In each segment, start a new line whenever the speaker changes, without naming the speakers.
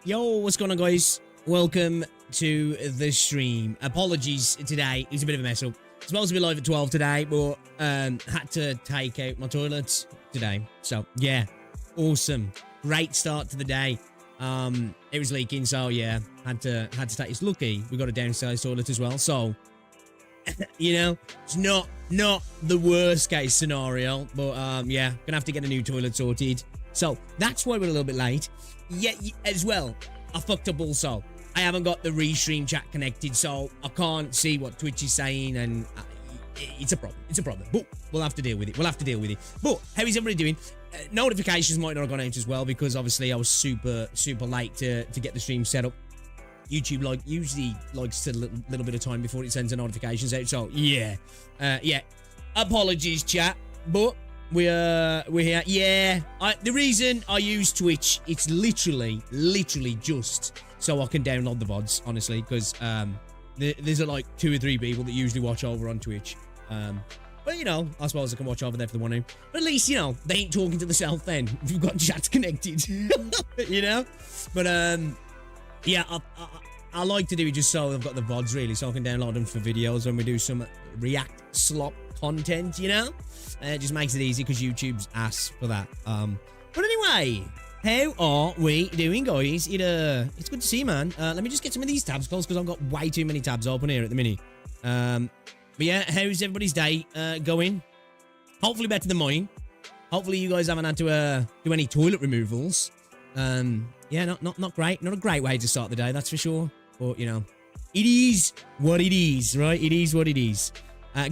Yo, what's going on, guys? Welcome to the stream. Apologies today. It was a bit of a mess up. Supposed to be live at 12 today, but had to take out my toilet today. So, yeah, awesome. Great start to the day. It was leaking, so yeah, had to take. It's lucky we got a downstairs toilet as well. So, you know, it's not the worst case scenario, but yeah, gonna have to get a new toilet sorted. So that's why we're a little bit late. Yeah, as well, I fucked up also. I haven't got the restream chat connected, so I can't see what Twitch is saying, and it's a problem. It's a problem, but we'll have to deal with it. But how is everybody doing? Notifications might not have gone out as well because obviously I was super late to get the stream set up. YouTube usually likes to little bit of time before it sends the notifications out. So yeah, yeah. Apologies, chat, but we're here. Yeah, the reason I use Twitch, it's literally just so I can download the VODs, honestly, because there's like 2 or 3 people that usually watch over on Twitch. But you know, I suppose I can watch over there if they want to. But at least, you know, they ain't talking to themselves then if you've got chats connected. You know? But yeah, I like to do it just so I've got the VODs, really, so I can download them for videos when we do some React slop content, you know? It just makes it easy because YouTube's ass for that. But anyway, how are we doing, guys? It's good to see you, man. Let me just get some of these tabs closed because I've got way too many tabs open here at the minute. But yeah, how's everybody's day going? Hopefully better than mine. Hopefully you guys haven't had to do any toilet removals. Yeah, not great. Not a great way to start the day, that's for sure. But, you know, it is what it is, right? It is what it is.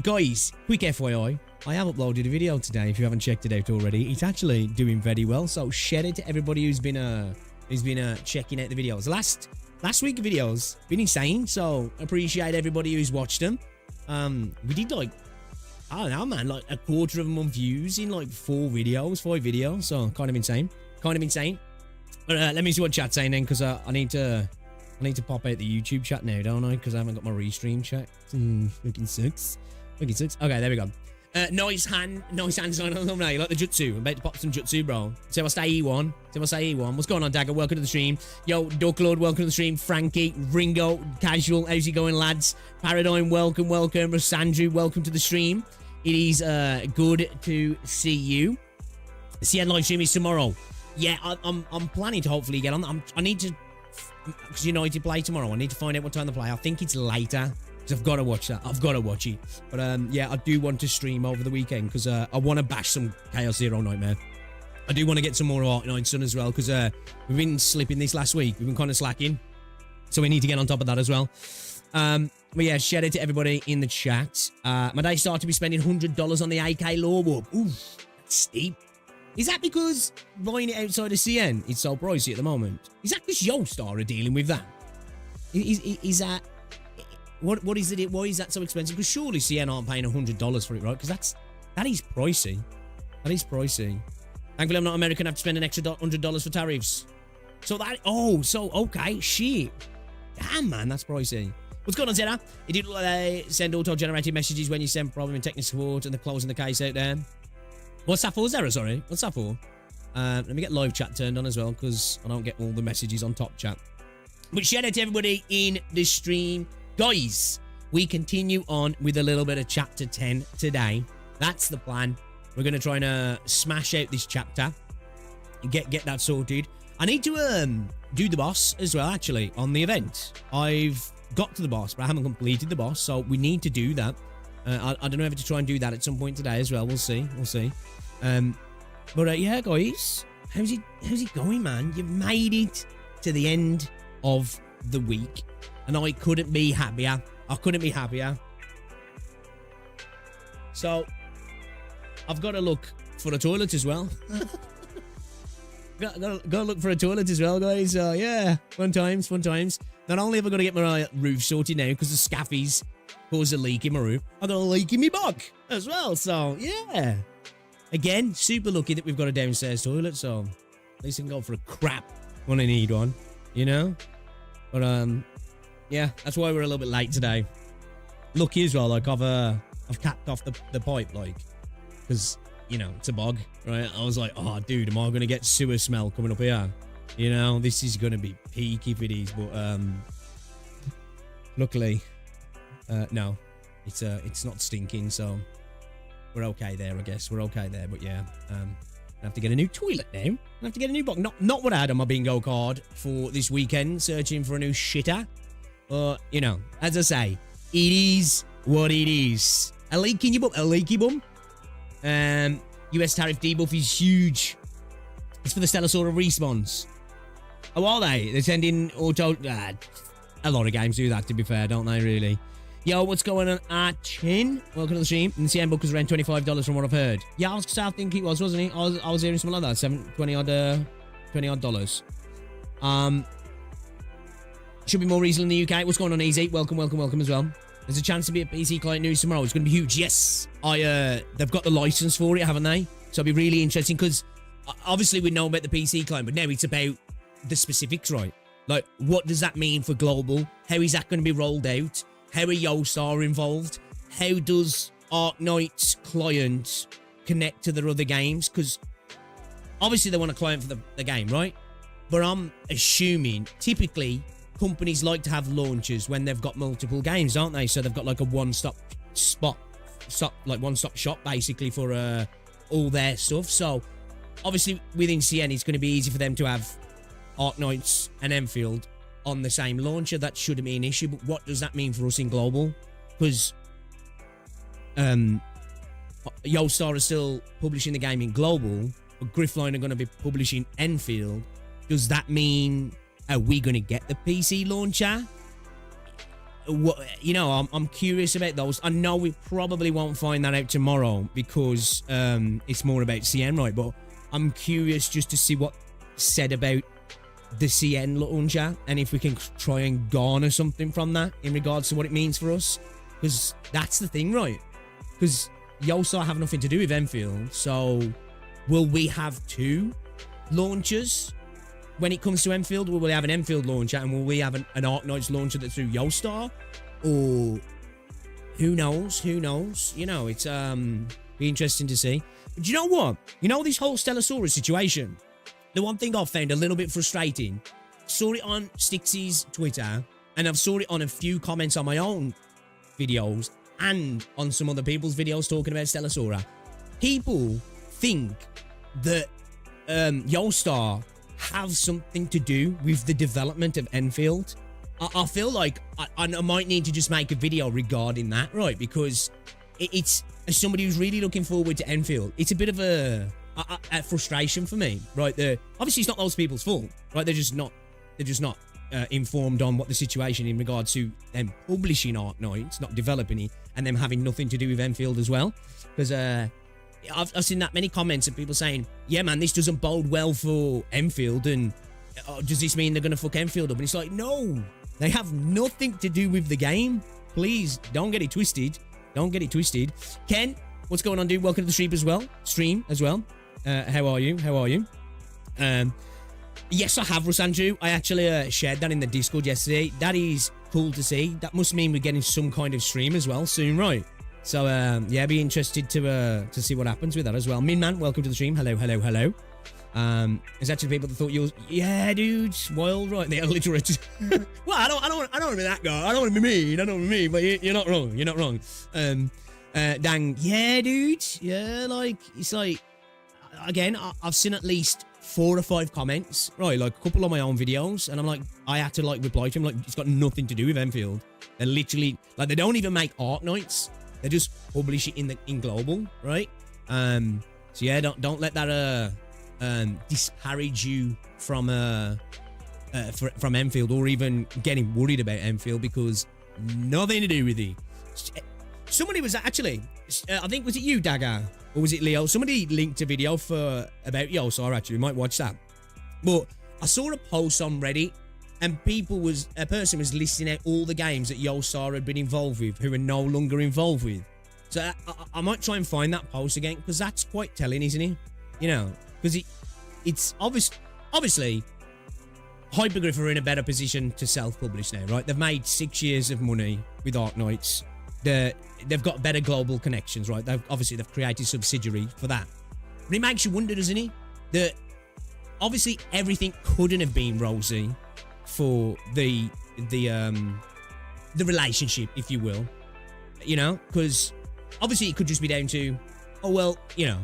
Guys, quick FYI, I have uploaded a video today. If you haven't checked it out already, it's actually doing very well. So share it to everybody who's been checking out the videos. Last week's videos been insane. So appreciate everybody who's watched them. We did like, I don't know, man, like a quarter of a month views in like 5 videos. So kind of insane. But let me see what chat's saying then, because I need to pop out the YouTube chat now, don't I? Because I haven't got my restream chat. Fucking sucks. Okay, there we go. Nice hand sign on thumbnail. You like the jutsu? I'm about to pop some jutsu, bro. So I stay E1. What's going on, Dagger? Welcome to the stream. Yo, Ducklord, welcome to the stream. Frankie, Ringo, Casual, how's it going, lads? Paradigm, welcome. Rosandru, welcome to the stream. It is good to see you. See, live stream is tomorrow. Yeah, I'm planning to hopefully get on. I need to, because United play tomorrow. I need to find out what time they play. I think it's later. I've got to watch that. I've got to watch it. But yeah, I do want to stream over the weekend because I want to bash some Chaos Zero Nightmare. I do want to get some more Arknights Sun as well because we've been slipping this last week. We've been kind of slacking. So we need to get on top of that as well. But yeah, shout out to everybody in the chat. My day started to be spending $100 on the AK Law Warp. Ooh, that's steep. Is that because buying it outside of CN, it's so pricey at the moment? Is that because Yostar are dealing with that? Is that... What is it? Why is that so expensive? Because surely CN aren't paying $100 for it, right? Because that is pricey. Thankfully, I'm not American. I have to spend an extra $100 for tariffs. So okay, shit. Damn, man, that's pricey. What's going on, Zera? You did send auto-generated messages when you send problem in technical support and they're closing the case out there. What's that for, Zera? Sorry, what's that for? Let me get live chat turned on as well because I don't get all the messages on top chat. But shout out to everybody in the stream. Guys, we continue on with a little bit of chapter 10 today. That's the plan. We're going to try and smash out this chapter and get that sorted. I need to do the boss as well, actually, on the event. I've got to the boss, but I haven't completed the boss, so we need to do that. I don't know if to try and do that at some point today as well. We'll see. But yeah, guys, how's it going, man? You've made it to the end of the week. And I couldn't be happier. So, I've got to look for a toilet as well. got to look for a toilet as well, guys. So, yeah, fun times. Not only have I got to get my roof sorted now because the scaffies caused a leak in my roof, I've got a leak in my bog as well. So, yeah. Again, super lucky that we've got a downstairs toilet. So, at least I can go for a crap when I need one, you know? But, yeah, that's why we're a little bit late today. Lucky as well, like I've capped off the pipe, like, because, you know, it's a bog, right? I was like, oh, dude, am I going to get sewer smell coming up here? You know, this is going to be peak if it is, but luckily, no, it's not stinking, so we're okay there, I guess. We're okay there, but yeah, I have to get a new toilet now. I have to get a new box. Not what I had on my bingo card for this weekend, searching for a new shitter. But, you know, as I say, it is what it is. A leak in your bum. A leaky bum. US tariff debuff is huge. It's for the Stellasaura respawns. Oh, are they? They're sending auto... a lot of games do that, to be fair, don't they, really? Yo, what's going on, Chin? Welcome to the stream. And the CM book was around $25 from what I've heard. Yeah, I think it was, wasn't it? I was hearing something like that. 20 odd dollars. Should be more easily in the UK. What's going on, Easy? Welcome as well. There's a chance to be a PC client news tomorrow. It's going to be huge. Yes. They've got the license for it, haven't they? So it'll be really interesting because obviously we know about the PC client, but now it's about the specifics, right? Like, what does that mean for global? How is that going to be rolled out? How are Yostar involved? How does Arknights client connect to their other games? Because obviously they want a client for the game, right? But I'm assuming typically companies like to have launchers when they've got multiple games, don't they? So they've got like a one-stop shop basically for all their stuff. So obviously within CN, it's going to be easy for them to have Arknights and Enfield on the same launcher. That shouldn't be an issue, but what does that mean for us in global? Because Yostar is still publishing the game in global, but Griffline are going to be publishing Enfield. Does that mean are we going to get the PC launcher? What, you know, I'm curious about those. I know we probably won't find that out tomorrow because it's more about CN, right? But I'm curious just to see what's said about the CN launcher and if we can try and garner something from that in regards to what it means for us, because that's the thing, right? Because Yostar have nothing to do with Enfield, so will we have two launchers when it comes to Enfield? Will we have an Enfield launcher and will we have an Arknights launcher that's through Yostar? Or who knows? You know, it's be interesting to see. But you know what? You know, this whole Stellasaura situation, the one thing I've found a little bit frustrating, saw it on Stixie's Twitter, and I've saw it on a few comments on my own videos and on some other people's videos talking about Stellasaura. People think that Yostar have something to do with the development of Enfield. I feel like I might need to just make a video regarding that, right? Because it's, as somebody who's really looking forward to Enfield, it's a bit of a frustration for me, right? Obviously it's not those people's fault, right? They're just not informed on what the situation in regards to them publishing Arknights, not developing it, and them having nothing to do with Enfield as well. Because I've seen that many comments of people saying, yeah man, this doesn't bode well for Enfield, and does this mean they're gonna fuck Enfield up? And it's like, no, they have nothing to do with the game. Please don't get it twisted. Ken, what's going on, dude? Welcome to the stream as well. How are you? Yes, I have, Russ Andrew. I actually shared that in the Discord yesterday. That is cool to see. That must mean we're getting some kind of stream as well soon, right? So, yeah, be interested to see what happens with that as well. Minman, welcome to the stream. Hello. There's actually people that thought you was, yeah, dude, wild, right? They're illiterate. Well, I don't want to be that guy. I don't want to be mean, but you're not wrong. Dang, yeah, dude. Yeah, like, it's like, again, I've seen at least 4 or 5 comments, right? Like a couple of my own videos, and I'm like, I had to like reply to him, like, it's got nothing to do with Enfield. They're literally, like, they don't even make Arknights. They just publish it in global, right? So yeah, don't let that disparage you from Enfield, or even getting worried about Enfield, because nothing to do with it. Somebody was actually, I think, was it you, Dagger, or was it Leo? Somebody linked a video about Yostar, actually. We might watch that. But I saw a post on Reddit, and a person was listing out all the games that Yostar had been involved with, who are no longer involved with. So I might try and find that post again, because that's quite telling, isn't it? You know, because it's obviously Hypergryph are in a better position to self-publish now, right? They've made 6 years of money with Arknights. They've got better global connections, right? They've created a subsidiary for that. But it makes you wonder, doesn't it? That obviously everything couldn't have been rosy for the relationship, if you will, you know, because obviously it could just be down to, oh well, you know,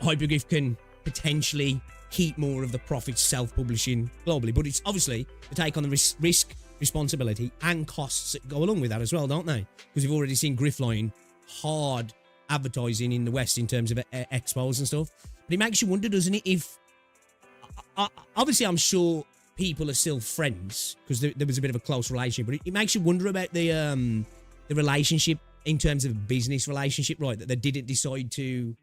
Hypergryph can potentially keep more of the profits self-publishing globally, but it's obviously to take on the risk, responsibility, and costs that go along with that as well, don't they? Because we've already seen Griffline hard advertising in the West in terms of expos and stuff. But it makes you wonder, doesn't it, if obviously I'm sure people are still friends because there was a bit of a close relationship, but it makes you wonder about the relationship in terms of a business relationship, right? That they didn't decide to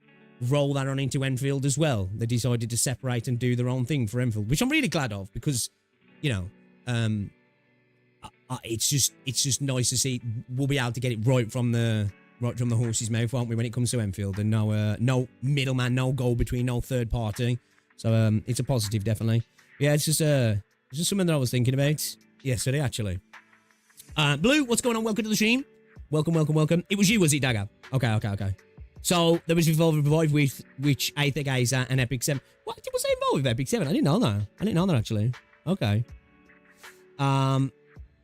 roll that on into Enfield as well. They decided to separate and do their own thing for Enfield, which I'm really glad of, because, you know, it's just nice to see we'll be able to get it right from the horse's mouth, won't we, when it comes to Enfield, and no middleman, no go between, no third party. So it's a positive, definitely. Yeah, it's just something that I was thinking about yesterday, actually. Blue, what's going on? Welcome to the stream. Welcome. It was you, was it, Dagger? Okay. So there was involved with which Aether Gazer and Epic 7. What was they involved with Epic 7? I didn't know that actually. Okay.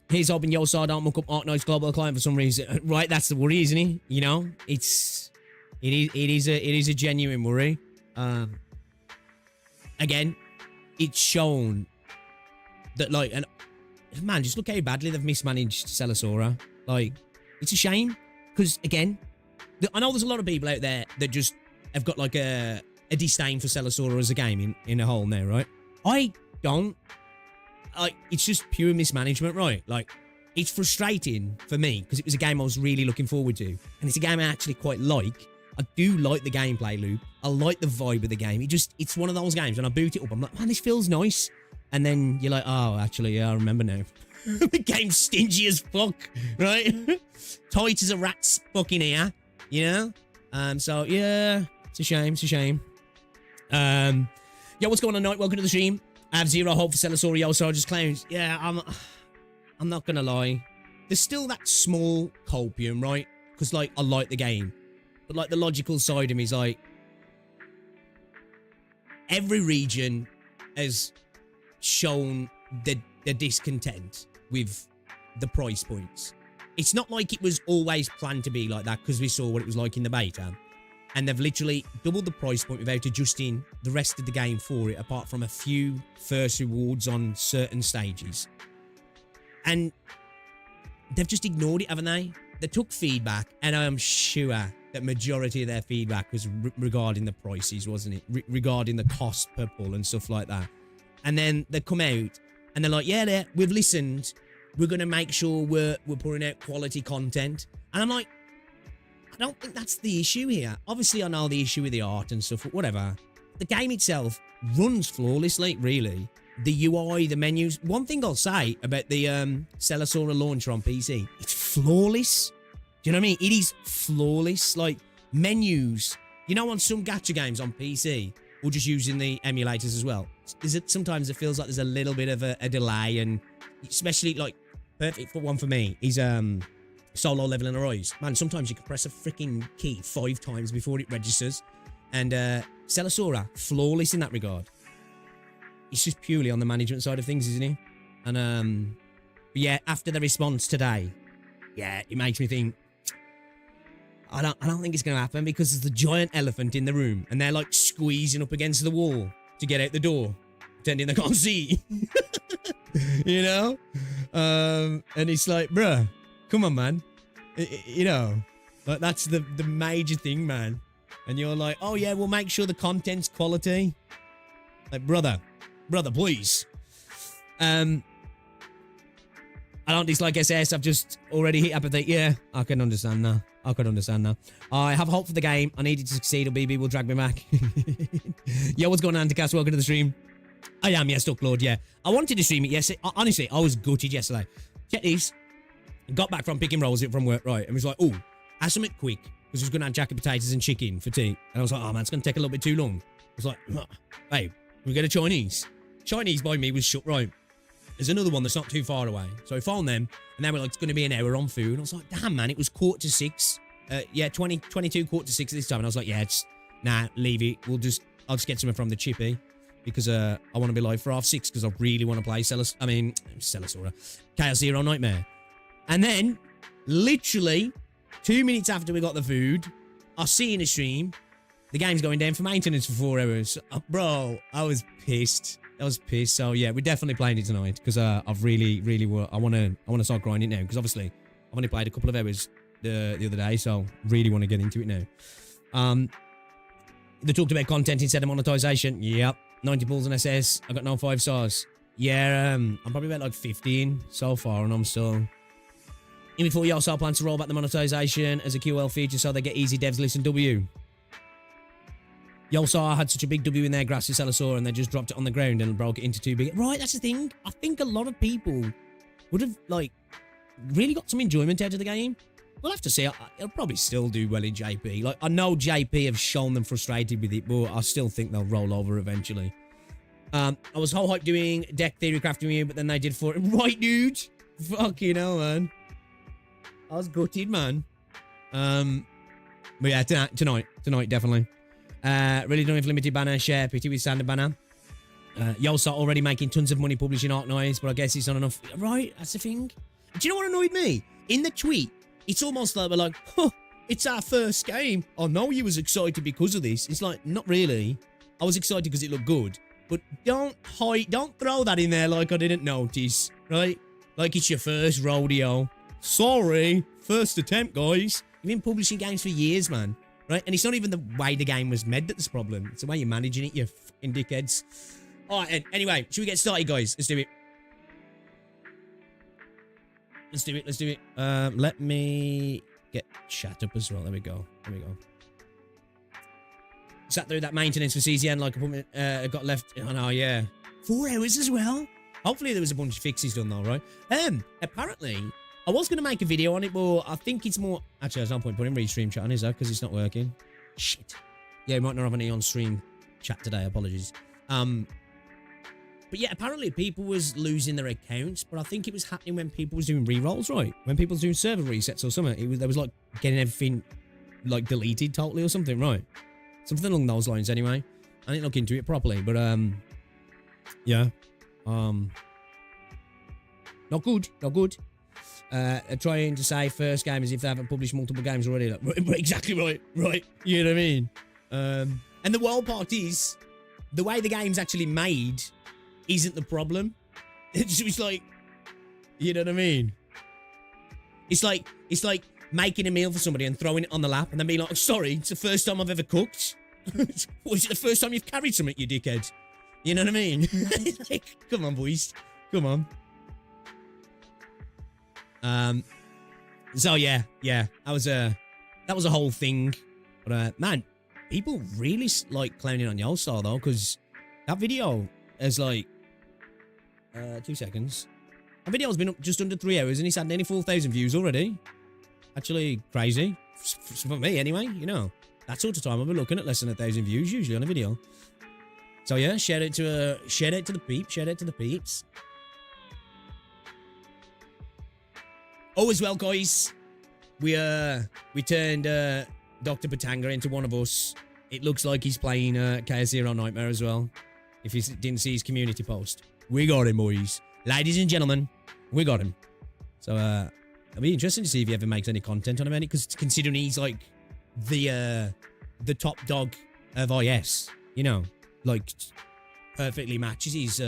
He's hoping Yostar don't muck up Arknights global client for some reason. Right, that's the worry, isn't it? You know, it is a genuine worry. Again, it's shown that, like, and man, just look how badly they've mismanaged Stellasaura. Like, it's a shame, because again, I know there's a lot of people out there that just have got like a disdain for Stellasaura as a game in a whole now, right? I don't. Like, it's just pure mismanagement, right? Like, it's frustrating for me because it was a game I was really looking forward to, and it's a game I actually quite like. I do like the gameplay loop. I like the vibe of the game. It's one of those games when I boot it up, I'm like, man, this feels nice. And then you're like, oh, actually, yeah, I remember now. The game's stingy as fuck, right? Tight as a rat's fucking ear, you know? So, yeah, it's a shame. Yo, what's going on, Night? Welcome to the stream. I have zero hope for Stellasaura, Yostar just clowns. Yeah, I'm not gonna lie. There's still that small copium, right? Because, like, I like the game. But, like, the logical side of me is, like, every region has shown the discontent with the price points. It's not like it was always planned to be like that, because we saw what it was like in the beta. And they've literally doubled the price point without adjusting the rest of the game for it, apart from a few first rewards on certain stages. And they've just ignored it, haven't they? They took feedback, and I am sure that majority of their feedback was regarding the prices, wasn't it? Regarding the cost per pull and stuff like that. And then they come out and they're like, yeah, we've listened. We're going to make sure we're putting out quality content. And I'm like, I don't think that's the issue here. Obviously, I know the issue with the art and stuff, whatever. The game itself runs flawlessly, really. The UI, the menus. One thing I'll say about the Stellasaura launcher on PC, it's flawless. Do you know what I mean? It is flawless. Like, menus. You know, on some gacha games on PC, or just using the emulators as well, sometimes it feels like there's a little bit of a delay, and especially, like, perfect for one for me is solo leveling a rise. Man, sometimes you can press a freaking key 5 times before it registers. And Stellasaura, flawless in that regard. It's just purely on the management side of things, isn't he? And but yeah, after the response today, yeah, it makes me think, I don't think it's gonna happen, because there's the giant elephant in the room and they're like squeezing up against the wall to get out the door, pretending they can't see. You know? And it's like, bruh, come on, man. You know, like, that's the major thing, man. And you're like, oh yeah, we'll make sure the content's quality. Like, brother, please. I don't dislike SS. I've just already hit apathy. Yeah, I can understand now. I have hope for the game. I need it to succeed, or BB will drag me back. Yo, what's going on, Anticast? Welcome to the stream. I am, yeah, Stuck Lord, yeah. I wanted to stream it yesterday. Honestly, I was gutted yesterday. Check these. Got back from picking rolls from work, right? And was like, oh, have something quick, because I was going to have jacket potatoes and chicken for tea. And I was like, oh man, it's going to take a little bit too long. I was like, hey, we get a Chinese. Chinese by me was shut, right? There's another one that's not too far away. So I phoned them, and they were like, it's going to be an hour on food. And I was like, damn, man, it was 6:15. Yeah, 22, 6:15 this time. And I was like, yeah, nah, leave it. I'll just get something from the chippy. because I want to be live for half 6 because I really want to play Stellasaura, Chaos Zero Nightmare. And then, literally, 2 minutes after we got the food, I see in the stream, the game's going down for maintenance for 4 hours. Bro, I was pissed. So yeah, we're definitely playing it tonight because I've really I want to start grinding now because obviously I've only played a couple of hours the other day, so really want to get into it now. They talked about content instead of monetization. Yep, 90 balls and SS. I got no 5 stars. Yeah, I'm probably about like 15 so far, and I'm still in before Yostar plans to roll back the monetization as a QL feature so they get easy devs listen W. Yostar had such a big W in their grass with Stellasaura and they just dropped it on the ground and broke it into 2 big. Right, that's the thing. I think a lot of people would have, like, really got some enjoyment out of the game. We'll have to see. It'll probably still do well in JP. Like, I know JP have shown them frustrated with it, but I still think they'll roll over eventually. I was whole hype doing deck theory crafting with you, but then they did for it. Right, dude? Fucking hell, man. I was gutted, man. But yeah, tonight, definitely. Really don't have limited banner, share, pity with standard banner. Yostar already making tons of money publishing Arknights, but I guess it's not enough. Right, that's the thing. Do you know what annoyed me? In the tweet, it's almost like we're like, huh, it's our first game. I know you was excited because of this. It's like, not really. I was excited because it looked good. But don't throw that in there like I didn't notice, right? Like it's your first rodeo. Sorry, first attempt, guys. You've been publishing games for years, man. Right? And it's not even the way the game was made that's the problem. It's the way you're managing it, you f***ing dickheads. Alright, anyway, should we get started, guys? Let's do it. Let's do it. Let me get chat up as well. There we go. Sat through that maintenance for CZN like a got left. Oh no, yeah. 4 hours as well. Hopefully there was a bunch of fixes done though, right? Apparently, I was going to make a video on it, but I think it's more... Actually, there's no point putting restream chat on, is there? Because it's not working. Shit. Yeah, we might not have any on-stream chat today. Apologies. But yeah, apparently people was losing their accounts, but I think it was happening when people was doing rerolls, right? When people was doing server resets or something. There was like getting everything like deleted totally or something, right? Something along those lines anyway. I didn't look into it properly, but yeah. Not good. Trying to say first game as if they haven't published multiple games already. Like, exactly right. You know what I mean? And the wild part is, the way the game's actually made isn't the problem. It's like, you know what I mean? It's like making a meal for somebody and throwing it on the lap and then being like, sorry, it's the first time I've ever cooked. Was it the first time you've carried something, you dickhead? You know what I mean? Like, come on, boys. Come on. So yeah, that was a whole thing. But man, people really like clowning on Yostar though, because that video is like 2 seconds. That video has been up just under 3 hours and it's had nearly 4,000 views already. Actually crazy for me anyway. You know, that sort of time I'll be looking at less than 1,000 views usually on a video. So yeah, shout out to the peeps. Oh, as well, guys, we turned Dr. Patanga into one of us. It looks like he's playing Chaos Zero Nightmare as well. If you didn't see his community post, we got him, boys, ladies and gentlemen, we got him. So it'll be interesting to see if he ever makes any content on him, because considering he's like the top dog of IS, you know, like perfectly matches his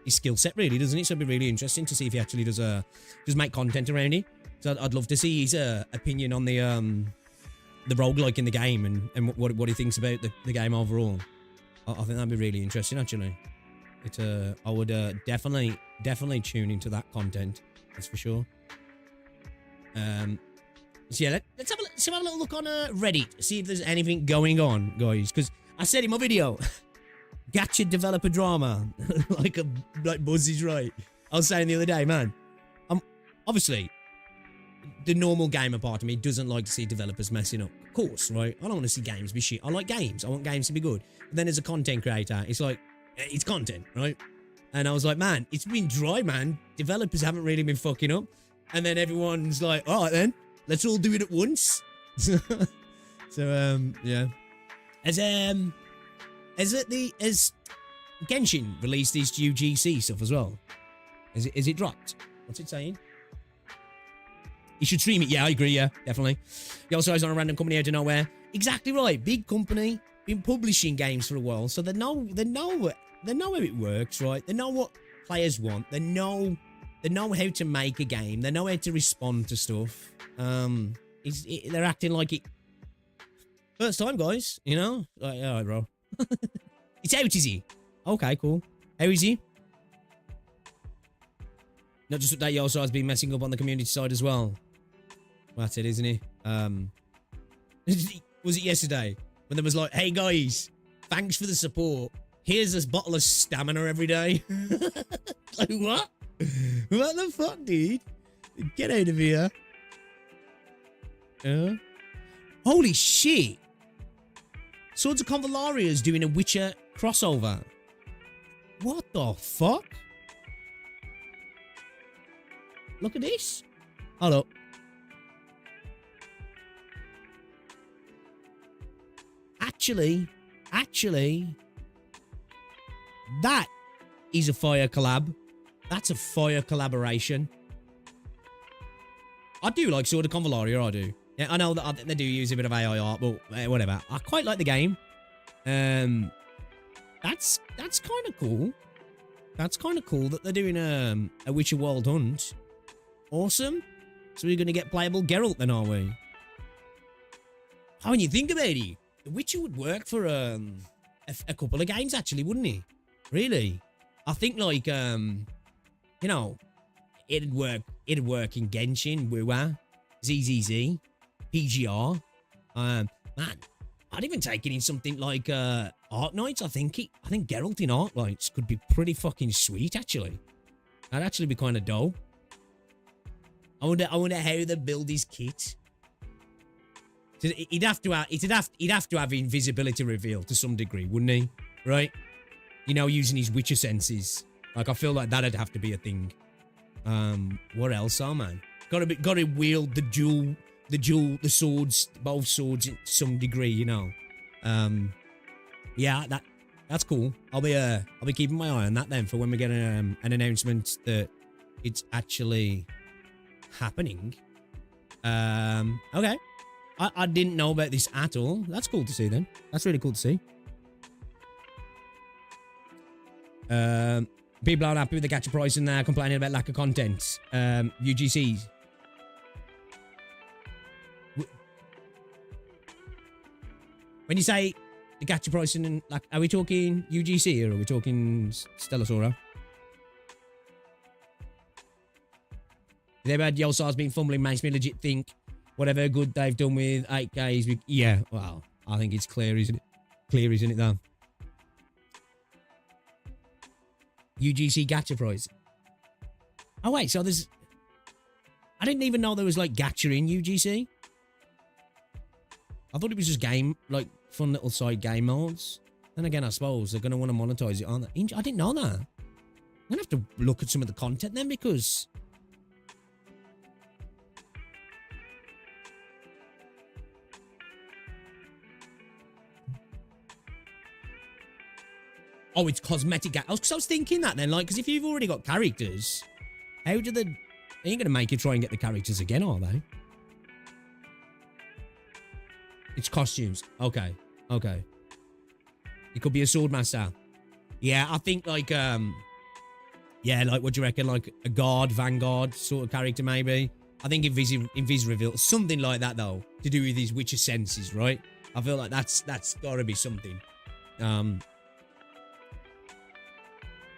skill set, really, doesn't it? So it'd be really interesting to see if he actually does make content around it. So I'd love to see his opinion on the roguelike in the game and what he thinks about the game overall. I think that'd be really interesting, actually. I would definitely tune into that content. That's for sure. So yeah, let's have a little look on Reddit. See if there's anything going on, guys. Because I said in my video. Gacha developer drama, like Buzz is right. I was saying the other day, man. Obviously, the normal gamer part of me doesn't like to see developers messing up. Of course, right? I don't want to see games be shit. I like games. I want games to be good. But then as a content creator, it's like, it's content, right? And I was like, man, it's been dry, man. Developers haven't really been fucking up. And then everyone's like, all right then, let's all do it at once. So yeah. As Genshin released this UGC stuff as well. Is it dropped? What's it saying? You should stream it. Yeah, I agree. Yeah, definitely. Yostar is on a random company out of nowhere. Exactly right. Big company, been publishing games for a while, so they know how it works, right? They know what players want. They know how to make a game. They know how to respond to stuff. They're acting like it. First time, guys. You know, like, all right, bro. It's out, is he? Okay, cool. How is he? Not just that Yostar has been messing up on the community side as well. That's it, isn't he? Was it yesterday when there was like, hey guys, thanks for the support. Here's this bottle of stamina every day. Like, what? What the fuck, dude? Get out of here. Holy shit. Swords of Convalaria is doing a Witcher crossover. What the fuck? Look at this. Hold up. Actually, that is a fire collab. That's a fire collaboration. I do like Sword of Convalaria, I do. Yeah, I know that they do use a bit of AI art, but whatever. I quite like the game. That's kind of cool. That's kind of cool that they're doing a Witcher World Hunt. Awesome. So we're going to get playable Geralt then, are we? Oh, when you think about it, The Witcher would work for a couple of games, actually, wouldn't he? Really? I think, like, you know, it'd work in Genshin, WoW, ZZZ, PGR. Man, I'd even take it in something like Arknights. I think Geralt in Arknights could be pretty fucking sweet, actually. That'd actually be kind of dope. I wonder how they build his kit. He'd have to have invisibility reveal to some degree, wouldn't he? Right? You know, using his Witcher senses. Like, I feel like that'd have to be a thing. What else? Oh man, gotta wield the swords, both swords to some degree. You know. Yeah, that's cool. I'll be keeping my eye on that then for when we get an announcement that it's actually happening. Okay. I didn't know about this at all. That's cool to see then. That's really cool to see. People aren't happy with the gacha price and they're complaining about lack of content. UGCs. When you say the gacha pricing, and like, are we talking UGC or are we talking Stellasaura? They've had Yostar's been fumbling, makes me legit think whatever good they've done with 8Ks. Yeah, well, I think it's clear, isn't it? Clear, isn't it, though? UGC gacha price. Oh, wait, so there's... I didn't even know there was, like, gacha in UGC. I thought it was just game, like, fun little side game modes. Then again, I suppose they're going to want to monetize it, aren't they? I didn't know that. I'm going to have to look at some of the content then, because... Oh, it's cosmetic. Because I was thinking that then, like, because if you've already got characters, how do they... They ain't going to make you try and get the characters again, are they? It's costumes. Okay. Okay. It could be a swordmaster. Yeah, I think, like, yeah, like, what do you reckon? Like, a guard, vanguard sort of character, maybe? I think Invis reveal. Something like that, though, to do with his Witcher senses, right? I feel like that's got to be something.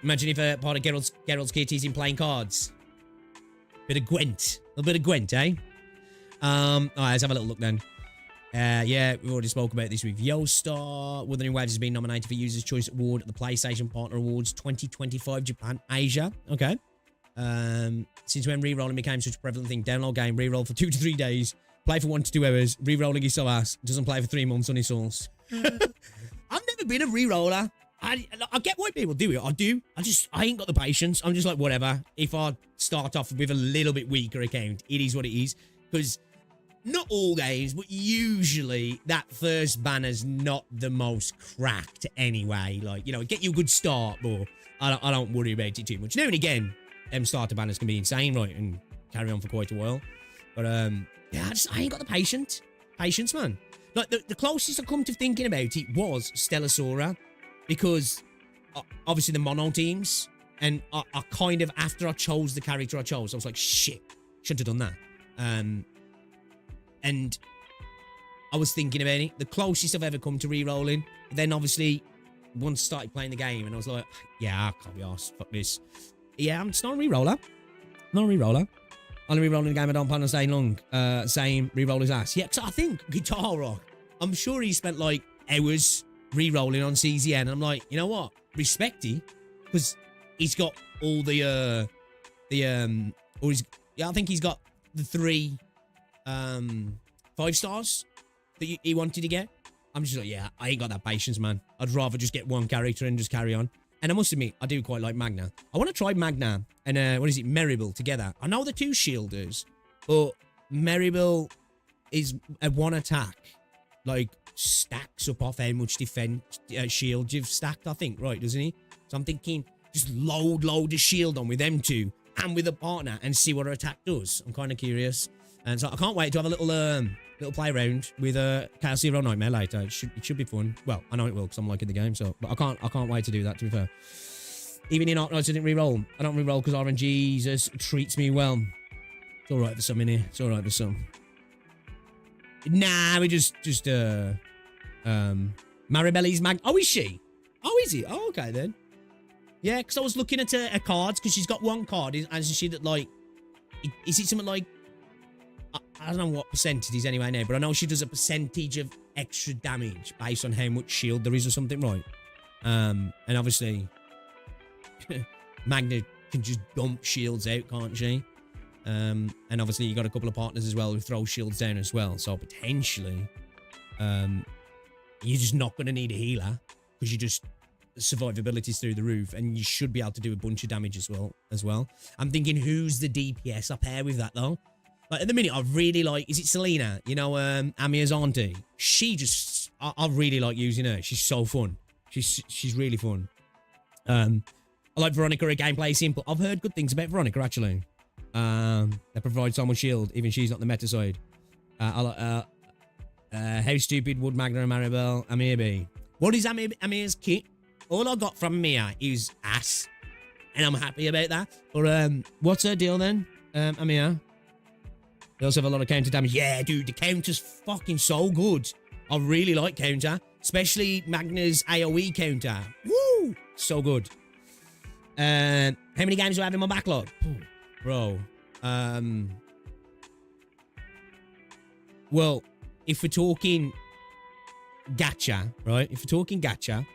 Imagine if a part of Geralt's kit is in playing cards. Bit of Gwent. A little bit of Gwent, eh? Alright, let's have a little look then. Yeah, we've already spoke about this with Yostar. Wuthering Waves has been nominated for User's Choice Award at the PlayStation Partner Awards 2025 Japan Asia. Okay. Since when rerolling became such a prevalent thing, download game, reroll for 2 to 3 days, play for 1 to 2 hours, rerolling is so ass, doesn't play for 3 months on his source. I've never been a reroller. I get why people do it. I do. I ain't got the patience. I'm just like, whatever. If I start off with a little bit weaker account, it is what it is. Because not all games, but usually that first banner's not the most cracked anyway. Like, you know, get you a good start, but I don't worry about it too much. Now and again, them starter banners can be insane, right, and carry on for quite a while. But, yeah, I ain't got the patience, man. Like, the closest I come to thinking about it was Stellasaura, because obviously the mono teams, and I kind of, after I chose the character I chose, I was like, shit, shouldn't have done that. And I was thinking about it. The closest I've ever come to re-rolling. Then obviously, once I started playing the game, and I was like, yeah, I can't be arsed. Fuck this. Yeah, I'm just not a re-roller. Not a re-roller. Only re-rolling the game I don't plan on staying long. Saying re-roll his ass. Yeah, because I think Guitar Rock, I'm sure he spent like hours re-rolling on CZN. And I'm like, you know what? Respect it. Because he's got all I think he's got the 3 5 stars that he wanted to get. I'm just like, yeah, I ain't got that patience, man. I'd rather just get one character and just carry on. And I must admit, I do quite like Magna. I want to try Magna and, Merribill together. I know they're 2 shielders, but Merribill is a 1 attack. Like, stacks up off how much defense shield you've stacked, I think, right, doesn't he? So I'm thinking, just load the shield on with them 2 and with a partner and see what her attack does. I'm kind of curious. And so I can't wait to have a little play around with Chaos Zero Nightmare later. It should be fun. Well, I know it will because I'm liking the game. So, but I can't wait to do that. To be fair, even in Arknights, I didn't re-roll. I don't re-roll because RNG treats me well. It's all right for some in here. It's all right for some. Nah, we just Maribelli's Mag. Oh, is she? Oh, is he? Oh, okay then. Yeah, because I was looking at her cards because she's got 1 card. Isn't she that like? Is it something like? I don't know what percentage is anyway now, but I know she does a percentage of extra damage based on how much shield there is or something, right? And obviously, Magna can just dump shields out, can't she? And obviously you got a couple of partners as well who throw shields down as well. So potentially, you're just not going to need a healer because you just survivability's through the roof, and you should be able to do a bunch of damage as well. I'm thinking, who's the DPS I pair with that though? Like, at the minute, I really like... Is it Selena? You know, Amia's auntie? She just... I really like using her. She's so fun. She's really fun. I like Veronica, her gameplay is simple. I've heard good things about Veronica, actually. They provide so much shield. Even she's not the meta side. How stupid would Magna and Maribel Amir be? What is Amir's kit? All I got from Amir is ass. And I'm happy about that. But what's her deal then, Amir? They also have a lot of counter damage. Yeah, dude, the counter's fucking so good. I really like counter. Especially Magna's AoE counter. Woo! So good. How many games do I have in my backlog? Bro. Well, if we're talking gacha, right? If we're talking gacha,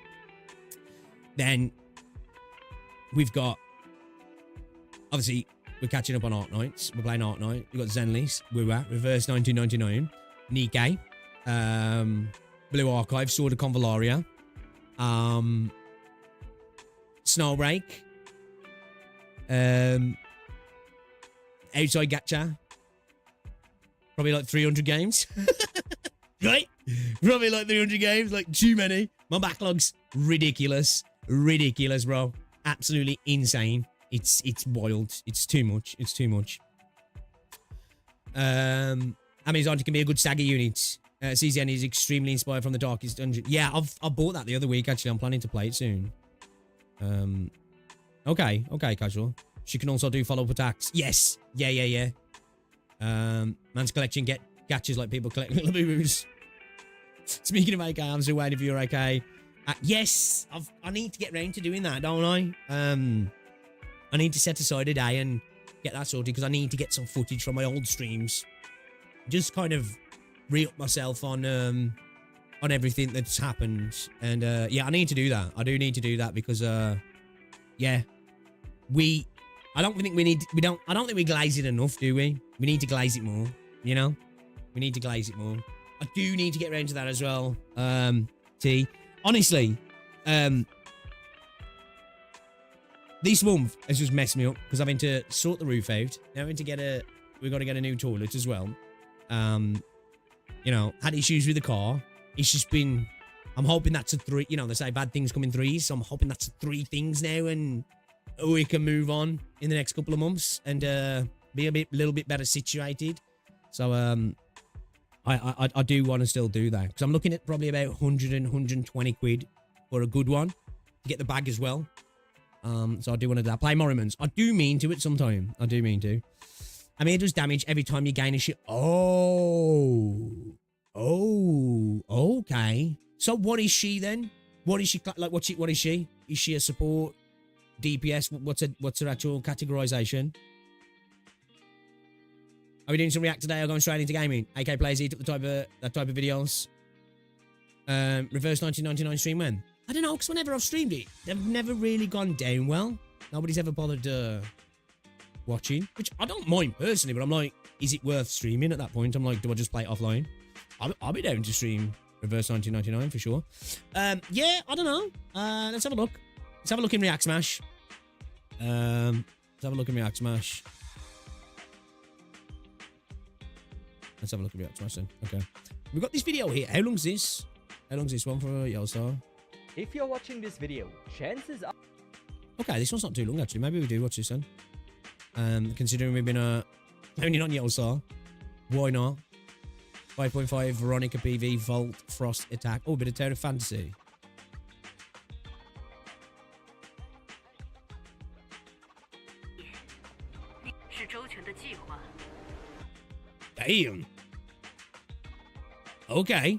then we've got... Obviously... We're catching up on Arknights. We're playing Arknight. We've got Zenlease, Wua, Reverse 1999, Nikkei, Blue Archive, Sword of Convalaria, Snowbreak, Outside Gacha, probably like 300 games, right? Probably like 300 games, like too many. My backlog's ridiculous, bro. Absolutely insane. It's wild. It's too much. I mean, Zonta can be a good stagger unit. CZN is extremely inspired from the Darkest Dungeon. Yeah, I bought that the other week, actually. I'm planning to play it soon. Okay, casual. She can also do follow-up attacks. Yes. Yeah. Man's collection get gachas like people collecting Labubu's. Speaking of AK, I'm still waiting for your AK. Yes, I need to get round to doing that, don't I? I need to set aside a day and get that sorted because I need to get some footage from my old streams. Just kind of re-up myself on everything that's happened. And yeah, I need to do that. I do need to do that because yeah. I don't think we glaze it enough, do we? We need to glaze it more, you know? We need to glaze it more. I do need to get around to that as well. Honestly, this month has just messed me up because I'm having to sort the roof out. Now we've got to get a new toilet as well. You know, had issues with the car. It's just been, I'm hoping that's a 3, you know, they say bad things come in 3s, so I'm hoping that's 3 things now, and we can move on in the next couple of months and be a little bit better situated. So I do want to still do that, because I'm looking at probably about 100 and 120 quid for a good one to get the bag as well. So I do want to do that. Play Morrimans. I do mean to at some time. I do mean to. I mean, it does damage every time you gain a shit. Oh, okay. So what is she then? What is she like? What is she? Is she a support, DPS? What's her actual categorization? Are we doing some React today or going straight into gaming? AK plays eat up that type of videos. Reverse 1999 stream when? I don't know, because whenever I've streamed it, they've never really gone down well. Nobody's ever bothered watching, which I don't mind personally, but I'm like, is it worth streaming at that point? I'm like, do I just play it offline? I'll be down to stream Reverse 1999 for sure. Yeah, I don't know. Let's have a look. Let's have a look in React Smash. Let's have a look in React Smash. Let's have a look at React Smash then. Okay. We've got this video here. How long's this? How long's this one for Yostar?
If you're watching this video, chances are...
Okay, this one's not too long actually. Maybe we do watch this one. Considering we've been only on Yostar. Why not? 5.5 Veronica PV Volt Frost Attack. Oh, a bit of Tower of Fantasy. Damn. Okay.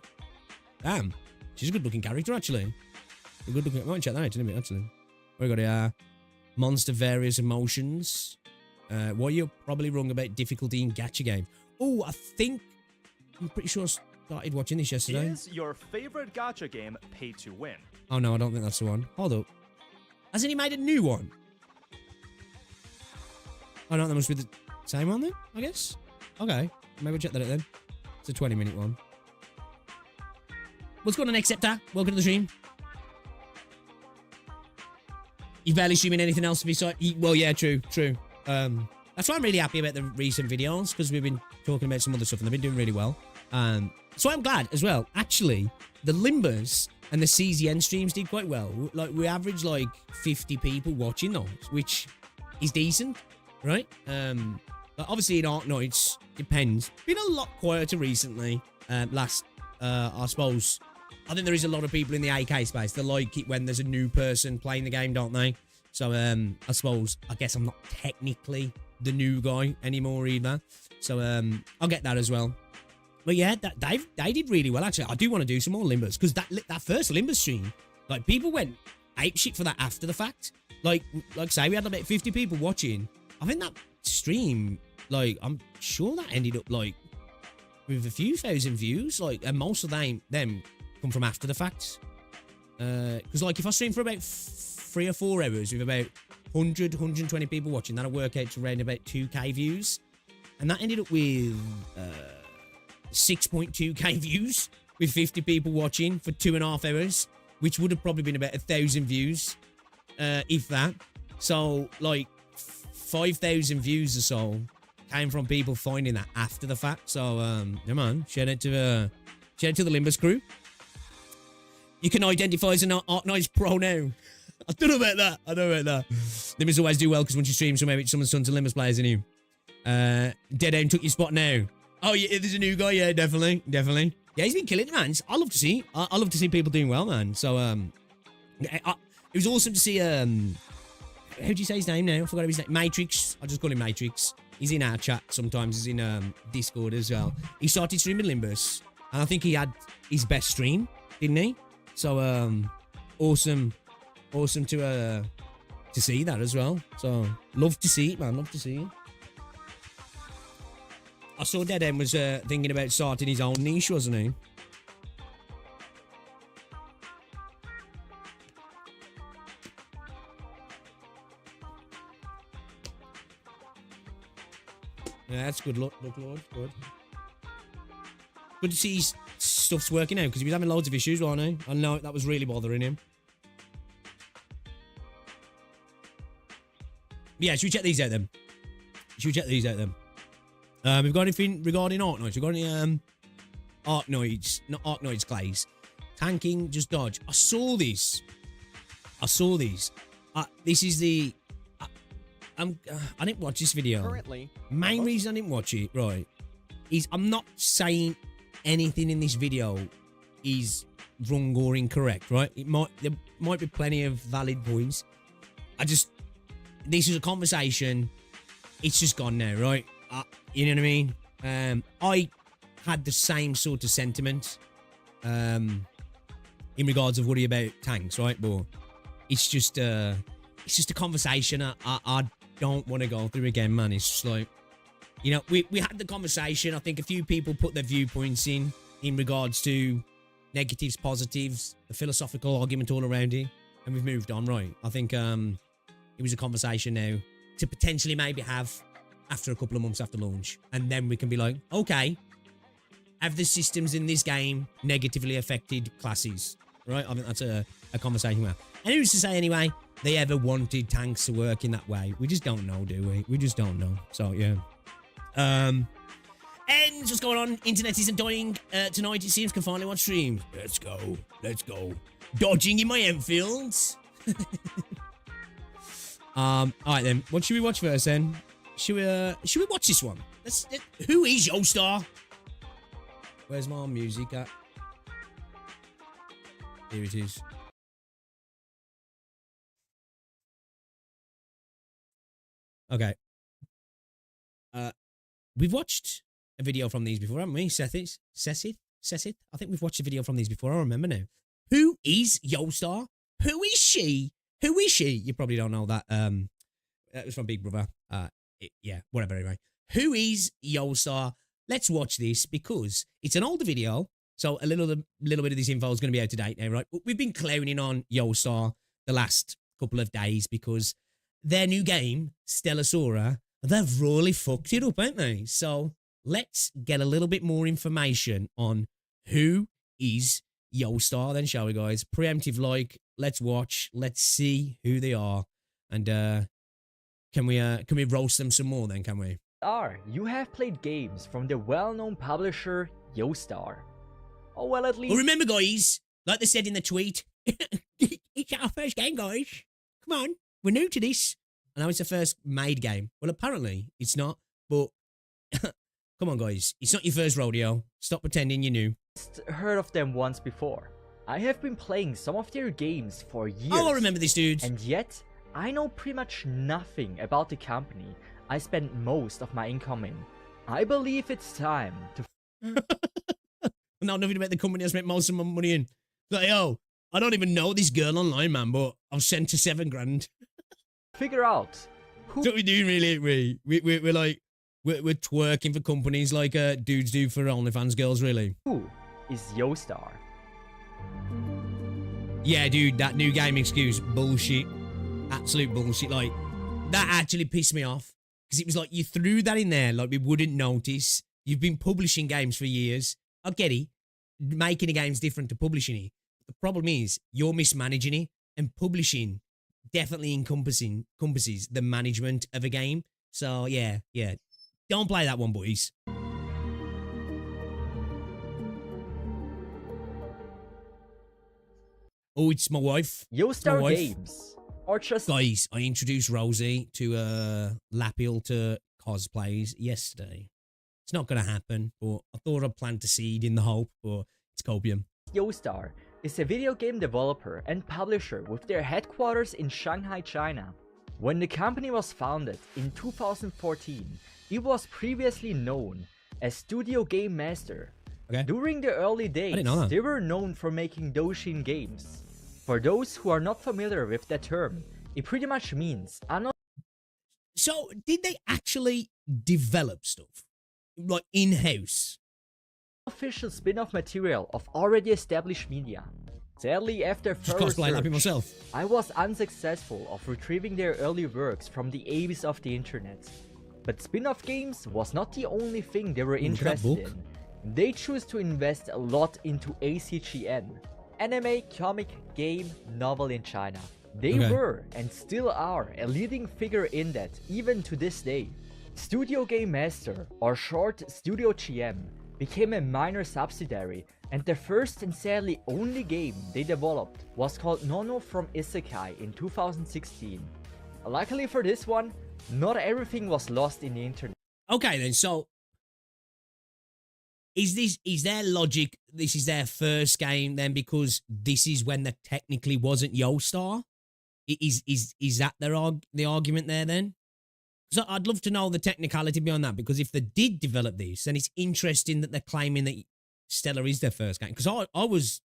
Damn. She's a good looking character actually. A good looking. I might check that out in a minute actually. We got a monster various emotions. What you're probably wrong about difficulty in gacha game. Oh, I'm pretty sure I started watching this yesterday.
Is your favorite gacha game pay to win?
Oh no, I don't think that's the one. Hold up. Hasn't he made a new one? Oh no, that must be the same one then, I guess. Okay, maybe we'll check that out then. It's a 20-minute one. What's going on, Acceptor? Welcome to the stream. You barely streaming anything else besides... Well, yeah, true. That's why I'm really happy about the recent videos, because we've been talking about some other stuff and they've been doing really well. So I'm glad as well. Actually, the Limbers and the CZN streams did quite well. Like, we averaged like 50 people watching those, which is decent, right? But obviously in Arknights, depends. Been a lot quieter recently. I suppose, I think there is a lot of people in the AK space that like it when there's a new person playing the game, don't they? So, I guess I'm not technically the new guy anymore either. So, I'll get that as well. But yeah, they did really well, actually. I do want to do some more Limbers, because that first Limber stream, like, people went apeshit for that after the fact. Like say, we had about 50 people watching. I think that stream, like, I'm sure that ended up, like, with a few thousand views, like, and most of them come from after the fact. Because, like, if I stream for about 3 or 4 hours with about 100, 120 people watching, that'll work out to around about 2k views. And that ended up with 6.2k views with 50 people watching for 2.5 hours, which would have probably been about 1,000 views, if that. So, like, 5,000 views or so came from people finding that after the fact. So, yeah, man, shout out to the Limbus crew. You can identify as an Arknights pro now. I don't know about that. Limbus always do well, because once you stream, someone's son's a Limbus player, isn't he? Deadaim took your spot now. Oh, yeah, there's a new guy. Yeah, definitely. Yeah, he's been killing it, man. I love to see. I love to see people doing well, man. So, it was awesome to see, how do you say his name now? I forgot his name. Matrix. I'll just call him Matrix. He's in our chat sometimes. He's in Discord as well. He started streaming Limbus, and I think he had his best stream, didn't he? So, awesome to see that as well. So, love to see it, man. Love to see it. I saw Deadaim was thinking about starting his own niche, wasn't he? Yeah, that's good luck, Lord. Good to see his stuff's working out, because he was having loads of issues, wasn't he? I know that was really bothering him. Yeah, should we check these out then? We've got anything regarding Arknights. We've got any Arknights, not Arknights clays. Tanking, just dodge. I saw this. This is the. I didn't watch this video.
Currently,
Main reason I didn't watch it, right, is I'm not saying anything in this video is wrong or incorrect, right? There might be plenty of valid points. This is a conversation. It's just gone now, right? You know what I mean? I had the same sort of sentiment in regards of worry about tanks, right? But it's just a conversation I don't want to go through again, man. It's just like, you know, we had the conversation. I think a few people put their viewpoints in regards to negatives, positives, the philosophical argument all around it, and we've moved on, right? I think it was a conversation now to potentially maybe have after a couple of months after launch, and then we can be like, okay, have the systems in this game negatively affected classes, right? I think that's a conversation we have. And who's to say anyway they ever wanted tanks to work in that way? We just don't know, do we? We just don't know. So yeah. And what's going on? Internet isn't dying tonight, it seems. Can finally watch streams. Let's go. Dodging in my Enfields. All right then. What should we watch first then? Should we watch this one? Who is Yostar? Where's my music at? Here it is. Okay. We've watched a video from these before, haven't we? Seth it? I think we've watched a video from these before. I remember now. Who is Yostar? Who is she? Who is she? You probably don't know that. That was from Big Brother. Yeah, whatever. Anyway, who is Yostar? Let's watch this because it's an older video, so a little bit of this info is going to be out to date now, right? But we've been clowning on Yostar the last couple of days because their new game, Stellasaura, they've really fucked it up, haven't they? So let's get a little bit more information on who is Yostar then, shall we, guys? Preemptive like, let's watch, let's see who they are, and can we roast them some more then, can we?
You have played games from the well-known publisher Yostar. Oh well, at least.
Well, remember, guys, like they said in the tweet, it's our first game, guys. Come on, we're new to this. I know it's the first made game. Well, apparently it's not, but come on, guys. It's not your first rodeo. Stop pretending you're new.
Heard of them once before. I have been playing some of their games for years.
Oh, I remember this dude.
And yet, I know pretty much nothing about the company I spent most of my income in. I believe it's time to...
Not nothing about the company I spent most of my money in. Like, yo, I don't even know this girl online, man, but I've sent her 7 grand.
Figure out who...
That's what we do, really, ain't we? We're like, we're twerking for companies like dudes do for OnlyFans girls, really.
Who is Yostar?
Yeah, dude, that new game excuse, bullshit. Absolute bullshit. Like, that actually pissed me off. Because it was like, you threw that in there like we wouldn't notice. You've been publishing games for years. I get it. Making a game's different to publishing it. The problem is, you're mismanaging it, and publishing definitely encompasses the management of a game. So, yeah. Don't play that one, boys. Oh, it's my wife.
Yostar Games. Or just...
Guys, I introduced Rosie to Lapiel to cosplays yesterday. It's not going to happen, but I thought I'd plant a seed in the hope, but it's copium.
Yostar is a video game developer and publisher with their headquarters in Shanghai, China. When the company was founded in 2014, it was previously known as Studio Game Master.
Okay.
During the early days, they were known for making Doshin games. For those who are not familiar with that term, it pretty much means...
So, did they actually develop stuff? Like, in-house?
Official spin-off material of already established media. Sadly, after further research, I was unsuccessful of retrieving their early works from the abyss of the internet. But spin-off games was not the only thing they were interested in. They chose to invest a lot into ACGN, anime, comic, game, novel in China. They were and still are a leading figure in that, even to this day. Studio Game Master, or short Studio GM, became a minor subsidiary, and the first and sadly only game they developed was called Nono from Isekai in 2016. Luckily for this one, not everything was lost in the internet.
Okay then, so is their logic this is their first game then because this is when there technically wasn't Yostar? Is that the argument there then? So I'd love to know the technicality behind that, because if they did develop this, then it's interesting that they're claiming that Stella is their first game. Because I was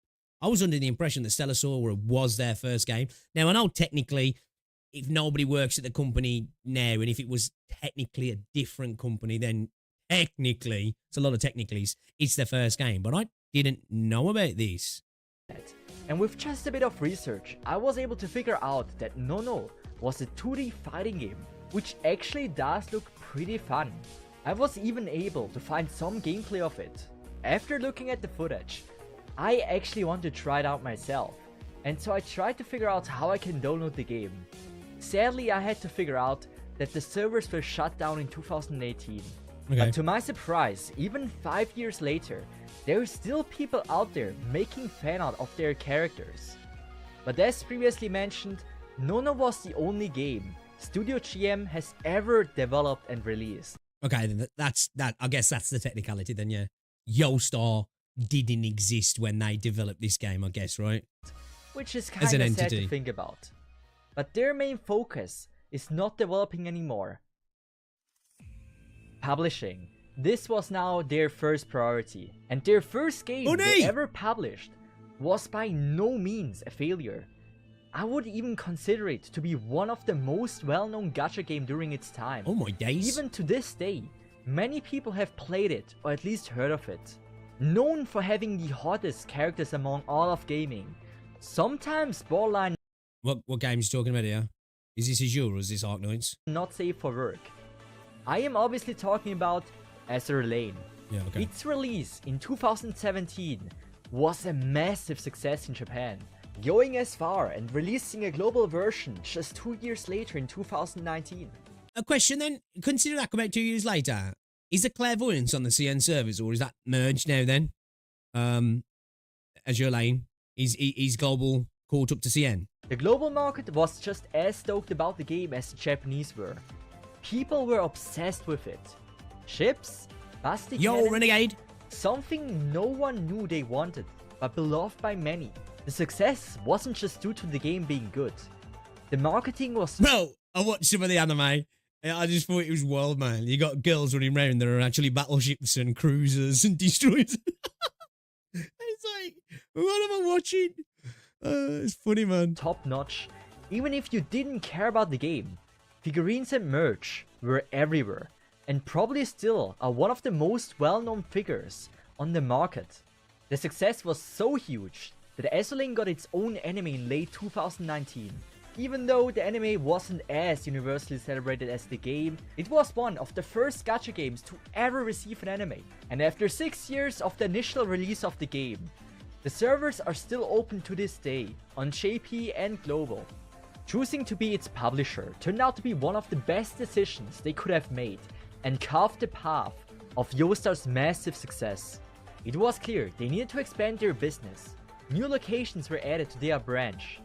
under the impression that Stellasaura was their first game. Now I know technically, if nobody works at the company now, and if it was technically a different company, then technically, it's a lot of technicalities, it's their first game. But I didn't know about this.
And with just a bit of research, I was able to figure out that Nono was a 2D fighting game, which actually does look pretty fun. I was even able to find some gameplay of it. After looking at the footage, I actually want to try it out myself, and so I tried to figure out how I can download the game. Sadly, I had to figure out that the servers were shut down in 2018.
Okay.
But to my surprise, even 5 years later, there are still people out there making fan art of their characters. But as previously mentioned, Nono was the only game Studio GM has ever developed and released.
Okay, then that's that. I guess that's the technicality then, yeah. Yostar didn't exist when they developed this game, I guess, right?
Which is kind of sad to think about. But their main focus is not developing anymore. Publishing. This was now their first priority. And their first game they ever published was by no means a failure. I would even consider it to be one of the most well-known gacha game during its time.
Oh my days.
Even to this day, many people have played it or at least heard of it. Known for having the hottest characters among all of gaming. Sometimes borderline.
What game are you talking about here? Is this Azure or is this Arknights?
Not safe for work. I am obviously talking about Azure Lane.
Yeah, okay.
Its release in 2017 was a massive success in Japan, going as far and releasing a global version just 2 years later in 2019.
A question then, consider that come out 2 years later. Is the clairvoyance on the CN servers, or is that merged now then? Azure Lane is global caught up to CN?
The global market was just as stoked about the game as the Japanese were. People were obsessed with it. Ships, busty cannons,
Renegade!
Something no one knew they wanted, but beloved by many. The success wasn't just due to the game being good. The marketing was...
Bro, I watched some of the anime. I just thought it was wild, man. You got girls running around that are actually battleships and cruisers and destroyers. It's like, what am I watching? It's funny, man.
Top notch. Even if you didn't care about the game, figurines and merch were everywhere, and probably still are one of the most well-known figures on the market. The success was so huge that Azure Lane got its own anime in late 2019. Even though the anime wasn't as universally celebrated as the game, it was one of the first gacha games to ever receive an anime. And after 6 years of the initial release of the game, the servers are still open to this day on JP and global. Choosing to be its publisher turned out to be one of the best decisions they could have made and carved the path of Yostar's massive success. It was clear they needed to expand their business. New locations were added to their branch,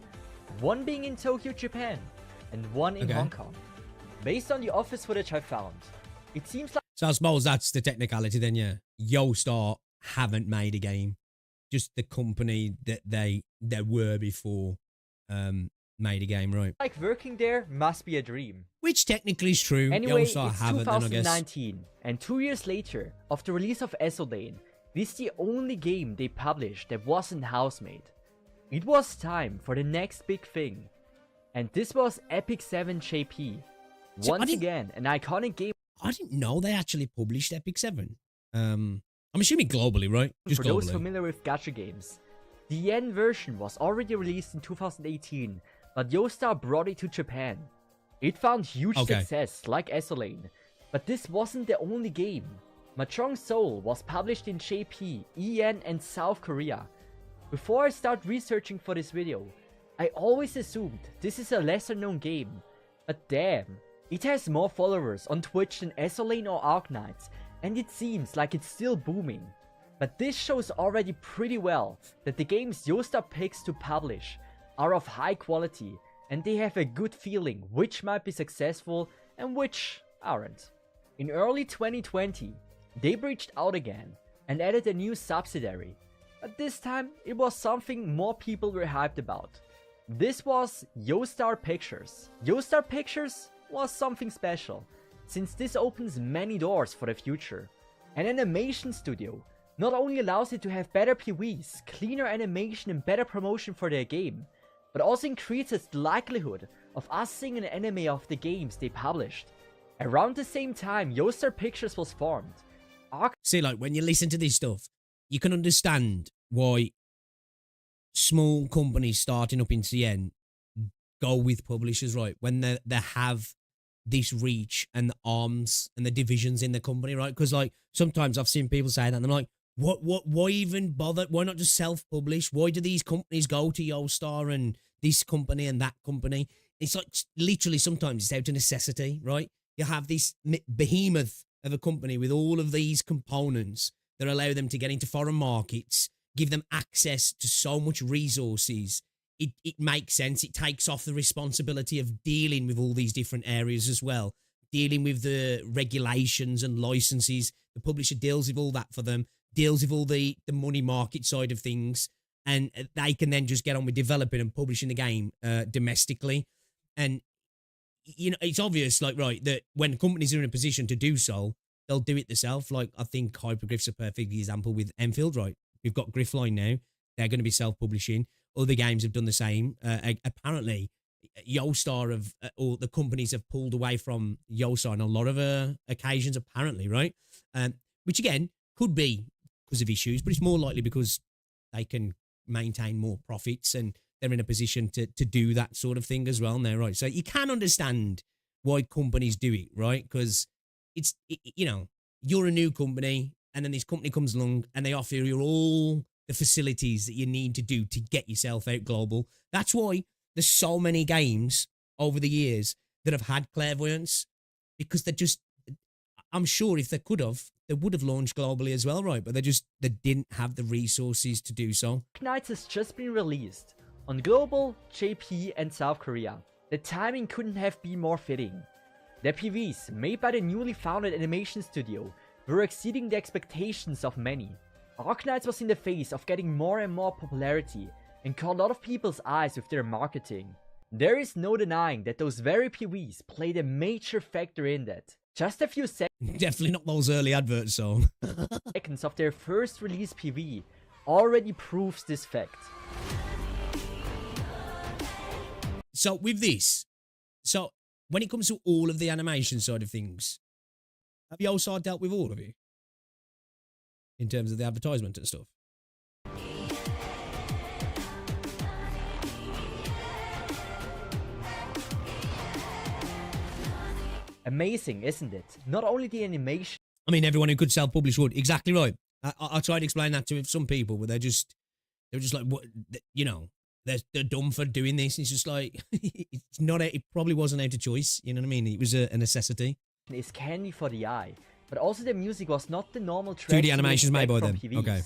one being in Tokyo, Japan, and one in Hong Kong. Based on the office footage I found, it seems like...
So I suppose that's the technicality then, yeah. Yostar haven't made a game. Just the company that they were before made a game, right?
Like working there must be a dream.
Which technically is true.
Anyway,
Yostar
it's
haven't,
2019,
then, I guess.
and 2 years later, of the release of Azure Lane, this is the only game they published that wasn't house-made. It was time for the next big thing. And this was Epic 7 JP. Once again, an iconic game.
I didn't know they actually published Epic 7. I'm assuming globally, right? Just
for
globally.
Those familiar with gacha games. The yen version was already released in 2018, but Yostar brought it to Japan. It found huge success like Azure Lane, but this wasn't the only game. Mahjong Soul was published in JP, EN and South Korea. Before I start researching for this video, I always assumed this is a lesser known game, but damn, It has more followers on Twitch than Esolane or Arknights, and it seems like it's still booming. But this shows already pretty well that the games Yostar picks to publish are of high quality, and they have a good feeling which might be successful and which aren't. In early 2020, they breached out again and added a new subsidiary, but this time it was something more people were hyped about. This was Yostar Pictures. Yostar Pictures was something special, since this opens many doors for the future. An animation studio not only allows it to have better PVs, cleaner animation and better promotion for their game, but also increases the likelihood of us seeing an anime of the games they published. Around the same time Yostar Pictures was formed.
See, like, when you listen to this stuff, you can understand why small companies starting up in CN go with publishers, right? When they have this reach and the arms and the divisions in the company, right? Because, like, sometimes I've seen people say that and I'm like, why even bother? Why not just self-publish? Why do these companies go to Yostar and this company and that company? It's like, literally, sometimes it's out of necessity, right? You have this behemoth of a company with all of these components that allow them to get into foreign markets, give them access to so much resources. It makes sense. It takes off the responsibility of dealing with all these different areas as well, dealing with the regulations and licenses. The publisher deals with all that for them, deals with all the money market side of things, and they can then just get on with developing and publishing the game domestically. And, you know, it's obvious, like, right, that when companies are in a position to do so, they'll do it themselves. Like, I think Hypergryph's a perfect example with Enfield, right? We've got Griffline now. They're going to be self-publishing. Other games have done the same. Apparently, Yostar or the companies have pulled away from Yostar on a lot of occasions, apparently, right? Which, again, could be because of issues, but it's more likely because they can maintain more profits and they're in a position to do that sort of thing as well now, right? So you can understand why companies do it, right? Because you know, you're a new company and then this company comes along and they offer you all the facilities that you need to do to get yourself out global. That's why there's so many games over the years that have had clairvoyance, because they're just, I'm sure if they could have, they would have launched globally as well, right? But they didn't have the resources to do so.
Arknights has just been released on global, JP and South Korea. The timing couldn't have been more fitting. The PVs made by the newly founded animation studio were exceeding the expectations of many. Arknights was in the phase of getting more and more popularity and caught a lot of people's eyes with their marketing. There is no denying that those very PVs played a major factor in that. Just a few
Definitely not those early adverts, so.
seconds of their first release PV already proves this fact.
So with this, so when it comes to all of the animation side of things, have Yostar dealt with all of it? In terms of the advertisement and stuff?
Amazing, isn't it? Not only the animation.
I mean, everyone who could self-publish would. Exactly right. I tried to explain that to some people, but they're just like, what, you know, they're dumb for doing this. It's just like, it's not. It probably wasn't out of choice. You know what I mean? It was a necessity.
Is candy for the eye, but also the music was not the normal track.
2D animations made by them.
PVs.
Okay.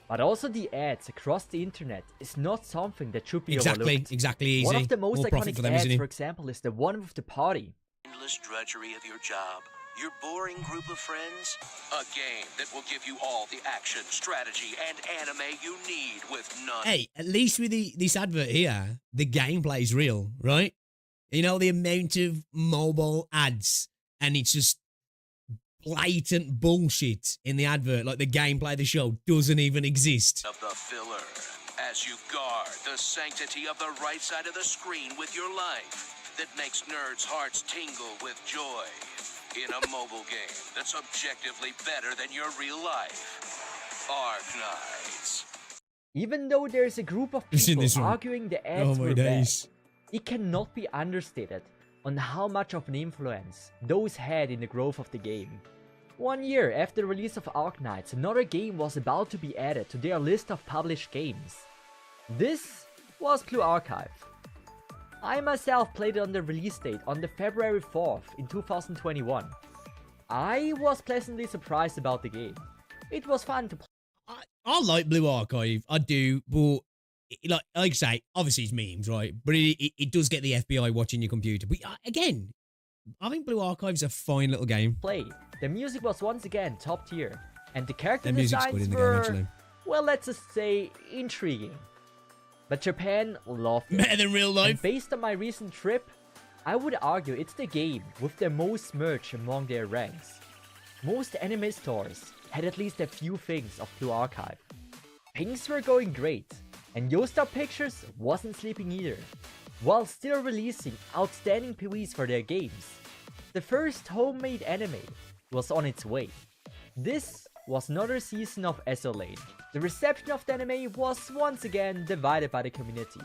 But also the ads across the internet is not something that should be overlooked.
Exactly easy.
One of the most
More
iconic
for them,
ads, for example, is the one with the party.
Endless drudgery of your job, your boring group of friends, a game that will give you all the action, strategy, and anime you need with none.
Hey, at least with this advert here, the gameplay is real, right? You know, the amount of mobile ads, and it's just blatant bullshit in the advert. Like, the gameplay of the show doesn't even exist.
Of the filler, as you guard the sanctity of the right side of the screen with your life, that makes nerds' hearts tingle with joy in a mobile game that's objectively better than your real life. Arknights.
Even though there's a group of people arguing the ads were bad, it cannot be understated on how much of an influence those had in the growth of the game. 1 year after the release of Arknights, another game was about to be added to their list of published games. This was Clue Archive. I myself played it on the release date on the February 4th in 2021. I was pleasantly surprised about the game. It was fun to play.
I like Blue Archive, I do, but like I say, obviously it's memes, right? But it does get the FBI watching your computer. But again, I think Blue Archive's a fine little game.
The music was once again top tier, and the character
music's good
designs
in the
were,
game, actually.
well, let's just say, intriguing. But Japan loved it.
Better than real life.
And based on my recent trip, I would argue it's the game with the most merch among their ranks. Most anime stores had at least a few things of Blue Archive. Things were going great, and Yostar Pictures wasn't sleeping either, while still releasing outstanding PVs for their games. The first homemade anime was on its way. This was another season of SLA. The reception of the anime was once again divided by the community.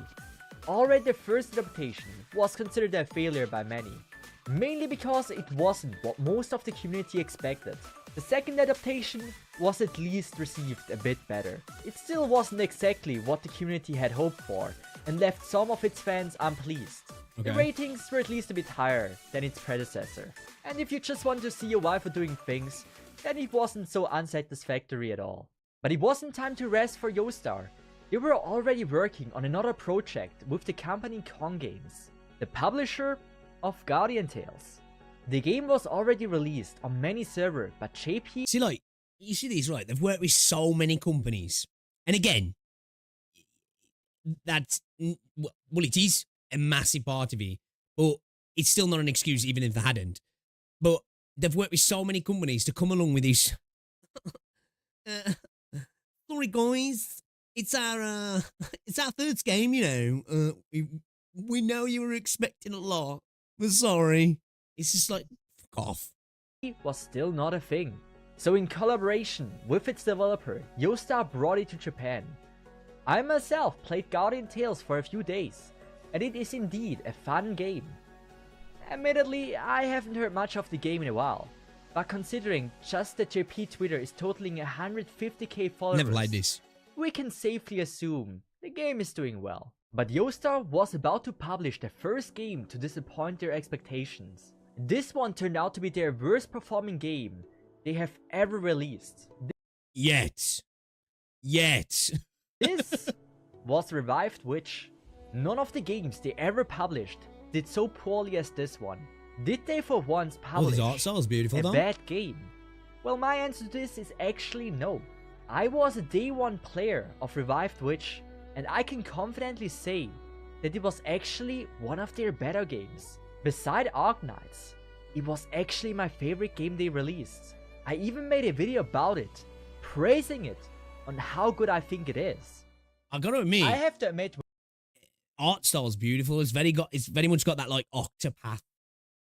Already the first adaptation was considered a failure by many, mainly because it wasn't what most of the community expected. The second adaptation was at least received a bit better. It still wasn't exactly what the community had hoped for, and left some of its fans unpleased.
Okay.
The ratings were at least a bit higher than its predecessor, and if you just want to see your waifu doing things, then it wasn't so unsatisfactory at all. But it wasn't time to rest for Yostar. They were already working on another project with the company Kong Games, the publisher of Guardian Tales. The game was already released on many servers, but JP...
See, like, you see these, right? They've worked with so many companies. And again, that's... Well, it is a massive part of it, but it's still not an excuse even if they hadn't. But they've worked with so many companies to come along with this... sorry, guys. It's our third game, you know. We know you were expecting a lot. We're sorry. It's just like, fuck off.
Was still not a thing. So in collaboration with its developer, Yostar brought it to Japan. I myself played Guardian Tales for a few days, and it is indeed a fun game. Admittedly, I haven't heard much of the game in a while, but considering just that JP Twitter is totaling 150k followers,
Never played this.
We can safely assume the game is doing well. But Yostar was about to publish the first game to disappoint their expectations. This one turned out to be their worst performing game they have ever released.
Yet.
This was Revived Witch. None of the games they ever published did so poorly as this one. Did they for once publish
art style's beautiful,
a
though.
bad game? Well, my answer to this is actually no. I was a day one player of Revived Witch, and I can confidently say that it was actually one of their better games. Beside Arknights, it was actually my favorite game they released. I even made a video about it, praising it on how good I think it is.
I gotta admit,
I have to admit,
art style's beautiful. It's very much got that like Octopath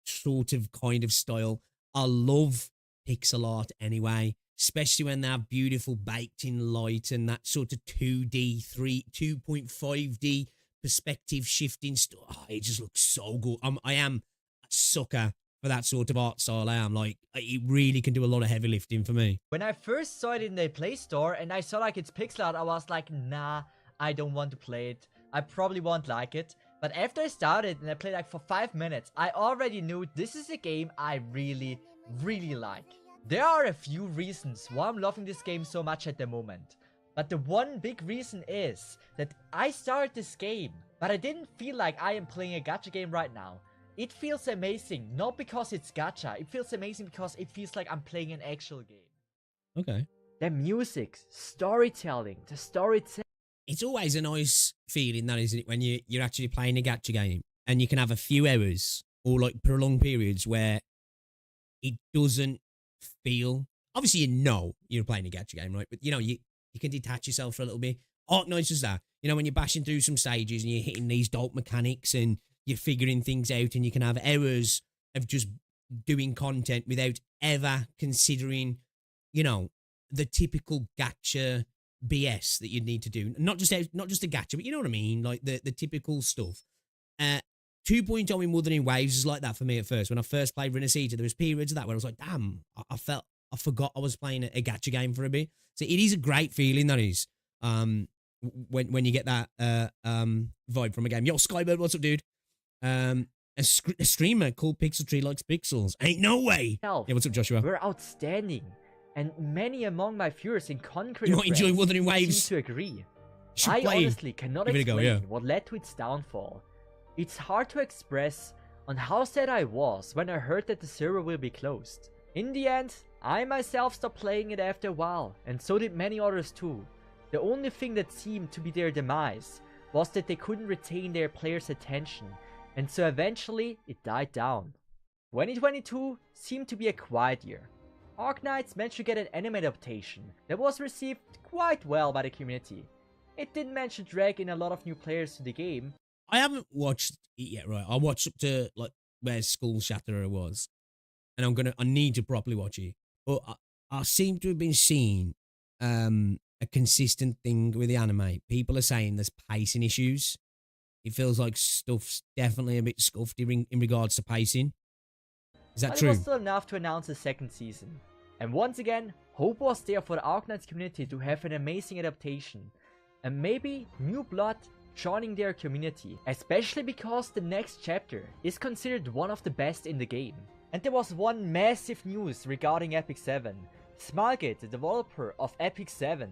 sort of kind of style. I love pixel art anyway, especially when they have beautiful baked in light and that sort of 2.5D perspective shifting stuff. Oh, it just looks so good. I am a sucker for that sort of art style. I am like, it really can do a lot of heavy lifting for me.
when I first saw it in the Play Store and I saw like it's pixel art, I was like, nah, I don't want to play it. I probably won't like it. But after I started and I played like for 5 minutes, I already knew this is a game I really, really like. There are a few reasons why I'm loving this game so much at the moment. But the one big reason is that I started this game, but I didn't feel like I am playing a gacha game right now. It feels amazing, not because it's gacha, it feels amazing because it feels like I'm playing an actual game.
Okay.
The music, storytelling, the storytelling.
It's always a nice feeling, that isn't it, when you're actually playing a gacha game and you can have a few hours or like prolonged periods where it doesn't feel, obviously you know you're playing a gacha game, right? But you know, you can detach yourself for a little bit. Arknights is that, you know, when you're bashing through some stages and you're hitting these dope mechanics and you're figuring things out, and you can have hours of just doing content without ever considering, you know, the typical gacha BS that you'd need to do. Not just a gacha, but you know what I mean? Like the typical stuff. 2.0 in Wuthering Waves is like that for me at first. When I first played Renacita, there was periods of that where I was like, damn, I forgot I was playing a gacha game for a bit. So it is a great feeling, that is, when you get that vibe from a game. Yo, Skybird, what's up, dude? A streamer called Pixel Tree likes pixels. Ain't no way. Yeah, what's up, Joshua?
We're outstanding, and many among my viewers in concrete
you might enjoy Wuthering Waves.
seem to agree. I honestly cannot explain what led to its downfall. It's hard to express on how sad I was when I heard that the server will be closed. In the end, I myself stopped playing it after a while, and so did many others too. The only thing that seemed to be their demise was that they couldn't retain their players' attention, and so eventually it died down. 2022 seemed to be a quiet year. Arknights managed to get an anime adaptation that was received quite well by the community. It did manage to drag in a lot of new players to the game.
I haven't watched it yet, right? I watched up to like where Skull Shatterer was, and I need to properly watch it. But I seem to have been seeing a consistent thing with the anime. People are saying there's pacing issues. It feels like stuff's definitely a bit scuffed in regards to pacing. Is that true?
It was still enough to announce a second season. And once again, hope was there for the Arknights community to have an amazing adaptation. And maybe new blood joining their community. Especially because the next chapter is considered one of the best in the game. And there was one massive news regarding Epic 7. Smilegate, the developer of Epic 7,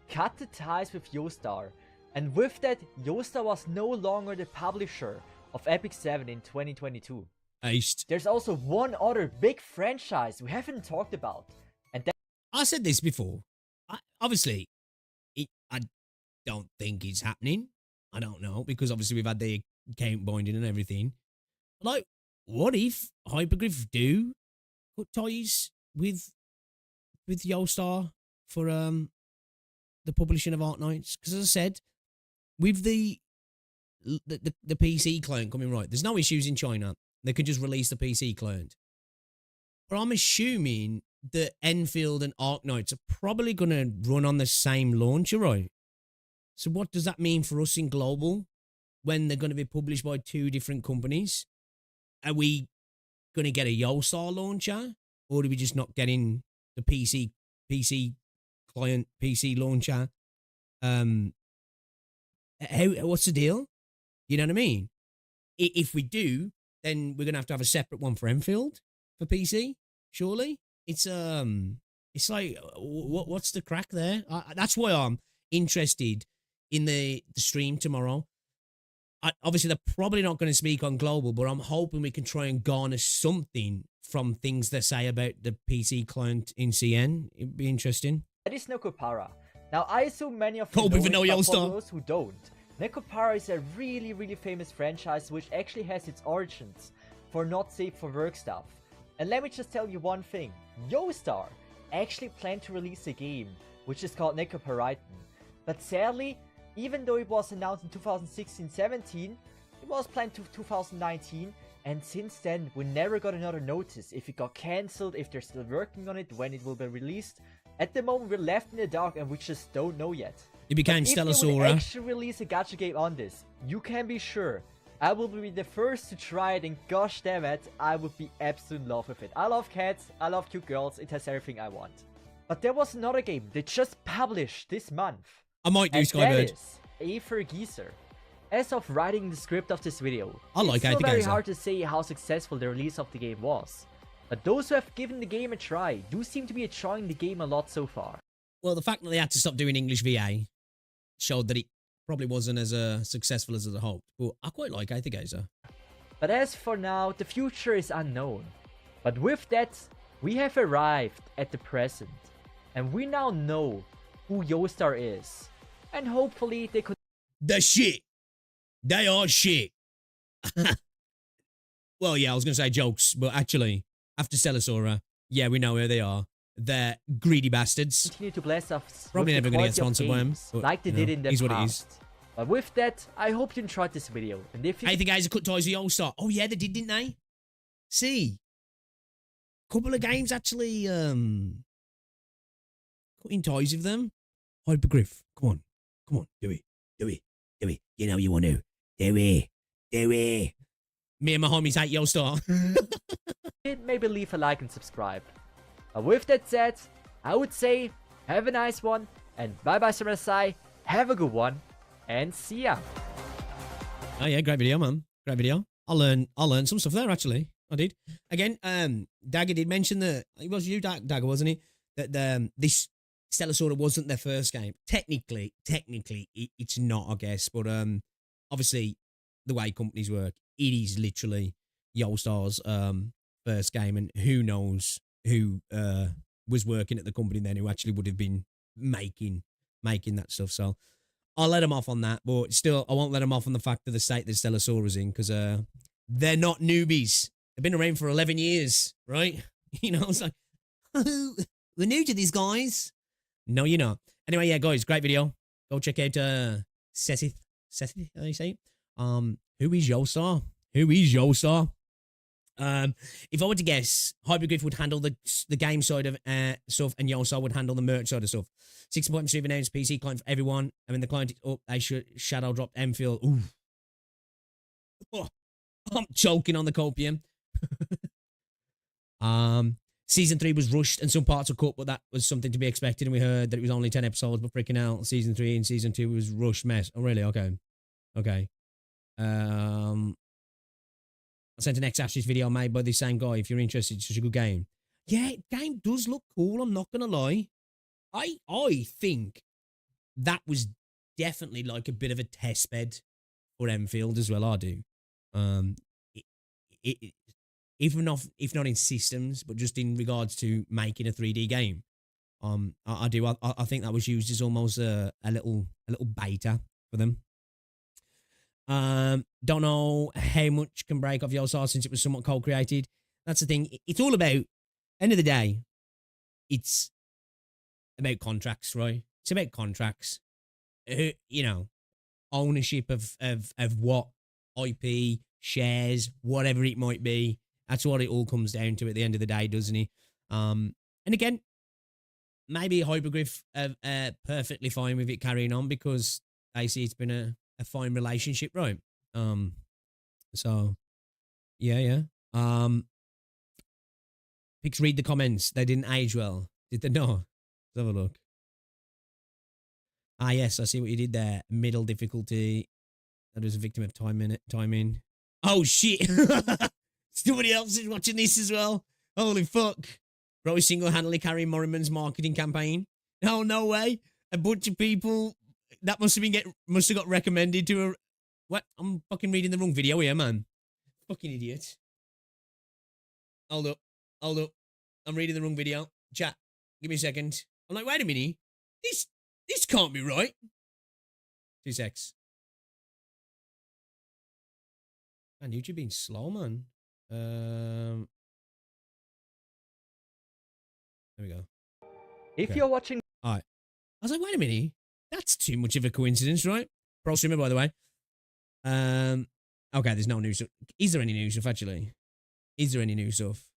cut the ties with Yostar. And with that, Yostar was no longer the publisher of Epic 7 in 2022.
Aced.
There's also one other big franchise we haven't talked about. And that
I said this before. Obviously, I don't think it's happening. I don't know, because obviously we've had the account binding and everything. Like, what if Hypergryph do cut ties with Yostar for the publishing of Arknights? Because as I said, with the PC client coming right, there's no issues in China. They could just release the PC client. But I'm assuming that Enfield and Arknights are probably going to run on the same launcher, right? So what does that mean for us in global when they're going to be published by two different companies? Are we going to get a Yostar launcher, or are we just not getting the PC client, PC launcher? What's the deal? You know what I mean? If we do, then we're going to have a separate one for Enfield for PC, surely. It's like, what's the crack there? That's why I'm interested in the stream tomorrow. Obviously, they're probably not going to speak on global, but I'm hoping we can try and garner something from things they say about the PC client in CN. It'd be interesting.
That is Nekopara. Now, I assume many of you know it, but for those who don't, Nekopara is a really, really famous franchise which actually has its origins for not safe for work stuff. And let me just tell you one thing. Yostar actually planned to release a game which is called Nekoparitan. But sadly, even though it was announced in 2016-17, it was planned to 2019, and since then we never got another notice if it got cancelled, if they're still working on it, when it will be released. At the moment we're left in the dark and we just don't know yet.
It became
Stellasaura. If they would actually release a gacha game on this, you can be sure I will be the first to try it, and gosh damn it, I would be absolutely in love with it. I love cats, I love cute girls, it has everything I want. But there was another game they just published this month.
I might do Skybird.
That is Hypergryph. As of writing the script of this video, it's still very hard to say how successful the release of the game was. But those who have given the game a try do seem to be enjoying the game a lot so far.
Well, the fact that they had to stop doing English VA showed that it probably wasn't as successful as I hoped. But I quite like Hypergryph.
But as for now, the future is unknown. But with that, we have arrived at the present. And we now know who Yostar is. And hopefully they could...
The shit! They are shit! Well, yeah, I was going to say jokes, but actually, after Stellasaura, yeah, we know where they are. They're greedy bastards.
Continue to bless us.
Probably never going to get sponsored by them. But,
like they did in the past.
What it is.
But with that, I hope you enjoyed this video. And if you...
Hey, the guys have cut ties with Yostar. Oh, yeah, they did, didn't they? See? Couple of games actually, cutting ties with them. Hypergryph, come on. Come on, do it. Do it. Do it. You know you want to. Do it. Do it. Me and my homies hate Yostar.
Maybe leave a like and subscribe. But with that said, I would say, have a nice one. And bye-bye, Samurai. Have a good one. And see ya.
Oh yeah, great video, man. Great video. I learned some stuff there actually. I did. Again, Dagger did mention that it was you, Dagger, wasn't it? That this Stellasaura wasn't their first game. Technically, it's not, I guess. But obviously, the way companies work, it is literally Yostar's first game, and who knows who was working at the company then who actually would have been making that stuff. So I'll let them off on that, but still, I won't let them off on the fact of the state that Stellasaura's in, because they're not newbies. They've been around for 11 years, right? You know, it's like, oh, we're new to these guys. No, you're not. Anyway, yeah, guys, great video. Go check out Seth, how do you say it? Who is Yostar? If I were to guess, Hypergryph would handle the game side of stuff, and Yostar would handle the merch side of stuff. 6.3 announced PC client for everyone. I mean, the client is up. They should shadow dropped Enfield. Ooh. Oh, I'm choking on the copium. Season 3 was rushed and some parts were cut, but that was something to be expected. And we heard that it was only 10 episodes, but freaking out. Season 3 and Season 2 was rushed mess. Oh, really? Okay. I sent an X-Ashes video made by the same guy. If you're interested, it's such a good game. Yeah, game does look cool. I'm not going to lie. I think that was definitely like a bit of a test bed for Enfield as well. I do. Even if not in systems, but just in regards to making a 3D game. I do. I think that was used as almost a little beta for them. Don't know how much can break off Yostar since it was somewhat co-created. That's the thing. It's all about, end of the day, it's about contracts, right? It's about contracts. You know, ownership of what IP, shares, whatever it might be. That's what it all comes down to at the end of the day, doesn't it? And again, maybe Hypergryph are perfectly fine with it carrying on because they see it's been a fine relationship, right? So yeah. Pix, read the comments. They didn't age well. Did they not? Let's have a look. Ah, yes, I see what you did there. Middle difficulty. That was a victim of timing. Oh, shit. Somebody else is watching this as well. Holy fuck. Bro is single-handedly carrying Morriman's marketing campaign. Oh, no way. A bunch of people that must have got recommended to a... What? I'm fucking reading the wrong video here, man. Fucking idiot. Hold up. I'm reading the wrong video. Chat, give me a second. I'm like, wait a minute. This can't be right. 2 secs. Man, YouTube being slow, man. There we go.
If you're watching...
Alright. I was like, wait a minute. That's too much of a coincidence, right? Pro streamer, by the way. Okay, there's no new stuff. Is there any new stuff, actually? Is there any new stuff?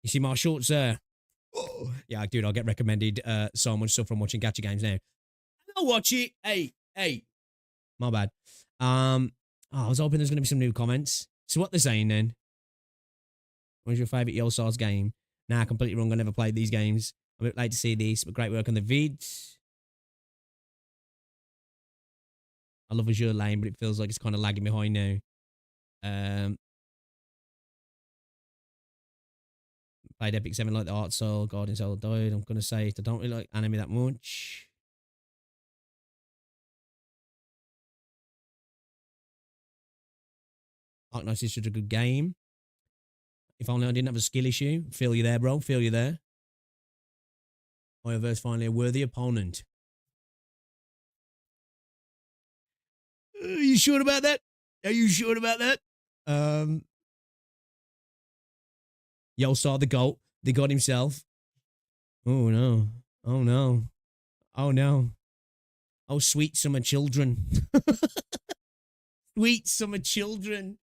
You see my shorts there? Oh, yeah, dude, I'll get recommended so much stuff from watching gacha games now. I'll watch it. Hey. My bad. I was hoping there's going to be some new comments. So what they're saying then? What's your favourite Yostar's game? Nah, completely wrong. I never played these games. I'm a bit late to see this, but great work on the vid. I love Azure Lane, but it feels like it's kind of lagging behind now. Played Epic 7 like the Art Soul, Guardian Soul died. I'm going to say I don't really like anime that much. Arknights is such a good game. If only I didn't have a skill issue. Feel you there, bro. Feel you there. However, finally a worthy opponent. Are you sure about that? Yostar the GOAT. The God himself. Oh, no. Oh, sweet summer children. Sweet summer children.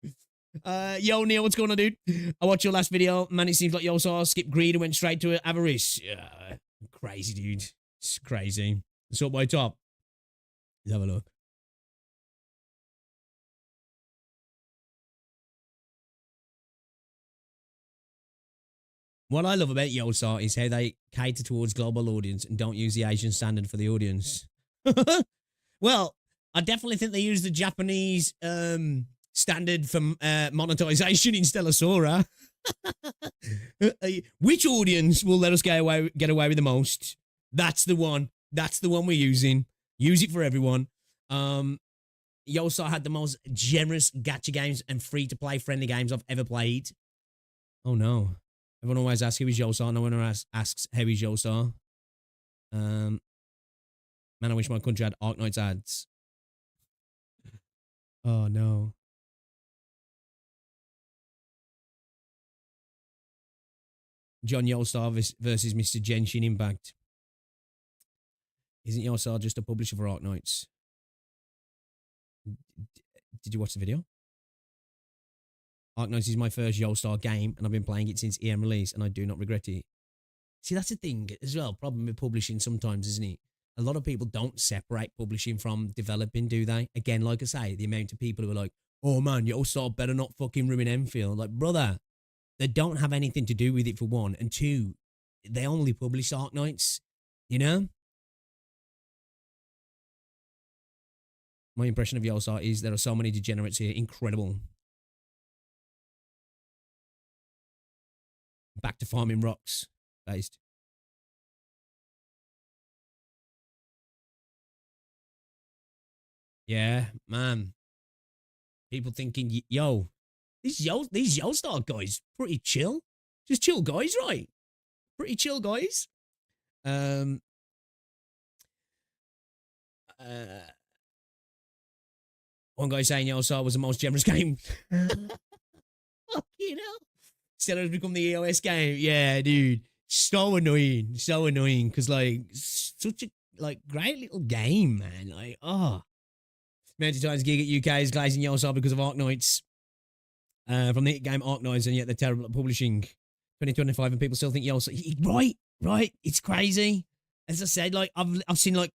Yo, Neil, what's going on, dude? I watched your last video. Man, it seems like Yostar skipped greed and went straight to avarice. Yeah, crazy, dude. It's crazy. What's up, my top? Let's have a look. What I love about Yostar is how they cater towards global audience and don't use the Asian standard for the audience. Well, I definitely think they use the Japanese standard for monetization in Stellasaura. Which audience will let us get away with the most? That's the one. That's the one we're using. Use it for everyone. Yostar had the most generous gacha games and free-to-play friendly games I've ever played. Oh no. Everyone always asks who is Yostar. No one asks how is Yostar. Man, I wish my country had Arknights ads. Oh no. John Yostar versus Mr. Genshin Impact. Isn't Yostar just a publisher for Arknights? Did you watch the video? Arknights is my first Yostar game, and I've been playing it since EM release, and I do not regret it. See, that's the thing as well. Problem with publishing sometimes, isn't it? A lot of people don't separate publishing from developing, do they? Again, like I say, the amount of people who are like, oh man, Yostar better not fucking ruin Enfield. Like, brother, they don't have anything to do with it for one. And two, they only publish Arknights, you know? My impression of Yostar is there are so many degenerates here. Incredible. Back to farming rocks. Based. Yeah, man. People thinking, yo, these Yostar guys, pretty chill. Just chill guys, right? Pretty chill guys. One guy saying Yostar was the most generous game. Fuck, you know? Stella has become the EOS game. Yeah, dude. So annoying. So annoying. Because, like, such a, like, great little game, man. Like, oh. Mountain Times Gig at UK is glazing Yostar because of Arknights. From the game Arknights, and yet they're terrible at publishing. 2025, and people still think Yostar. Right. It's crazy. As I said, like, I've seen, like,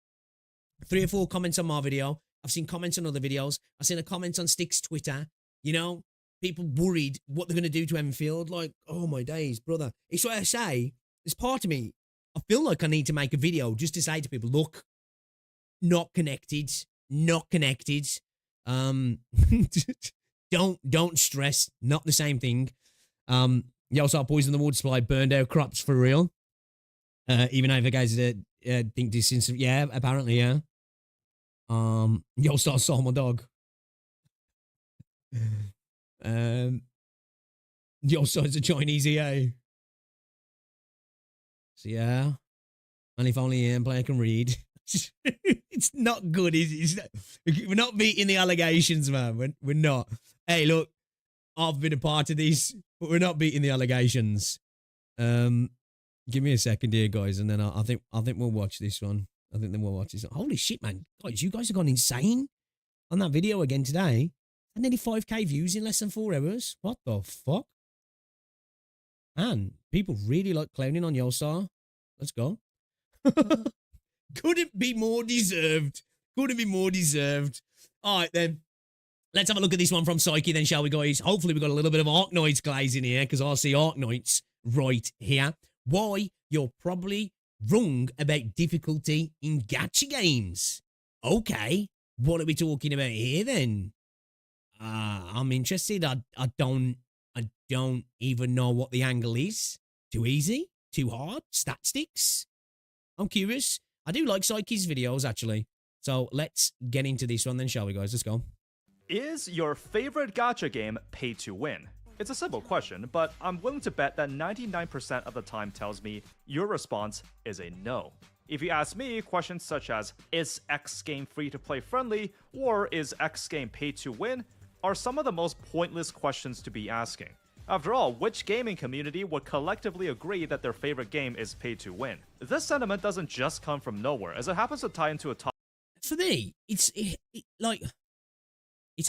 3 or 4 comments on my video. I've seen comments on other videos. I've seen a comment on Stick's Twitter. You know, people worried what they're going to do to Enfield. Like, oh my days, brother. It's what I say. There's part of me, I feel like I need to make a video just to say to people, look, not connected. Not connected. Don't stress. Not the same thing. Yostar poisoned the water supply, burned out crops for real. Even over guys that think this since, yeah, apparently, yeah. Yostar saw my dog. Yostar's a Chinese EA. So yeah. And if only an player can read. It's not good, is it? We're not beating the allegations, man. We're not. Hey, look, I've been a part of this, but we're not beating the allegations. Give me a second here, guys, and then I think we'll watch this one. I think then we'll watch this one. Holy shit, man. Guys, you guys have gone insane on that video again today. And nearly 5k views in less than 4 hours. What the fuck? Man, people really like clowning on Yostar. Let's go. Couldn't be more deserved. Couldn't be more deserved. All right, then. Let's have a look at this one from Psyche then, shall we, guys? Hopefully we got a little bit of Arknights glaze in here, because I see Arknights right here. Why? You're probably wrong about difficulty in gacha games. Okay. What are we talking about here, then? I'm interested. I don't even know what the angle is. Too easy? Too hard? Stat sticks? I'm curious. I do like Psyche's videos, actually. So let's get into this one then, shall we, guys? Let's go.
Is your favorite gacha game pay to win? It's a simple question, but I'm willing to bet that 99% of the time tells me your response is a no. If you ask me, questions such as, is X game free-to-play friendly, or is X game pay to win, are some of the most pointless questions to be asking. After all, which gaming community would collectively agree that their favorite game is pay to win? This sentiment doesn't just come from nowhere, as it happens to tie into a topic.
For me, it's a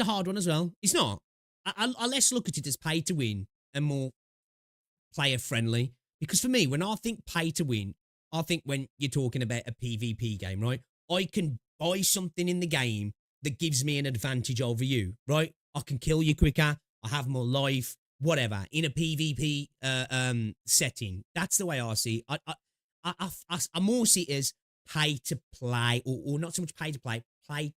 hard one as well. It's not. I less look at it as pay to win and more player friendly. Because for me, when I think pay to win, I think when you're talking about a PvP game, right? I can buy something in the game that gives me an advantage over you, right? I can kill you quicker. I have more life, whatever. In a PvP setting, that's the way I see it. I more see it as pay to play, or not so much pay to play, pay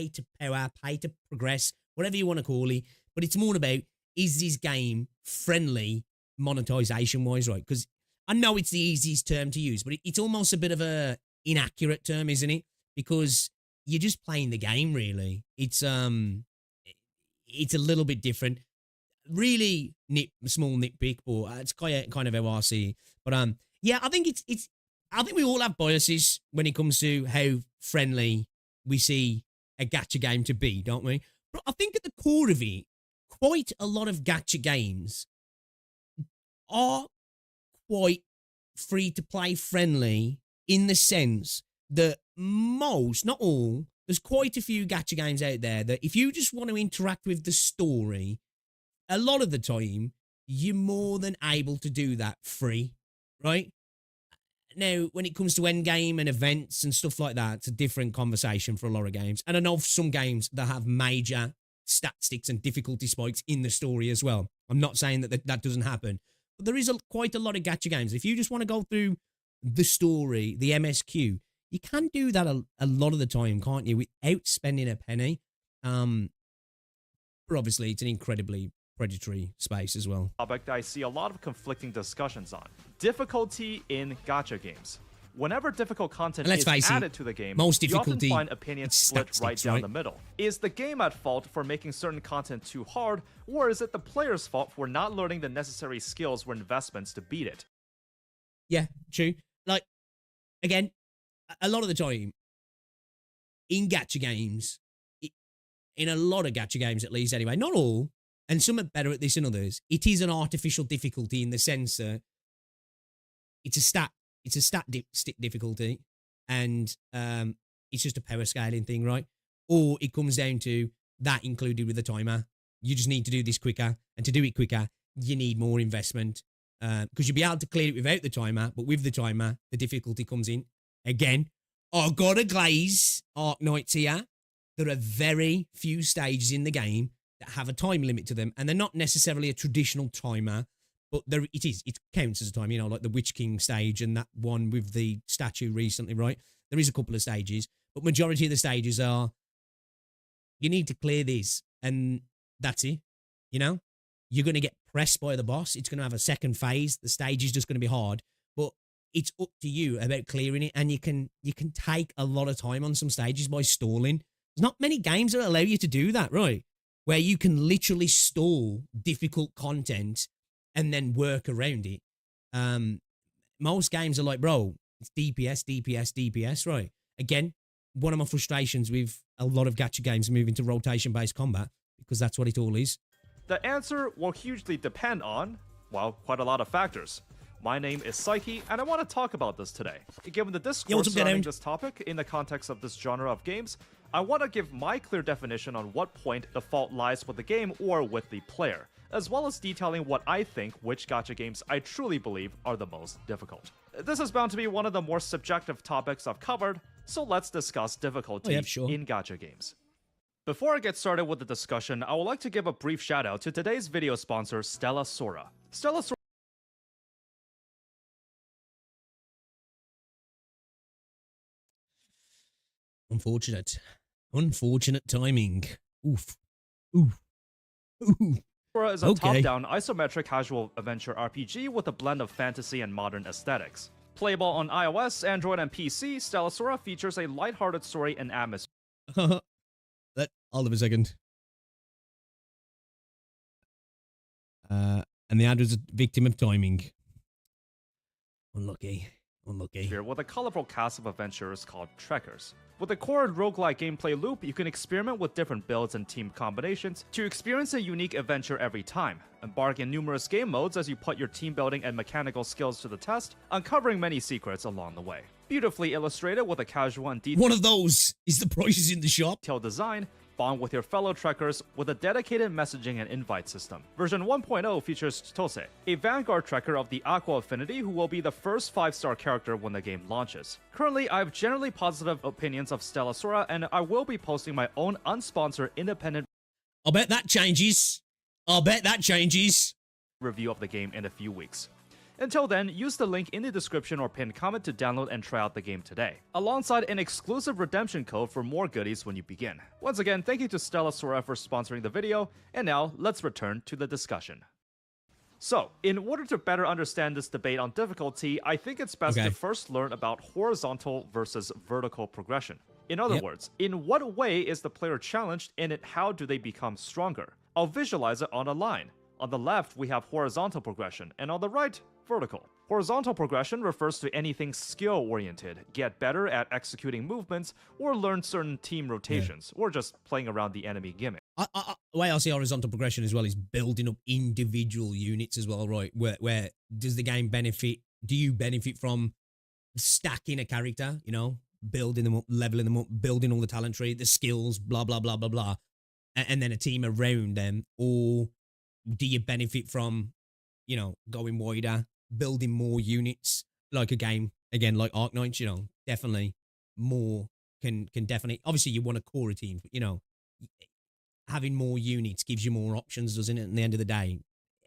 to power, pay to progress, whatever you want to call it. But it's more about, is this game friendly monetization wise, right? Because I know it's the easiest term to use, but it's almost a bit of a inaccurate term, isn't it? Because you're just playing the game, really. It's a little bit different. Really small nitpick, but it's kind of how I see it. But yeah, I think I think we all have biases when it comes to how friendly we see a gacha game to be, don't we? But I think at the core of it, quite a lot of gacha games are quite free to play friendly in the sense that most, not all, there's quite a few gacha games out there that if you just want to interact with the story, a lot of the time, you're more than able to do that free, right? Now, when it comes to endgame and events and stuff like that, it's a different conversation for a lot of games. And I know some games that have major statistics and difficulty spikes in the story as well. I'm not saying that that doesn't happen. But there is quite a lot of gacha games. If you just want to go through the story, the MSQ, you can do that a lot of the time, can't you? Without spending a penny. But obviously, it's an incredibly predatory space as well.
Topic that I see a lot of conflicting discussions on. Difficulty in gacha games. Whenever difficult content is added to the game,
most
you often find opinions split right down the middle. Is the game at fault for making certain content too hard, or is it the player's fault for not learning the necessary skills or investments to beat it?
Yeah, true. Like, again, a lot of the time, in gacha games, in a lot of gacha games at least anyway, not all, and some are better at this than others, it is an artificial difficulty in the sense that it's a stat difficulty, and it's just a power scaling thing, right? Or it comes down to that included with the timer. You just need to do this quicker, and to do it quicker, you need more investment, because you'll be able to clear it without the timer, but with the timer, the difficulty comes in. Again, I've got to glaze Arknights here. There are very few stages in the game that have a time limit to them, and they're not necessarily a traditional timer, but it counts as a time, you know, like the Witch King stage and that one with the statue recently, right? There is a couple of stages, but majority of the stages are, you need to clear these, and that's it, you know? You're going to get pressed by the boss. It's going to have a second phase. The stage is just going to be hard, but it's up to you about clearing it, and you can take a lot of time on some stages by stalling. There's not many games that allow you to do that, right? Where you can literally stall difficult content and then work around it. Most games are like, bro, it's DPS, DPS, DPS, right? Again, one of my frustrations with a lot of gacha games moving to rotation-based combat, because that's what it all is.
The answer will hugely depend on, well, quite a lot of factors. My name is Psyche, and I want to talk about this today. Given the discourse surrounding this topic in the context of this genre of games, I want to give my clear definition on what point the fault lies with the game or with the player, as well as detailing what I think which gacha games I truly believe are the most difficult. This is bound to be one of the more subjective topics I've covered, so let's discuss difficulty in gacha games. Before I get started with the discussion, I would like to give a brief shout out to today's video sponsor, Stellasaura. Stellasaura
Unfortunate timing. Oof. Oof. Oof.
is a top-down isometric casual adventure RPG with a blend of fantasy and modern aesthetics. Playable on iOS, Android, and PC, Stellasaura features a lighthearted story and atmosphere.
Hold on a second. And the ad was a victim of timing. Unlucky.
With a colorful cast of adventurers called Trekkers. With a core roguelike gameplay loop, you can experiment with different builds and team combinations to experience a unique adventure every time. Embark in numerous game modes as you put your team building and mechanical skills to the test, uncovering many secrets along the way. Beautifully illustrated with a casual and detailed...
One of those is the prices in the shop.
...design, bond with your fellow trekkers with a dedicated messaging and invite system. Version 1.0 features Tose, a vanguard trekker of the Aqua Affinity who will be the first 5-star character when the game launches. Currently, I have generally positive opinions of Stellasaura, and I will be posting my own unsponsored independent
I'll bet that changes. Review
of the game in a few weeks. Until then, use the link in the description or pinned comment to download and try out the game today, alongside an exclusive redemption code for more goodies when you begin. Once again, thank you to Stellasaura for sponsoring the video, and now let's return to the discussion. So, in order to better understand this debate on difficulty, I think it's best to first learn about horizontal versus vertical progression. In other words, in what way is the player challenged, and how do they become stronger? I'll visualize it on a line. On the left, we have horizontal progression, and on the right, vertical. Horizontal progression refers to anything skill-oriented, get better at executing movements, or learn certain team rotations, or just playing around the enemy gimmick.
The way I see horizontal progression as well is building up individual units as well, right? Where does the game benefit? Do you benefit from stacking a character, you know, building them up, leveling them up, building all the talent tree, the skills, blah, blah, blah, blah, blah, and then a team around them? Or do you benefit from, you know, going wider, building more units, like a game, again, like Arknights, you know, definitely more can definitely, obviously you want a core team, but, you know, having more units gives you more options, doesn't it? At the end of the day,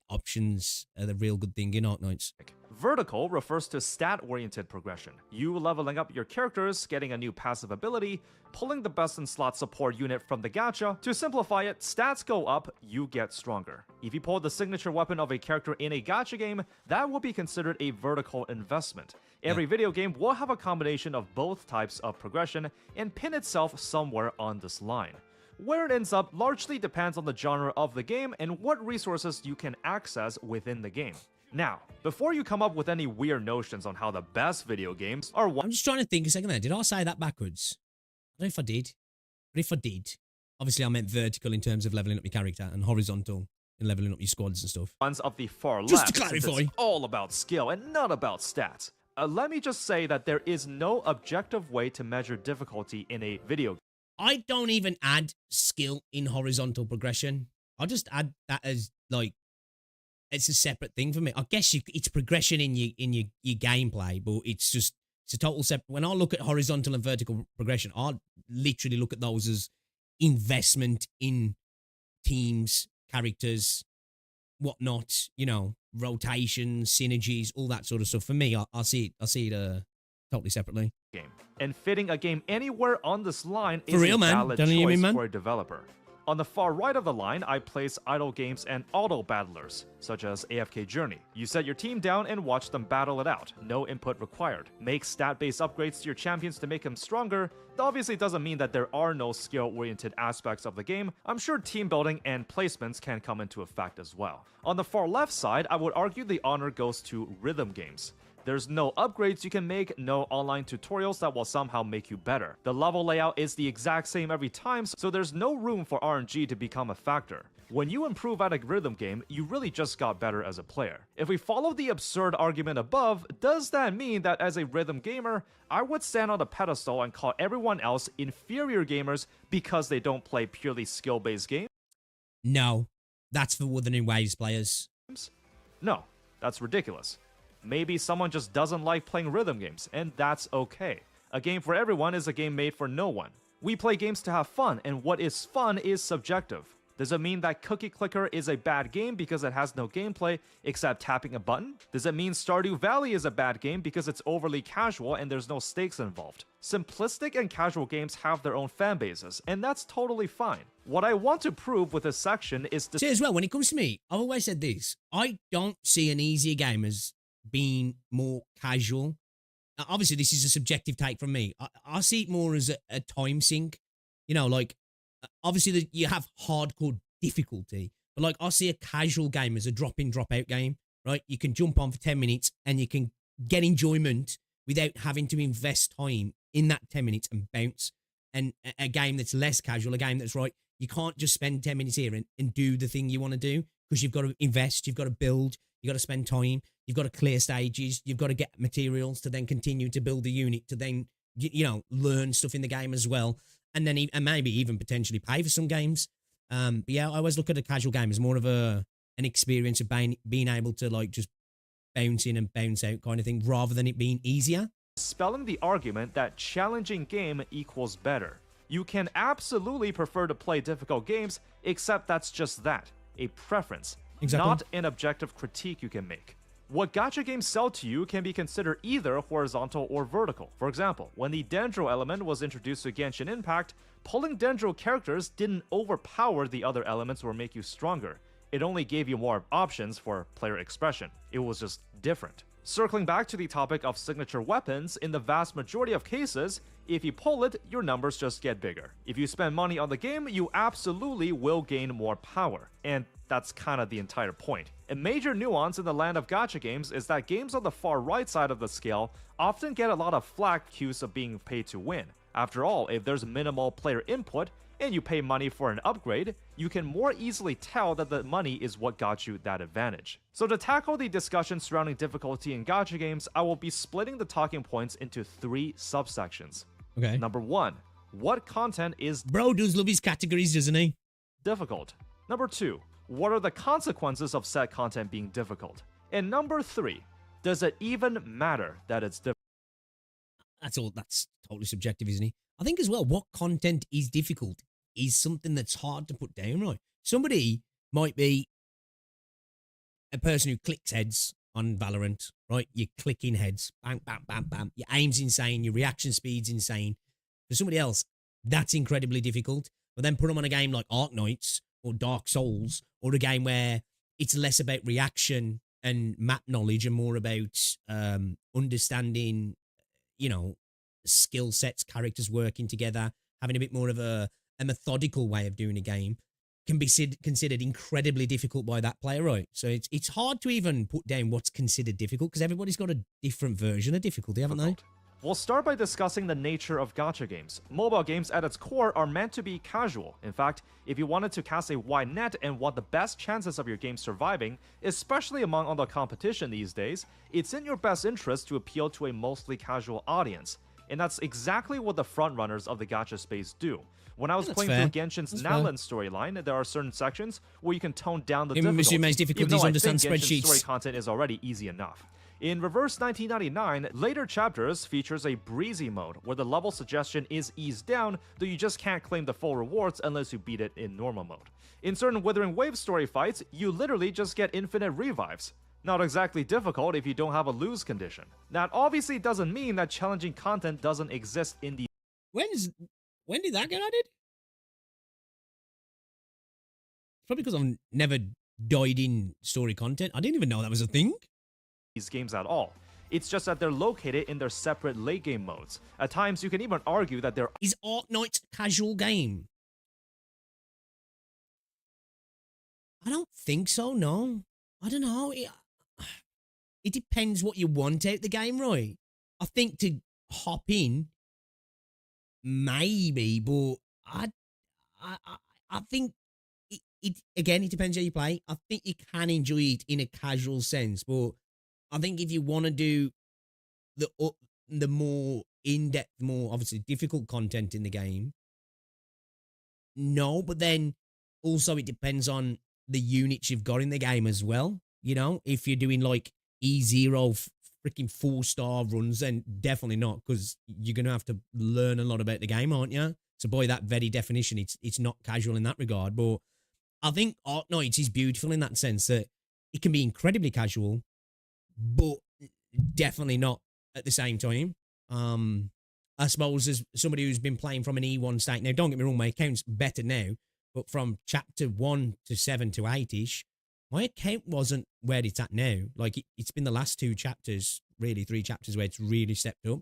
options are the real good thing in Arknights.
Vertical refers to stat-oriented progression. You leveling up your characters, getting a new passive ability, pulling the best-in-slot support unit from the gacha. To simplify it, stats go up, you get stronger. If you pull the signature weapon of a character in a gacha game, that will be considered a vertical investment. Every video game will have a combination of both types of progression and pin itself somewhere on this line. Where it ends up largely depends on the genre of the game and what resources you can access within the game. Now, before you come up with any weird notions on how the best video games are...
I'm just trying to think a second there. Did I say that backwards? I don't know if I did. But if I did, obviously I meant vertical in terms of leveling up your character and horizontal in leveling up your squads and stuff.
Ones of the far left,
just to clarify,
it's all about skill and not about stats. Let me just say that there is no objective way to measure difficulty in a video game.
I don't even add skill in horizontal progression. I just add that as, like, it's a separate thing for me. I guess it's progression in your gameplay, but it's a total separate. When I look at horizontal and vertical progression, I literally look at those as investment in teams, characters, whatnot. You know, rotation, synergies, all that sort of stuff. For me, I see it totally separately.
Game. And fitting a game anywhere on this line is
a
valid choice for a developer. On the far right of the line, I place idle games and auto battlers, such as AFK Journey. You set your team down and watch them battle it out, no input required. Make stat-based upgrades to your champions to make them stronger. That obviously doesn't mean that there are no skill-oriented aspects of the game. I'm sure team building and placements can come into effect as well. On the far left side, I would argue the honor goes to rhythm games. There's no upgrades you can make, no online tutorials that will somehow make you better. The level layout is the exact same every time, so there's no room for RNG to become a factor. When you improve at a rhythm game, you really just got better as a player. If we follow the absurd argument above, does that mean that as a rhythm gamer, I would stand on a pedestal and call everyone else inferior gamers because they don't play purely skill-based games?
No, that's for the new waves players.
No, that's ridiculous. Maybe someone just doesn't like playing rhythm games, and that's okay. A game for everyone is a game made for no one. We play games to have fun, and what is fun is subjective. Does it mean that Cookie Clicker is a bad game because it has no gameplay except tapping a button? Does it mean Stardew Valley is a bad game because it's overly casual and there's no stakes involved? Simplistic and casual games have their own fan bases, and that's totally fine. What I want to prove with this section is to...
See, as well, when it comes to me, I've always said this. I don't see an easier game as being more casual. Now, obviously, this is a subjective take from me. I see it more as a time sink. You know, like, obviously, you have hardcore difficulty, but, like, I see a casual game as a drop-in, drop-out game, right? You can jump on for 10 minutes and you can get enjoyment without having to invest time in that 10 minutes and bounce. And a game that's less casual, a game that's, right, you can't just spend 10 minutes here and do the thing you want to do because you've got to invest, you've got to build, you've got to spend time. You've got to clear stages. You've got to get materials to then continue to build the unit, to then, you know, learn stuff in the game as well. And then and maybe even potentially pay for some games. But yeah, I always look at a casual game as more of an experience of being able to, like, just bounce in and bounce out kind of thing, rather than it being easier.
Spelling the argument that challenging game equals better. You can absolutely prefer to play difficult games, except that's just that, a preference, not an objective critique you can make. What gacha games sell to you can be considered either horizontal or vertical. For example, when the Dendro element was introduced to Genshin Impact, pulling Dendro characters didn't overpower the other elements or make you stronger. It only gave you more options for player expression. It was just different. Circling back to the topic of signature weapons, in the vast majority of cases, if you pull it, your numbers just get bigger. If you spend money on the game, you absolutely will gain more power. And that's kind of the entire point. A major nuance in the land of gacha games is that games on the far right side of the scale often get a lot of flack accused of being pay to win. After all, if there's minimal player input, and you pay money for an upgrade, you can more easily tell that the money is what got you that advantage. So to tackle the discussion surrounding difficulty in gacha games, I will be splitting the talking points into 3 subsections.
Okay.
Number 1, what content is
Bro does love his categories, doesn't he?
difficult? Number 2, what are the consequences of said content being difficult? And number 3, does it even matter that it's difficult?
That's totally subjective, isn't he? I think as well, what content is difficult is something that's hard to put down, right? Somebody might be a person who clicks heads on Valorant, right? You're clicking heads, bam, bam, bam, bam. Your aim's insane, your reaction speed's insane. For somebody else, that's incredibly difficult. But then put them on a game like Arknights or Dark Souls, or a game where it's less about reaction and map knowledge and more about understanding, you know, skill sets, characters working together, having a bit more of a methodical way of doing a game, can be considered incredibly difficult by that player, right? So it's hard to even put down what's considered difficult because everybody's got a different version of difficulty, haven't they?
We'll start by discussing the nature of gacha games. Mobile games at its core are meant to be casual. In fact, if you wanted to cast a wide net and want the best chances of your game surviving, especially among all the competition these days, it's in your best interest to appeal to a mostly casual audience. And that's exactly what the frontrunners of the gacha space do. When I was playing through Genshin's Nalan storyline, there are certain sections where you can tone down the difficulty, even though I think Genshin's story content is already easy enough. In Reverse 1999, later chapters features a breezy mode, where the level suggestion is eased down, though you just can't claim the full rewards unless you beat it in normal mode. In certain Withering Wave story fights, you literally just get infinite revives. Not exactly difficult if you don't have a lose condition. That obviously doesn't mean that challenging content doesn't exist in the...
When did that get added? Probably because I've never died in story content. I didn't even know that was a thing.
These games at all. It's just that they're located in their separate late game modes. At times, you can even argue that they're...
Is Arknights a casual game? I don't think so, no. I don't know. It depends what you want out the game, right? I think to hop in, maybe, but I think it again, it depends how you play. I think you can enjoy it in a casual sense, but I think if you want to do the more in-depth, more obviously difficult content in the game, no, but then also it depends on the units you've got in the game as well. You know, if you're doing like E0 freaking 4-star runs, then definitely not, because you're going to have to learn a lot about the game, aren't you? So by that very definition, it's not casual in that regard. But I think Arknights is beautiful in that sense that it can be incredibly casual, but definitely not at the same time. I suppose as somebody who's been playing from an E1 state, now don't get me wrong, my account's better now, but from chapter 1 to 7 to 8-ish, my account wasn't where it's at now. Like, it's been the last 2 chapters, really 3 chapters, where it's really stepped up.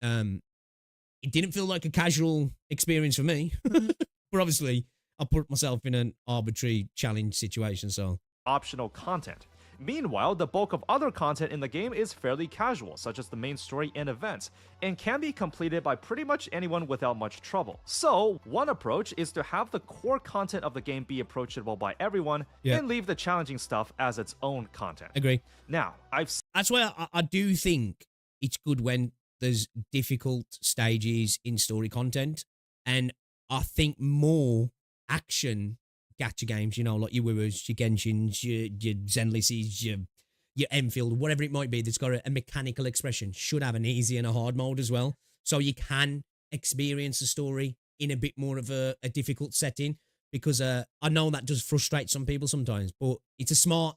It didn't feel like a casual experience for me. But obviously, I put myself in an arbitrary challenge situation, so...
optional content. Meanwhile, the bulk of other content in the game is fairly casual, such as the main story and events, and can be completed by pretty much anyone without much trouble. So, one approach is to have the core content of the game be approachable by everyone, and leave the challenging stuff as its own content.
Agree.
Now,
that's why I do think it's good when there's difficult stages in story content, and I think more action gacha games, you know, like your Wuwas, your Genshins, your Zenlises, your Enfield, whatever it might be, that's got a mechanical expression, should have an easy and a hard mode as well. So you can experience the story in a bit more of a difficult setting, because I know that does frustrate some people sometimes, but it's a smart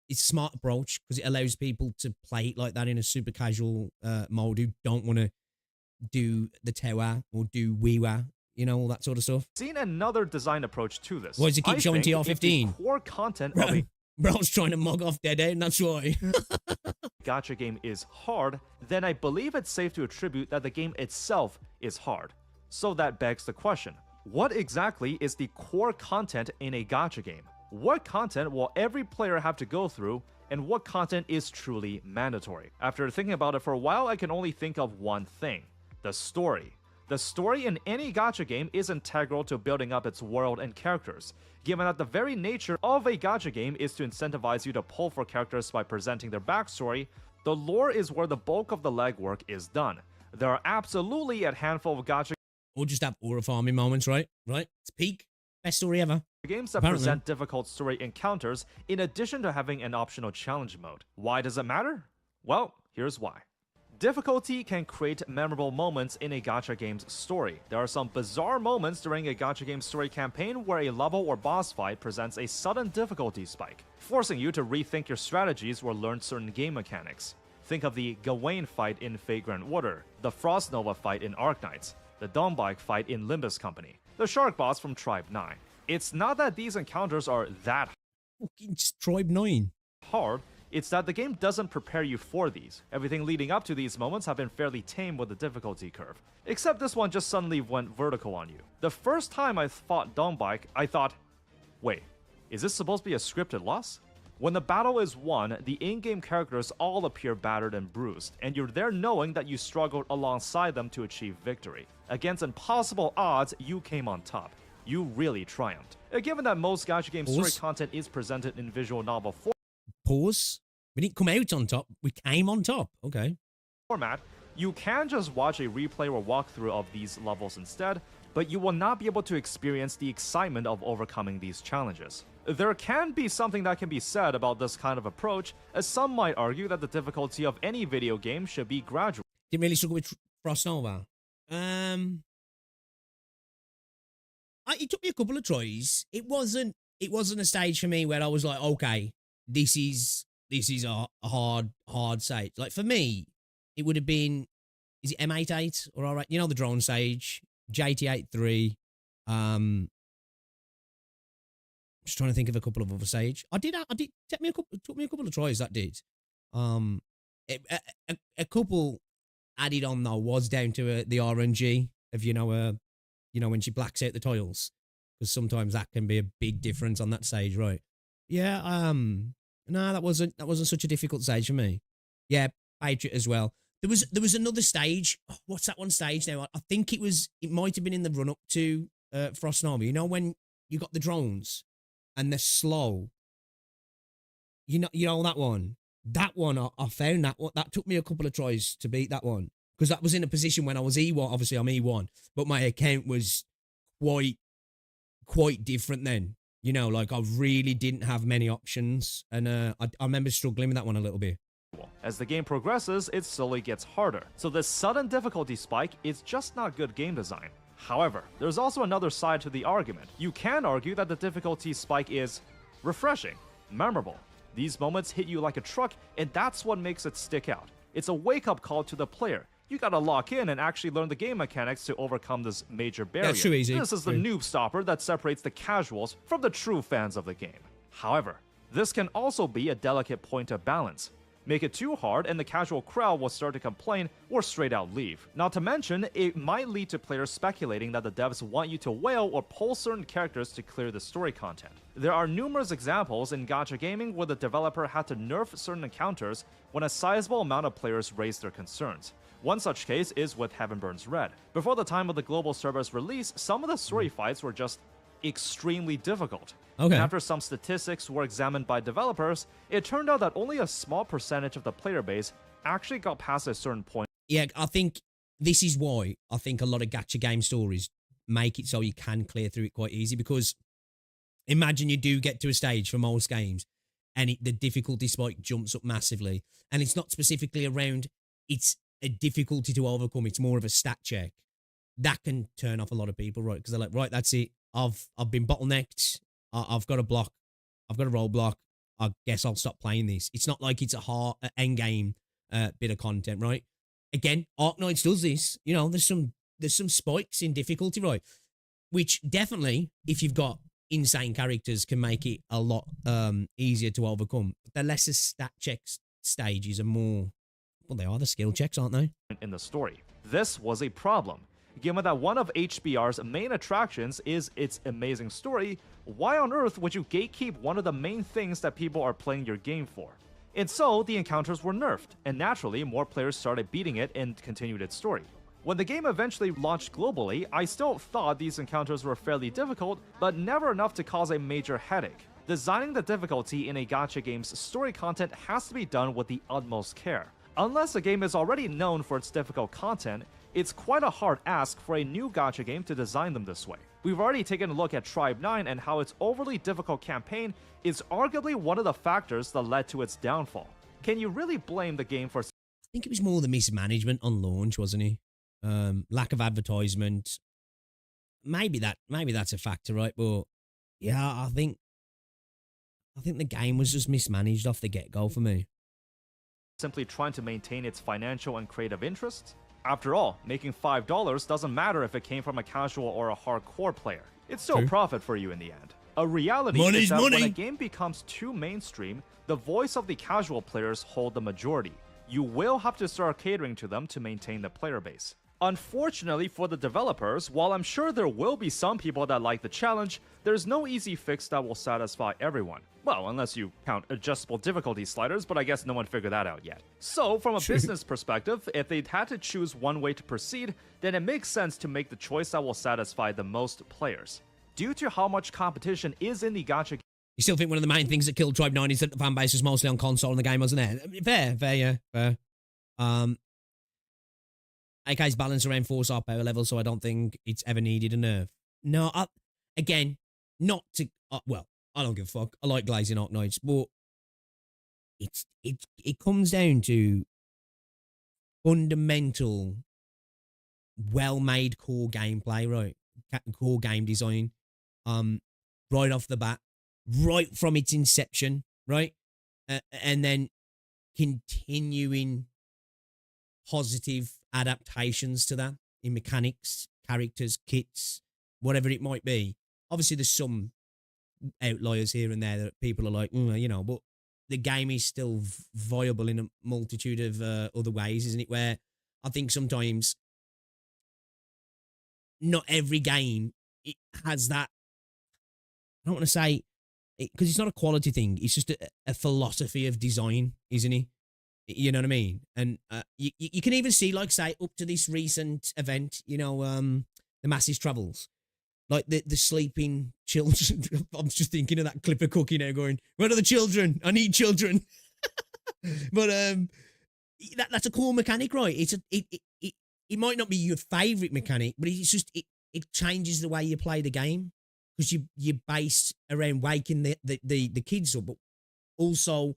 it's a smart approach because it allows people to play it like that in a super casual mode who don't want to do the tower or do Wiwa, you know, all that sort of stuff.
Seen another design approach to this.
Why does it keep showing TR15?
Core content of a
Bro's trying to mug off Dead End, that's why.
gacha game is hard, then I believe it's safe to attribute that the game itself is hard. So that begs the question, what exactly is the core content in a gacha game? What content will every player have to go through, and what content is truly mandatory? After thinking about it for a while, I can only think of one thing: the story. The story in any gacha game is integral to building up its world and characters, given that the very nature of a gacha game is to incentivize you to pull for characters by presenting their backstory. The lore is where the bulk of the legwork is done. There are absolutely a handful of gacha
or just have aura farming moments, right? Right? It's peak. Best story ever.
games that present difficult story encounters in addition to having an optional challenge mode. Why does it matter? Well, here's why. Difficulty can create memorable moments in a gacha game's story. There are some bizarre moments during a gacha game story campaign where a level or boss fight presents a sudden difficulty spike, forcing you to rethink your strategies or learn certain game mechanics. Think of the Gawain fight in Fate Grand Order, the Frost Nova fight in Arknights, the Dawnbike fight in Limbus Company, the Shark boss from Tribe 9. It's not that these encounters are that
fucking Tribe 9
hard, it's that the game doesn't prepare you for these. Everything leading up to these moments have been fairly tame with the difficulty curve, except this one just suddenly went vertical on you. The first time I fought Dawnbike, I thought, wait, is this supposed to be a scripted loss? When the battle is won, the in-game characters all appear battered and bruised, and you're there knowing that you struggled alongside them to achieve victory. Against impossible odds, you came on top. You really triumphed. Given that most gacha game story content is presented in visual novel
Pause. We didn't come out on top. We came on top. Okay.
Format, you can just watch a replay or walkthrough of these levels instead, but you will not be able to experience the excitement of overcoming these challenges. There can be something that can be said about this kind of approach, as some might argue that the difficulty of any video game should be gradual.
Didn't really struggle with Frost Nova. It took me a couple of tries. It wasn't a stage for me where I was like, okay, this is a hard stage. Like for me, it would have been, is it M88 or alright? You know the drone stage, JT83. Just trying to think of a couple of other stage. I did. It took me a couple of tries. That did. A couple added on though was down to the RNG of when she blacks out the tiles, because sometimes that can be a big difference on that stage, right? Yeah. No, that wasn't such a difficult stage for me. Yeah, Patriot as well. There was another stage. Oh, what's that one stage now? I think it might have been in the run up to Frost Nova. You know when you got the drones and they're slow. You know that one. That one I found that took me a couple of tries to beat that one, because that was in a position when I was E1. Obviously I'm E1, but my account was quite different then. You know, like I really didn't have many options, and I remember struggling with that one a little bit.
As the game progresses, it slowly gets harder, so this sudden difficulty spike is just not good game design. However, there's also another side to the argument. You can argue that the difficulty spike is refreshing, memorable. These moments hit you like a truck, and that's what makes it stick out. It's a wake-up call to the player. You gotta lock in and actually learn the game mechanics to overcome this major barrier.
That's too easy.
This is the noob stopper that separates the casuals from the true fans of the game. However, this can also be a delicate point of balance. Make it too hard and the casual crowd will start to complain or straight out leave. Not to mention, it might lead to players speculating that the devs want you to wail or pull certain characters to clear the story content. There are numerous examples in gacha gaming where the developer had to nerf certain encounters when a sizable amount of players raised their concerns. One such case is with Heaven Burns Red. Before the time of the global server's release, some of the story fights were just extremely difficult.
Okay.
And after some statistics were examined by developers, it turned out that only a small percentage of the player base actually got past a certain point.
Yeah, I think this is why I think a lot of gacha game stories make it so you can clear through it quite easy, because imagine you do get to a stage for most games and the difficulty spike jumps up massively, and it's not specifically around it's a difficulty to overcome, it's more of a stat check. That can turn off a lot of people, right? Because they're like, right, that's it. I've been bottlenecked. I've got a block. I've got a roadblock. I guess I'll stop playing this. It's not like it's a hard end game bit of content, right? Again, Arknights does this. You know, there's some spikes in difficulty, right? Which definitely, if you've got insane characters, can make it a lot easier to overcome. The lesser stat checks stages are more, well, they are the skill checks, aren't they?
In the story, this was a problem. Given that one of HBR's main attractions is its amazing story, why on earth would you gatekeep one of the main things that people are playing your game for? And so, the encounters were nerfed, and naturally, more players started beating it and continued its story. When the game eventually launched globally, I still thought these encounters were fairly difficult, but never enough to cause a major headache. Designing the difficulty in a gacha game's story content has to be done with the utmost care. Unless a game is already known for its difficult content, it's quite a hard ask for a new gacha game to design them this way. We've already taken a look at Tribe 9 and how its overly difficult campaign is arguably one of the factors that led to its downfall. Can you really blame the game for...
I think it was more the mismanagement on launch, wasn't it? Lack of advertisement. Maybe that's a factor, right? But yeah, I think the game was just mismanaged off the get-go for me.
Simply trying to maintain its financial and creative interests? After all, making $5 doesn't matter if it came from a casual or a hardcore player. It's still profit for you in the end. A reality is that when a game becomes too mainstream, the voice of the casual players hold the majority. You will have to start catering to them to maintain the player base. Unfortunately for the developers, while I'm sure there will be some people that like the challenge, there's no easy fix that will satisfy everyone. Well, unless you count adjustable difficulty sliders, but I guess no one figured that out yet. So, from a business perspective, if they'd had to choose one way to proceed, then it makes sense to make the choice that will satisfy the most players. Due to how much competition is in the gacha game.
You still think one of the main things that killed Tribe 9 is that the fan base was mostly on console and the game wasn't there? Fair, yeah, fair. AK's balance around 4-star power level, so I don't think it's ever needed a nerf. No, again, not to... well, I don't give a fuck. I like glazing Arknights, but it comes down to fundamental, well-made core gameplay, right? Core game design, right off the bat, right from its inception, right? And then continuing positive adaptations to that in mechanics, characters, kits, whatever it might be. Obviously, there's some outliers here and there that people are like, you know, but the game is still viable in a multitude of other ways, isn't it? Where I think sometimes not every game it has that. I don't want to say because it's not a quality thing. It's just a philosophy of design, isn't it? You know what I mean? And you can even see, like, say, up to this recent event, you know, the Masses Travels, like the sleeping children. I'm just thinking of that clip of Cookie now going, where are the children? I need children. But that's a cool mechanic, right? It might not be your favorite mechanic, but it's just it changes the way you play the game because you base around waking the kids up, but also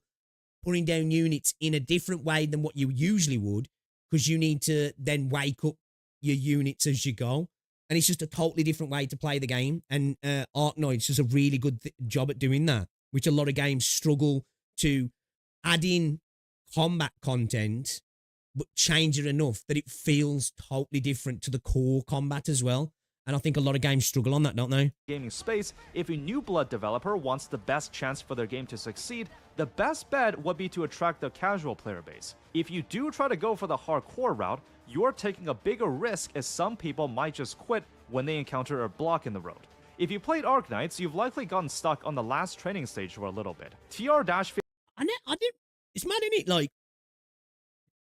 putting down units in a different way than what you usually would because you need to then wake up your units as you go. And it's just a totally different way to play the game. And Arknights does a really good job at doing that, which a lot of games struggle to add in combat content, but change it enough that it feels totally different to the core combat as well. And I think a lot of games struggle on that, don't they?
Gaming space, if a new blood developer wants the best chance for their game to succeed, the best bet would be to attract the casual player base. If you do try to go for the hardcore route, you're taking a bigger risk as some people might just quit when they encounter a block in the road. If you played Arknights, you've likely gotten stuck on the last training stage for a little bit. TR-15...
I did. It's mad, isn't it? Like,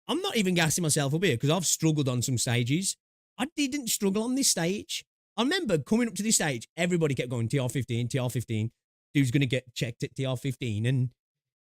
I'm not even gassing myself up here because I've struggled on some stages. I didn't struggle on this stage. I remember coming up to this stage, everybody kept going TR-15, TR-15. Dude's going to get checked at TR-15. And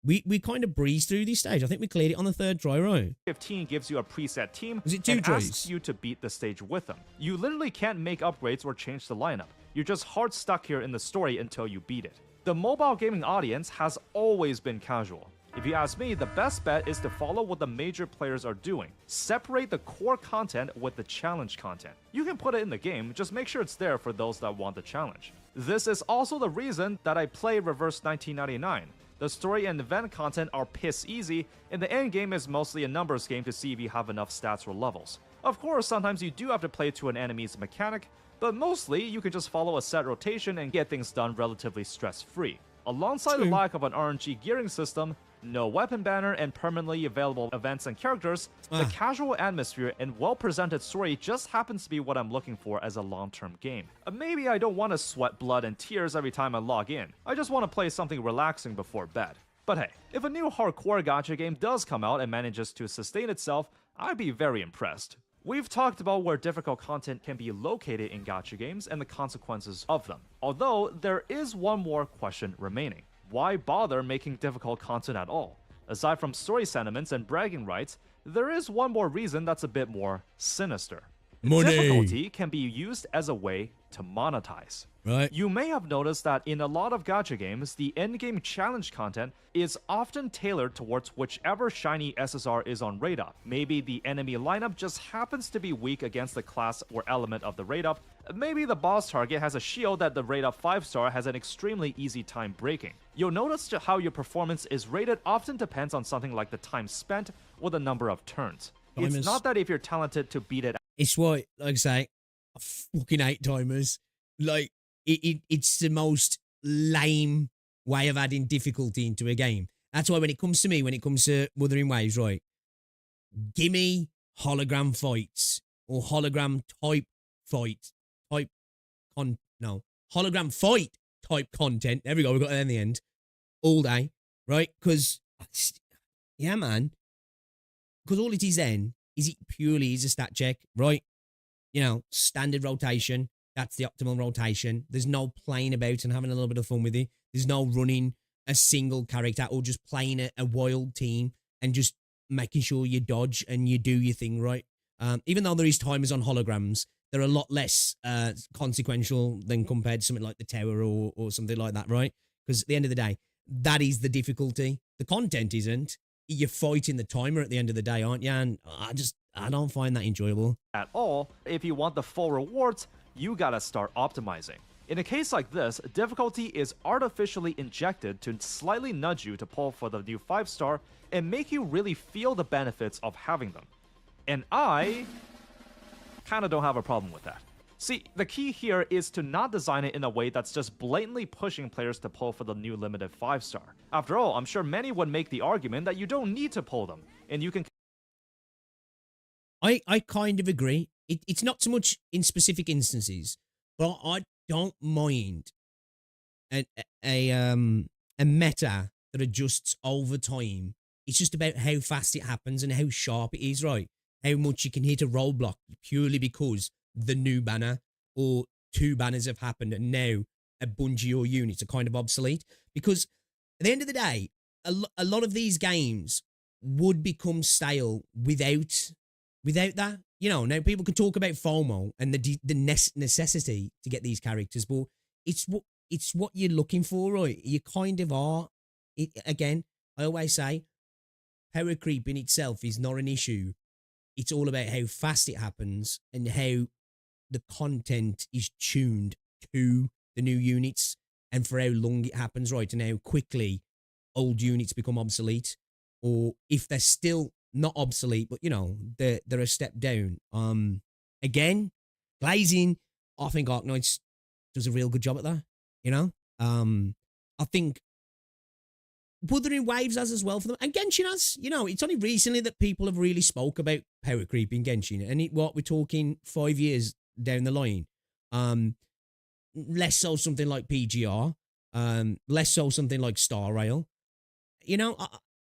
we kind of breezed through this stage. I think we cleared it on the third try, right?
15 gives you a preset team
Was it two
and
tries?
asks you to beat the stage with them. You literally can't make upgrades or change the lineup. You're just hard stuck here in the story until you beat it. The mobile gaming audience has always been casual. If you ask me, the best bet is to follow what the major players are doing. Separate the core content with the challenge content. You can put it in the game, just make sure it's there for those that want the challenge. This is also the reason that I play Reverse 1999. The story and event content are piss easy, and the endgame is mostly a numbers game to see if you have enough stats or levels. Of course, sometimes you do have to play to an enemy's mechanic, but mostly you can just follow a set rotation and get things done relatively stress-free. Alongside the lack of an RNG gearing system, no weapon banner, and permanently available events and characters, the casual atmosphere and well-presented story just happens to be what I'm looking for as a long-term game. Maybe I don't want to sweat blood and tears every time I log in. I just want to play something relaxing before bed. But hey, if a new hardcore gacha game does come out and manages to sustain itself, I'd be very impressed. We've talked about where difficult content can be located in gacha games and the consequences of them. Although, there is one more question remaining. Why bother making difficult content at all? Aside from story sentiments and bragging rights, there is one more reason that's a bit more sinister.
Money.
Difficulty can be used as a way to monetize.
Right.
You may have noticed that in a lot of gacha games, the endgame challenge content is often tailored towards whichever shiny SSR is on raid up. Maybe the enemy lineup just happens to be weak against the class or element of the raid up. Maybe the boss target has a shield that the raid up 5-star has an extremely easy time breaking. You'll notice how your performance is rated often depends on something like the time spent or the number of turns. It's not that if you're talented to beat it.
It's why, like I say, I fucking hate timers. Like, it's the most lame way of adding difficulty into a game. That's why when it comes to Wuthering Waves, right, gimme hologram fights or hologram type fight, hologram fight type content. There we go, we got that in the end. All day, right? Because, yeah, man. Because all it is then is it purely is a stat check, right? You know, standard rotation. That's the optimal rotation. There's no playing about and having a little bit of fun with it. There's no running a single character or just playing a wild team and just making sure you dodge and you do your thing right. Even though there is timers on holograms, they're a lot less consequential than compared to something like the tower or something like that, right? Because at the end of the day, that is the difficulty. The content isn't. You're fighting the timer at the end of the day, aren't you? And I don't find that enjoyable
at all. If you want the full rewards, you gotta start optimizing. In a case like this, difficulty is artificially injected to slightly nudge you to pull for the new 5-star and make you really feel the benefits of having them. And I kinda don't have a problem with that. See, the key here is to not design it in a way that's just blatantly pushing players to pull for the new limited 5-star. After all, I'm sure many would make the argument that you don't need to pull them, and you can...
I kind of agree. It's not so much in specific instances, but I don't mind a meta that adjusts over time. It's just about how fast it happens and how sharp it is, right? How much you can hit a roadblock purely because the new banner or 2 banners have happened and now a bunch of your units are kind of obsolete. Because at the end of the day, a lot of these games would become stale without that. You know, now people can talk about FOMO and the necessity to get these characters, but it's what you're looking for, right? You kind of are. Again, I always say, power creep in itself is not an issue. It's all about how fast it happens and how the content is tuned to the new units and for how long it happens, right? And how quickly old units become obsolete, or if they're still not obsolete, but you know, they're a step down. Again, glazing, I think Arknights does a real good job at that, you know? I think Wuthering Waves has as well for them, and Genshin has. You know, it's only recently that people have really spoke about power creep in Genshin, and what we're talking 5 years down the line. Less so something like PGR, less so something like Star Rail. You know,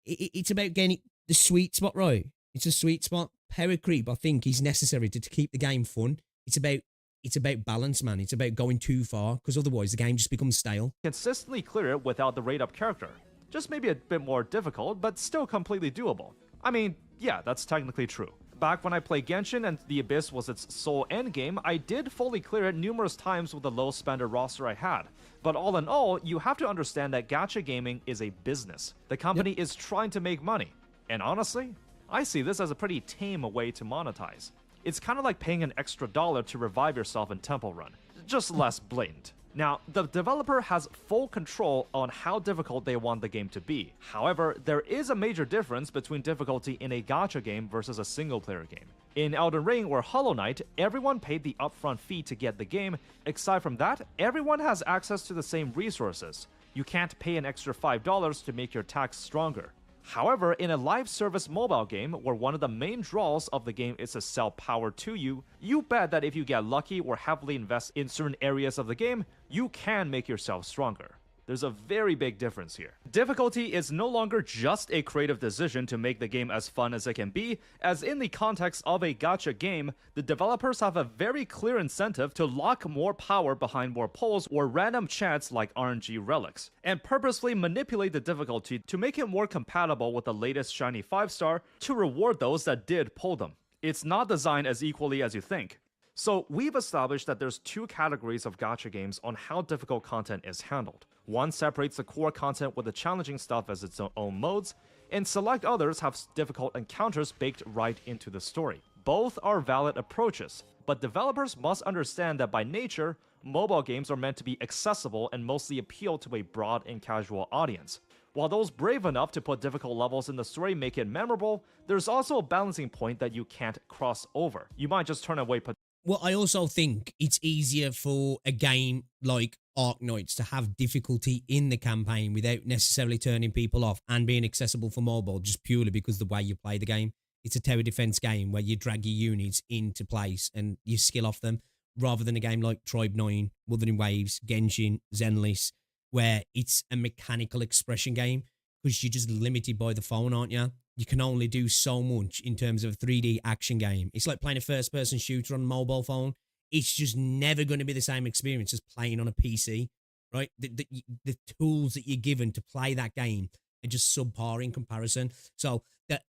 it's about getting the sweet spot right. It's a sweet spot. Power creep, I think, is necessary to keep the game fun. It's about balance, man. It's about going too far, because otherwise the game just becomes stale.
Consistently clear it without the raid up character. Just maybe a bit more difficult, but still completely doable. I mean, yeah, that's technically true. Back when I played Genshin and the Abyss was its sole endgame, I did fully clear it numerous times with the low spender roster I had. But all in all, you have to understand that gacha gaming is a business. The company is trying to make money. And honestly, I see this as a pretty tame way to monetize. It's kind of like paying an extra $1 to revive yourself in Temple Run, just less blatant. Now, the developer has full control on how difficult they want the game to be. However, there is a major difference between difficulty in a gacha game versus a single-player game. In Elden Ring or Hollow Knight, everyone paid the upfront fee to get the game. Aside from that, everyone has access to the same resources. You can't pay an extra $5 to make your attacks stronger. However, in a live service mobile game where one of the main draws of the game is to sell power to you, you bet that if you get lucky or heavily invest in certain areas of the game, you can make yourself stronger. There's a very big difference here. Difficulty is no longer just a creative decision to make the game as fun as it can be, as in the context of a gacha game, the developers have a very clear incentive to lock more power behind more pulls or random chance like RNG relics, and purposefully manipulate the difficulty to make it more compatible with the latest shiny 5-star to reward those that did pull them. It's not designed as equally as you think. So we've established that there's two categories of gacha games on how difficult content is handled. One separates the core content with the challenging stuff as its own modes, and select others have difficult encounters baked right into the story. Both are valid approaches, but developers must understand that by nature, mobile games are meant to be accessible and mostly appeal to a broad and casual audience. While those brave enough to put difficult levels in the story make it memorable, there's also a balancing point that you can't cross over. You might just turn away.
Well, I also think it's easier for a game like Arknights to have difficulty in the campaign without necessarily turning people off and being accessible for mobile just purely because the way you play the game. It's a tower defense game where you drag your units into place and you skill off them, rather than a game like Tribe 9, Wuthering Waves, Genshin, Zenless, where it's a mechanical expression game because you're just limited by the phone, aren't you? You can only do so much in terms of a 3D action game. It's like playing a first-person shooter on a mobile phone. It's just never going to be the same experience as playing on a PC, right? The tools that you're given to play that game are just subpar in comparison. So that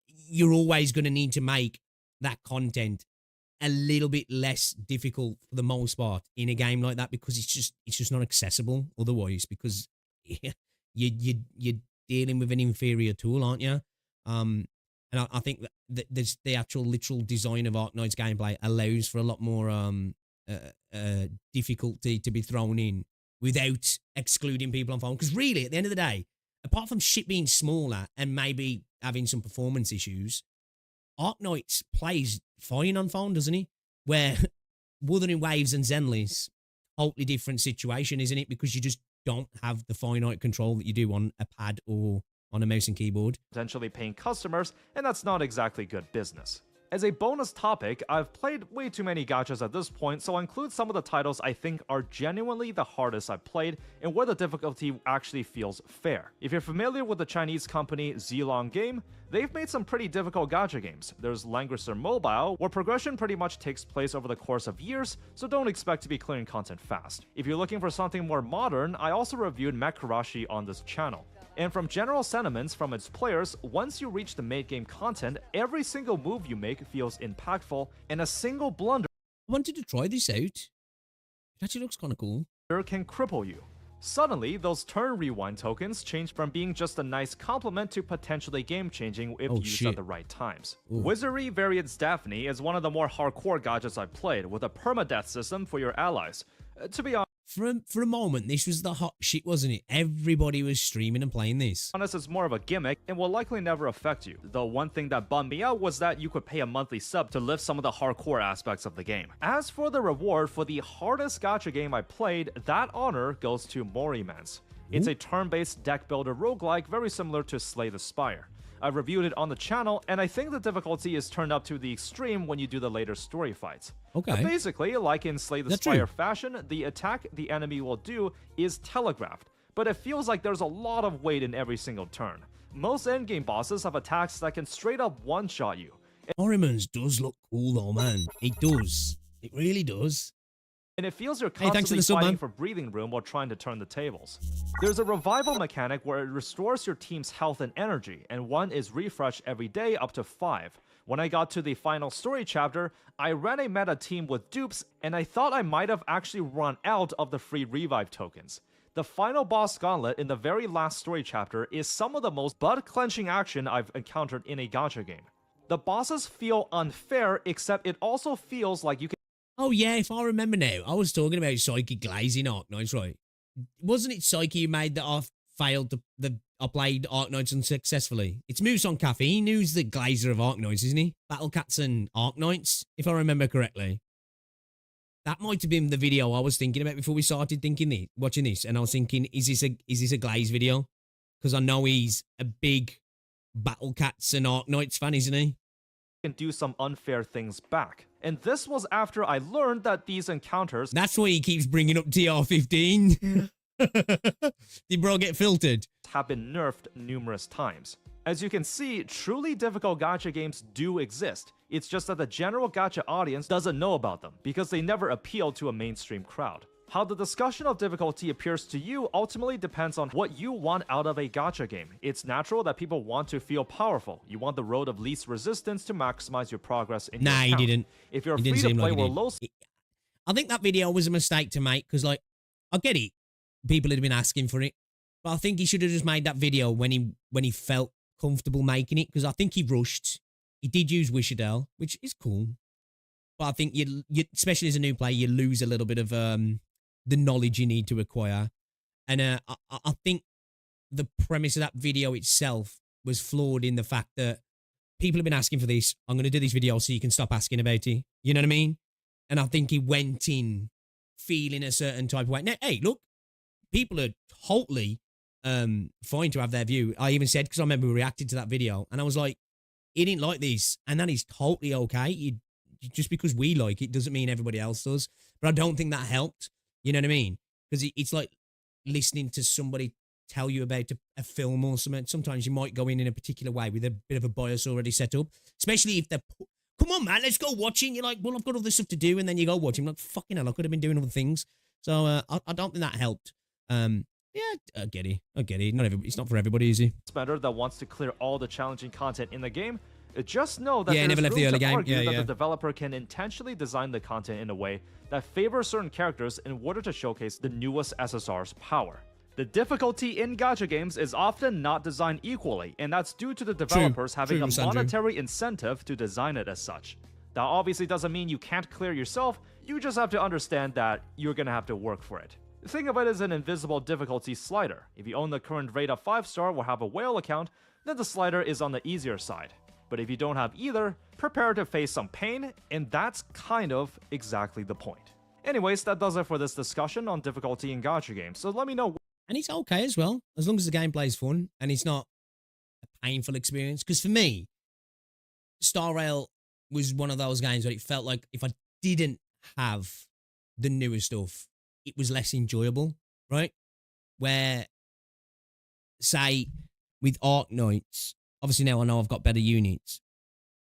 you're always going to need to make that content a little bit less difficult for the most part in a game like that, because it's just not accessible otherwise, because you're dealing with an inferior tool, aren't you? And I think that there's the actual literal design of Arknights gameplay allows for a lot more difficulty to be thrown in without excluding people on phone. Because really, at the end of the day, apart from shit being smaller and maybe having some performance issues, Arknights plays fine on phone, doesn't he? Where Wuthering Waves and Zenless, totally different situation, isn't it? Because you just don't have the finite control that you do on a pad or on a mouse and keyboard.
Potentially paying customers, and that's not exactly good business. As a bonus topic, I've played way too many gachas at this point, so I'll include some of the titles I think are genuinely the hardest I've played and where the difficulty actually feels fair. If you're familiar with the Chinese company Zilong Game, they've made some pretty difficult gacha games. There's Langrisser Mobile, where progression pretty much takes place over the course of years, so don't expect to be clearing content fast. If you're looking for something more modern, I also reviewed Mekurashi on this channel. And from general sentiments from its players, once you reach the main game content, every single move you make feels impactful, and a single blunder
I wanted to try this out. It actually looks kind of cool.
can cripple you. Suddenly, those turn rewind tokens change from being just a nice compliment to potentially game-changing if used at the right times.
Ooh.
Wizardry Variants Daphne is one of the more hardcore gachas I've played, with a permadeath system for your allies. To be
For a moment, this was the hot shit, wasn't it? Everybody was streaming and playing this.
honest, it's more of a gimmick and will likely never affect you. The one thing that bummed me out was that you could pay a monthly sub to lift some of the hardcore aspects of the game. As for the reward for the hardest gacha game I played, that honor goes to Morimans. It's a turn-based deck builder roguelike very similar to Slay the Spire. I've reviewed it on the channel, and I think the difficulty is turned up to the extreme when you do the later story fights.
Okay.
Basically, like in Slay the Spire fashion, the attack the enemy will do is telegraphed, but it feels like there's a lot of weight in every single turn. Most endgame bosses have attacks that can straight up one-shot you.
Morimans does look cool though, man. It does. It really does.
And it feels you're
Hey, thanks for
constantly
the sub,
fighting
man.
for breathing room while trying to turn the tables. There's a revival mechanic where it restores your team's health and energy, and one is refreshed every day up to 5. When I got to the final story chapter, I ran a meta team with dupes, and I thought I might have actually run out of the free revive tokens. The final boss gauntlet in the very last story chapter is some of the most butt-clenching action I've encountered in a gacha game. The bosses feel unfair, except it also feels like you can
Oh yeah, if I remember now, I was talking about Psyche glazing Arknights, right? Wasn't it Psyche who made that I failed I played Arknights unsuccessfully? It's Moose on Caffeine, who's the glazer of Arknights, isn't he? Battle Cats and Arknights, if I remember correctly. That might have been the video I was thinking about before we started watching this, and I was thinking, is this a glaze video? Because I know he's a big Battle Cats and Arknights fan, isn't he?
Can do some unfair things back. And this was after I learned that these encounters...
That's why he keeps bringing up TR15. Did bro get filtered?
...have been nerfed numerous times. As you can see, truly difficult gacha games do exist. It's just that the general gacha audience doesn't know about them because they never appeal to a mainstream crowd. How the discussion of difficulty appears to you ultimately depends on what you want out of a gacha game. It's natural that people want to feel powerful. You want the road of least resistance to maximize your progress in your account.
Nah, he didn't.
If you're free to play where low...
I think that video was a mistake to make because, like, I get it. People had been asking for it. But I think he should have just made that video when he felt comfortable making it, because I think he rushed. He did use Wishadel, which is cool. But I think you especially as a new player, you lose a little bit of the knowledge you need to acquire. And I think the premise of that video itself was flawed in the fact that people have been asking for this. I'm going to do this video so you can stop asking about it. You know what I mean? And I think he went in feeling a certain type of way. Now, hey, look, people are totally fine to have their view. I even said, because I remember we reacted to that video, and I was like, he didn't like this, and that is totally okay. Just because we like it doesn't mean everybody else does. But I don't think that helped. You know what I mean? Because it's like listening to somebody tell you about a film or something. Sometimes you might go in a particular way with a bit of a bias already set up, especially if they're, come on, man, let's go watching. You're like, well, I've got all this stuff to do, and then you go watching. Like, fucking hell, I could have been doing other things. So I don't think that helped. Yeah, I get it. It's not for everybody, is it?
Better that wants to clear all the challenging content in the game. Just know that
never left the early game.
The developer can intentionally design the content in a way that favors certain characters in order to showcase the newest SSR's power. The difficulty in gacha games is often not designed equally, and that's due to the developers having a monetary incentive to design it as such. That obviously doesn't mean you can't clear yourself, you just have to understand that you're gonna have to work for it. Think of it as an invisible difficulty slider. If you own the current rate of 5-star or have a whale account, then the slider is on the easier side. But if you don't have either, prepare to face some pain, and that's kind of exactly the point. Anyways, that does it for this discussion on difficulty in gacha games, so let me know.
And it's okay as well, as long as the gameplay is fun, and it's not a painful experience. Because for me, Star Rail was one of those games where it felt like if I didn't have the newer stuff, it was less enjoyable, right? Where, say, with Arknights, obviously now I know I've got better units,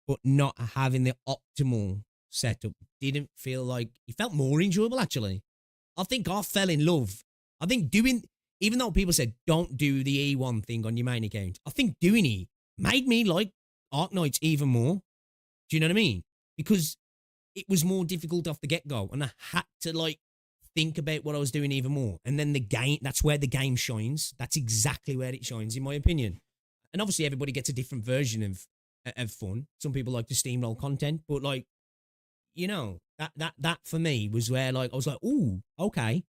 but not having the optimal setup didn't feel like, it felt more enjoyable actually. I think I fell in love. I think even though people said don't do the E1 thing on your main account, I think doing it made me like Arknights even more. Do you know what I mean? Because it was more difficult off the get-go, and I had to like think about what I was doing even more. And then the game, that's where the game shines. That's exactly where it shines, in my opinion. And obviously everybody gets a different version of fun. Some people like to steamroll content, but like, you know, that for me was where like I was like, ooh, okay.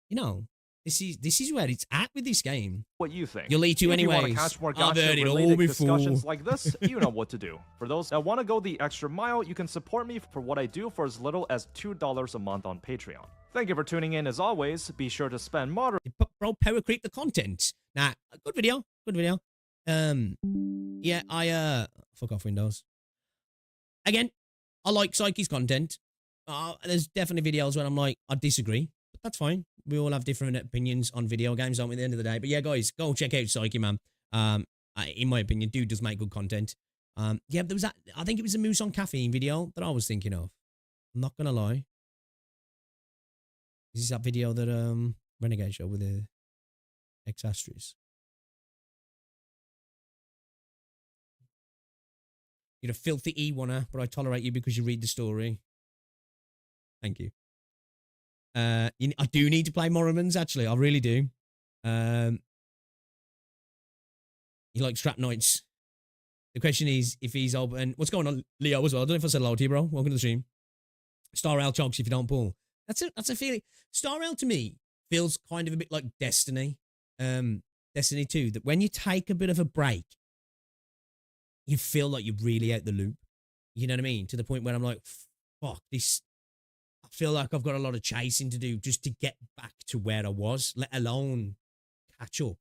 You know, this is where it's at with this game.
What you think?
You'll lead to anyways. I've heard it all before.
Discussions like this, you know what to do. For those that want to go the extra mile, you can support me for what I do for as little as $2 a month on Patreon. Thank you for tuning in as always. Be sure to spend moderate.
Bro, power creep the content. Nah, good video. Yeah, fuck off Windows. Again, I like Psyche's content. There's definitely videos where I'm like, I disagree, but that's fine. We all have different opinions on video games, don't we, at the end of the day? But yeah, guys, go check out Psyche, man. In my opinion, dude does make good content. Yeah, there was that, I think it was a Moose on Caffeine video that I was thinking of. I'm not gonna lie. Is this that video that Renegade showed with the X-Astris? You're a filthy E1er, but I tolerate you because you read the story. Thank you. I do need to play Morrimans, actually. I really do. You like Strap Knights. The question is if he's open. What's going on, Leo, as well? I don't know if I said hello to you, bro. Welcome to the stream. Star Rail chokes if you don't pull. That's a feeling. Star Rail to me feels kind of a bit like Destiny. Destiny 2, that when you take a bit of a break, you feel like you're really out the loop. You know what I mean? To the point where I'm like, fuck, this. I feel like I've got a lot of chasing to do just to get back to where I was, let alone catch up.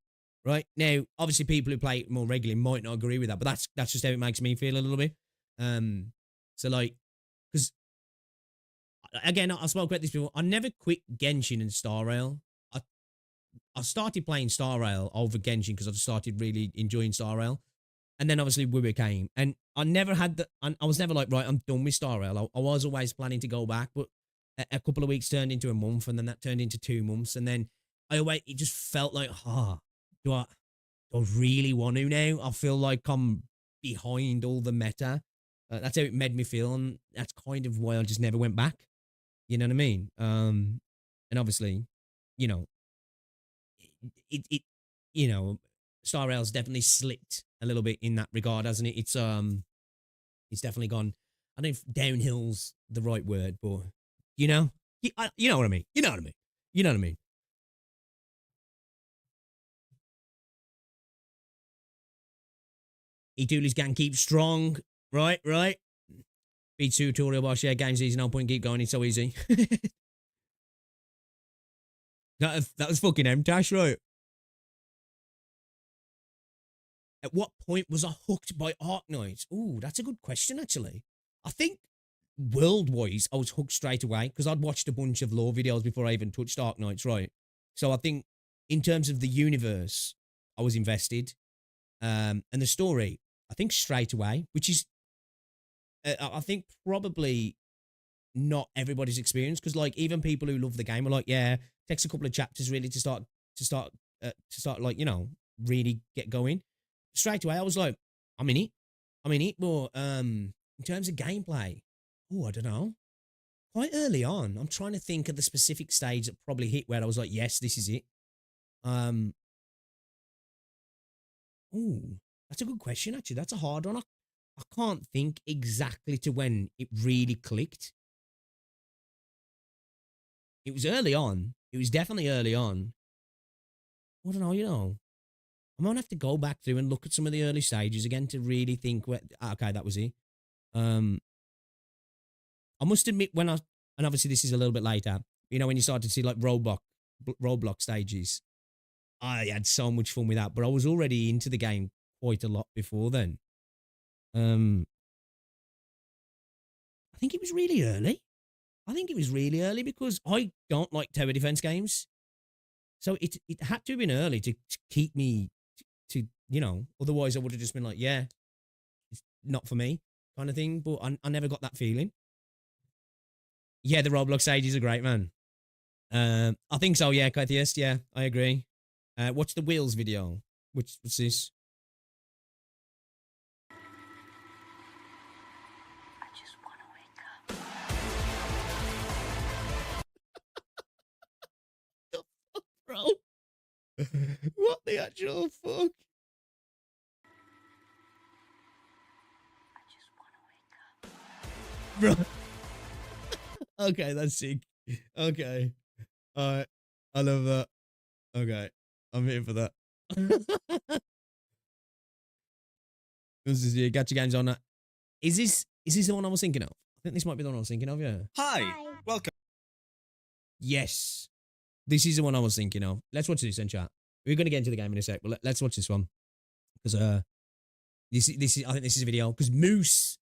Right? Now, obviously, people who play it more regularly might not agree with that, but that's just how it makes me feel a little bit. So like, because again, I spoke about this before. I never quit Genshin and Star Rail. I started playing Star Rail over Genshin because I started really enjoying Star Rail. And then obviously WoW came. And I never had the... I was never like, right, I'm done with Star Rail. I was always planning to go back, but a couple of weeks turned into a month, and then that turned into 2 months. And then it just felt like, do I really want to now? I feel like I'm behind all the meta. That's how it made me feel. And that's kind of why I just never went back. You know what I mean? And obviously, you know, you know, Star Rail's definitely slipped a little bit in that regard, hasn't it? It's definitely gone. I don't know if downhill's the right word, but you know what I mean. You know what I mean. You know what I mean. Dooley's gang keeps strong. Right. B2 tutorial bar share games easy. No point keep going. It's so easy. that was fucking M-Tash, right? At what point was I hooked by Arknights? Ooh, that's a good question, actually. I think world-wise, I was hooked straight away because I'd watched a bunch of lore videos before I even touched Arknights, right? So I think in terms of the universe, I was invested. And the story, I think straight away, which is, I think probably not everybody's experience, because like even people who love the game are like, yeah, it takes a couple of chapters really to start like, you know, really get going. Straight away, I was like, I'm in it. But in terms of gameplay, I don't know. Quite early on, I'm trying to think of the specific stage that probably hit where I was like, yes, this is it. That's a good question, actually. That's a hard one. I can't think exactly to when it really clicked. It was early on. It was definitely early on. I don't know, you know. I'm going to have to go back through and look at some of the early stages again to really think, okay, that was it. I must admit and obviously this is a little bit later, you know, when you started to see like Roblox stages, I had so much fun with that, but I was already into the game quite a lot before then. I think it was really early. Because I don't like tower defense games. So it had to have been early to keep me to, you know, otherwise I would have just been like, yeah, it's not for me kind of thing. But I never got that feeling. Yeah, the Roblox stages are great, man. I think so, yeah, Kythiest, yeah, I agree. Watch the Wheels video. What's this?
I just want to wake up.
The fuck, bro? What the actual fuck?
I just want to wake up.
Bro. Okay, that's sick. Okay. Alright. I love that. Okay. I'm here for that. This is your gacha games on that. Is this the one I was thinking of? I think this might be the one I was thinking of, yeah.
Hi. Welcome.
Yes. This is the one I was thinking of. Let's watch this in chat. We're going to get into the game in a sec, but let's watch this one. Because I think this is a video. Because Moose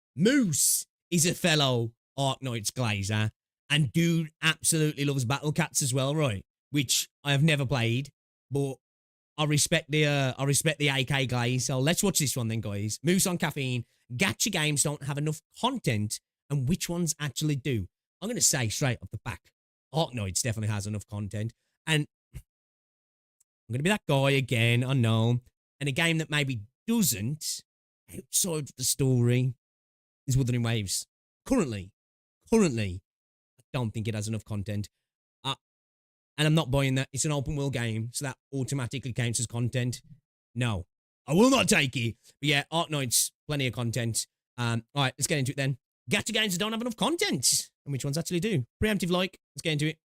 is a fellow Arknights glazer. And dude absolutely loves Battle Cats as well, right? Which I have never played, but I respect the AK guys. So let's watch this one then, guys. Moose on caffeine. Gacha games don't have enough content, and which ones actually do? I'm gonna say straight off the back, Arknights definitely has enough content, and I'm gonna be that guy again. I know. And a game that maybe doesn't, outside of the story, is Wuthering Waves. Currently, I don't think it has enough content. And I'm not buying that. It's an open world game, so that automatically counts as content. No, I will not take it. But yeah, Arknights, plenty of content. All right, let's get into it then. gacha games that don't have enough content, and which ones actually do. Preemptive like, let's get into it.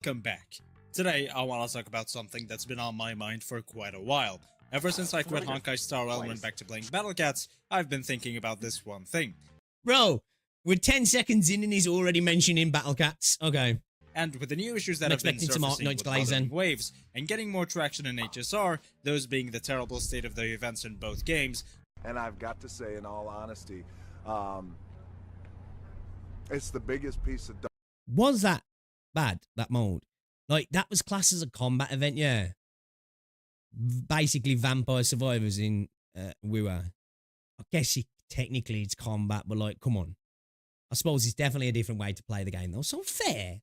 Welcome back. Today, I want to talk about something that's been on my mind for quite a while. Ever since I quit Honkai Star Rail and went back to playing Battle Cats, I've been thinking about this one thing.
Bro, we're 10 seconds in and he's already mentioning Battle Cats. Okay.
And with the new issues that have been surfacing with Wuthering Waves and getting more traction in HSR, those being the terrible state of the events in both games.
And I've got to say, in all honesty, it's the biggest piece of...
Was that bad, that mode? Like, that was classed as a combat event, yeah. Basically, vampire survivors in WoW. I guess technically it's combat, but like, come on. I suppose it's definitely a different way to play the game, though. So fair.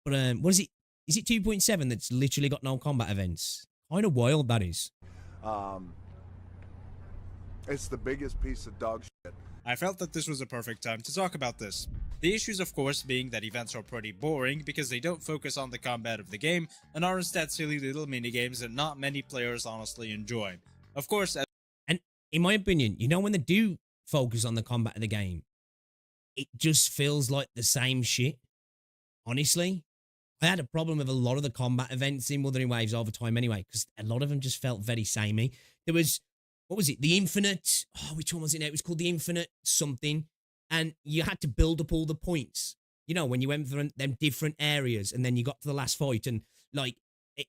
But what is it? Is it 2.7 that's literally got no combat events? Kind of wild, that is.
It's the biggest piece of dog shit.
I felt that this was a perfect time to talk about this. The issues, of course, being that events are pretty boring because they don't focus on the combat of the game and are instead silly little minigames that not many players honestly enjoy. Of course,
and in my opinion, you know, when they do focus on the combat of the game, it just feels like the same shit. Honestly, I had a problem with a lot of the combat events in Wuthering Waves over time anyway, because a lot of them just felt very samey. There was, what was it? The Infinite, which one was it now? It was called the Infinite something. And you had to build up all the points, you know, when you went through them different areas and then you got to the last fight and like,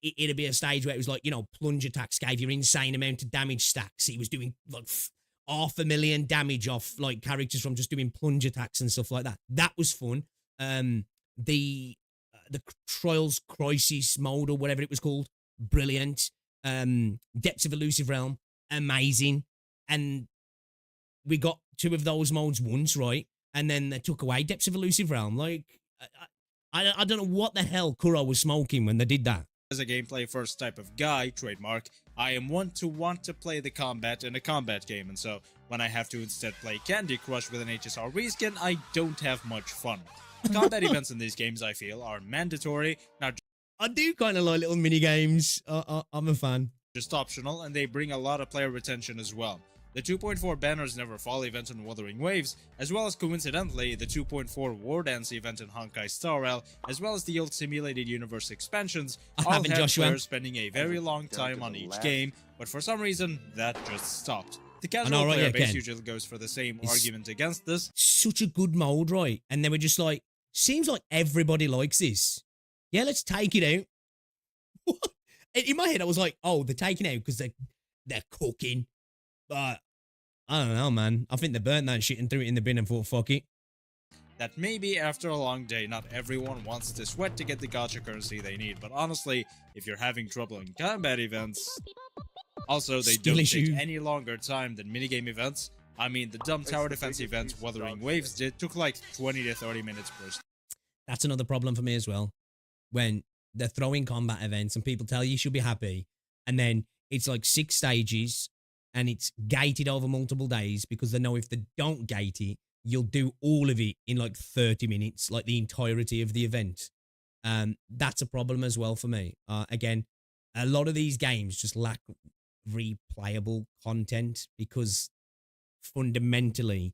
it'd be a stage where it was like, you know, plunge attacks gave you insane amount of damage stacks. He was doing like 500,000 damage off like characters from just doing plunge attacks and stuff like that. That was fun. The Trials Crisis mode or whatever it was called, brilliant. Depths of Elusive Realm, amazing. And we got 2 of those modes once, right? And then they took away Depths of Elusive Realm. Like, I don't know what the hell Kuro was smoking when they did that.
As a gameplay first type of guy, trademark, I am one to want to play the combat in a combat game, and so when I have to instead play Candy Crush with an HSR reskin, I don't have much fun. Combat events in these games, I feel, are mandatory, not
I do kind of like little mini games. I'm a fan.
Just optional, and they bring a lot of player retention as well. The 2.4 Banners Never Fall event in Wuthering Waves, as well as coincidentally the 2.4 War Dance event in Honkai Star Rail, as well as the old Simulated Universe expansions, all have players spending a very long time on each game, but for some reason, that just stopped. The casual player base usually goes for the same argument against this.
Such a good mode, right? And they were just like, seems like everybody likes this. Yeah, let's take it out. In my head, I was like, oh, they're taking it out because they're cooking. But I don't know, man. I think they burnt that shit and threw it in the bin and thought, fuck it.
That maybe after a long day, not everyone wants to sweat to get the gacha currency they need. But honestly, if you're having trouble in combat events... Also, they don't take any longer time than minigame events. I mean, the dumb tower defense events Wuthering Waves took like 20 to 30 minutes per.
That's another problem for me as well. When they're throwing combat events and people tell you should be happy, and then it's like 6 stages and it's gated over multiple days because they know if they don't gate it, you'll do all of it in like 30 minutes, like the entirety of the event. That's a problem as well for me. Again, a lot of these games just lack replayable content because fundamentally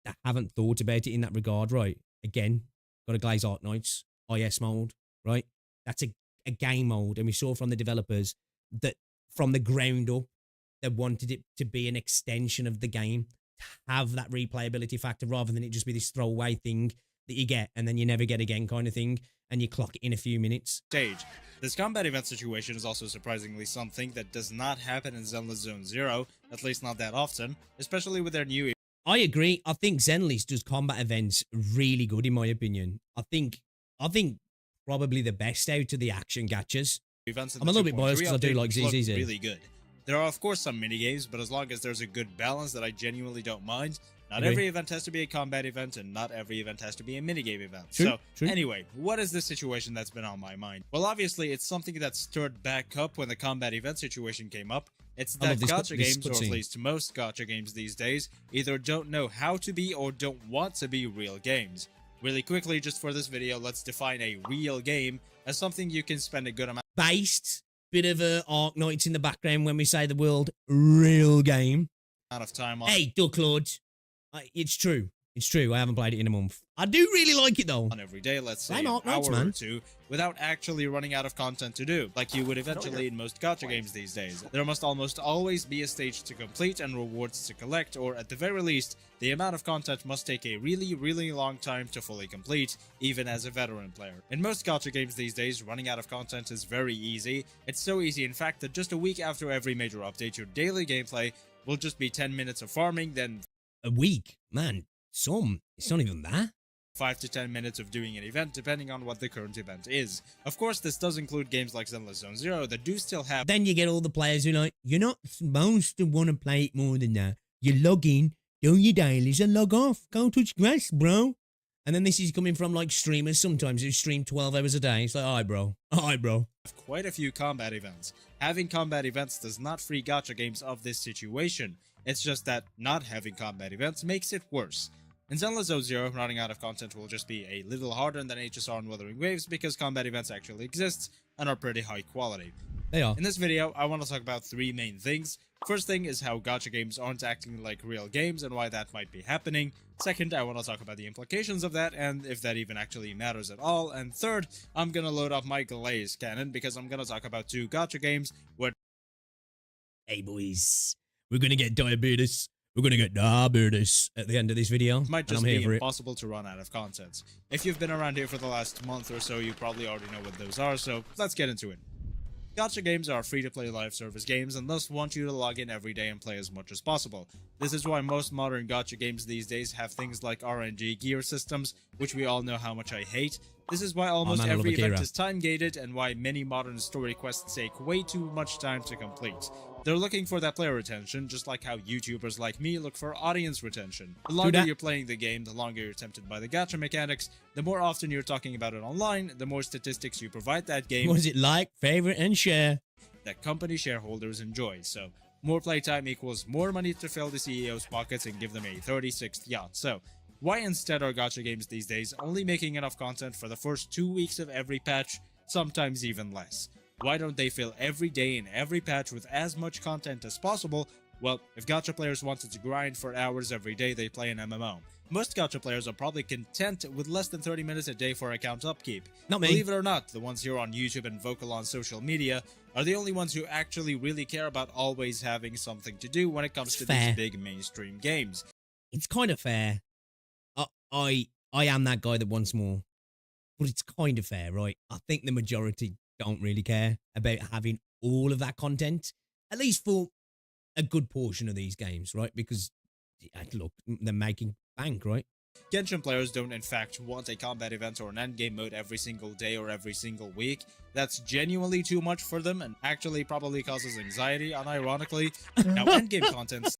they haven't thought about it in that regard, right? Again, got to glaze Arknights, IS mode, right? That's a game mode, and we saw from the developers that from the ground up, they wanted it to be an extension of the game, to have that replayability factor rather than it just be this throwaway thing that you get and then you never get again kind of thing, and you clock it in a few minutes.
This combat event situation is also surprisingly something that does not happen in Zenless Zone Zero, at least not that often, especially with their new...
I agree. I think Zenless does combat events really good, in my opinion. I think probably the best out of the action gachas. I'm a little bit biased because I do like ZZZ.
Really good. There are of course some minigames, but as long as there's a good balance that I genuinely don't mind. Not every event has to be a combat event, and not every event has to be a minigame event. True. Anyway, what is this situation that's been on my mind? Well, obviously, it's something that stirred back up when the combat event situation came up. It's that gacha games, or at least most gacha games these days, either don't know how to be or don't want to be real games. Really quickly, just for this video, let's define a real game as something you can spend a good amount...
Based, bit of a Arknights in the background when we say the word real game.
...of time on...
Hey, Ducklord. It's true. It's true. I haven't played it in a month. I do really like it though.
On every day, let's say
I'm
an
Arknights,
hour
man.
or two, without actually running out of content to do, like you would eventually in most gacha games these days. There must almost always be a stage to complete and rewards to collect, or at the very least, the amount of content must take a really long time to fully complete, even as a veteran player. In most gacha games these days, running out of content is very easy. It's so easy, in fact, that just a week after every major update, your daily gameplay will just be 10 minutes of farming, then
A week? Man, it's not even that.
5 to 10 minutes of doing an event, depending on what the current event is. Of course, this does include games like Zenless Zone Zero that do still have.
Then you get all the players who are like, you're not supposed to want to play it more than that. You log in, do your dailies and log off. Go touch grass, bro. And then this is coming from like streamers sometimes who stream 12 hours a day. It's like, alright, bro. Alright, bro.
Quite a few combat events. Having combat events does not free gacha games of this situation. It's just that not having combat events makes it worse. In Zenless Zone Zero, running out of content will just be a little harder than HSR and Wuthering Waves because combat events actually exist and are pretty high quality.
They are.
In this video, I want to talk about 3 main things. First thing is how gacha games aren't acting like real games and why that might be happening. Second, I want to talk about the implications of that and if that even actually matters at all. And third, I'm gonna load up my Glaze cannon because I'm gonna talk about 2 gacha games where...
Hey boys, we're gonna get diabetes. We're gonna get diabetes at the end of this video.
It might just
and I'm
be
here for
impossible to run out of content. If you've been around here for the last month or so, you probably already know what those are, so let's get into it. Gacha games are free-to-play live service games and thus want you to log in every day and play as much as possible. This is why most modern gacha games these days have things like RNG gear systems, which we all know how much I hate. This is why almost every event is time-gated and why many modern story quests take way too much time to complete. They're looking for that player retention, just like how YouTubers like me look for audience retention. The longer you're playing the game, the longer you're tempted by the gacha mechanics, the more often you're talking about it online, the more statistics you provide that game.
What is it like, favorite, and share?
That company shareholders enjoy, so more playtime equals more money to fill the CEO's pockets and give them a 36th yacht. So why instead are gacha games these days only making enough content for the first 2 weeks of every patch, sometimes even less? Why don't they fill every day and every patch with as much content as possible? Well, if gacha players wanted to grind for hours every day, they play an MMO. Most gacha players are probably content with less than 30 minutes a day for account upkeep.
Not me.
Believe it or not, the ones here on YouTube and vocal on social media are the only ones who actually really care about always having something to do when it comes to these big mainstream games.
It's kind of fair. I am that guy that wants more. But it's kind of fair, right? I think the majority don't really care about having all of that content, at least for a good portion of these games, right? Because, look, they're making bank, right?
Genshin players don't in fact want a combat event or an endgame mode every single day or every single week. That's genuinely too much for them and actually probably causes anxiety, unironically. Now, endgame content...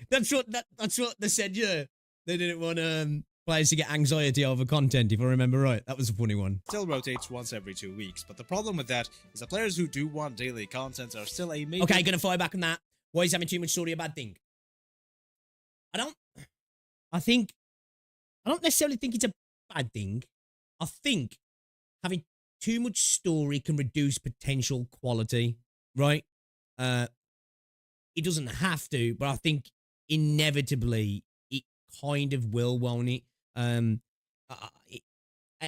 that's what they said, yeah. They didn't want players to get anxiety over content, if I remember right. That was a funny one.
Still rotates once every 2 wees, but the problem with that is that players who do want daily content are still a major...
Okay, gonna fire back on that. Why is having too much story a bad thing? I don't necessarily think it's a bad thing. I think having too much story can reduce potential quality, right? It doesn't have to, but I think inevitably it kind of will, won't it? And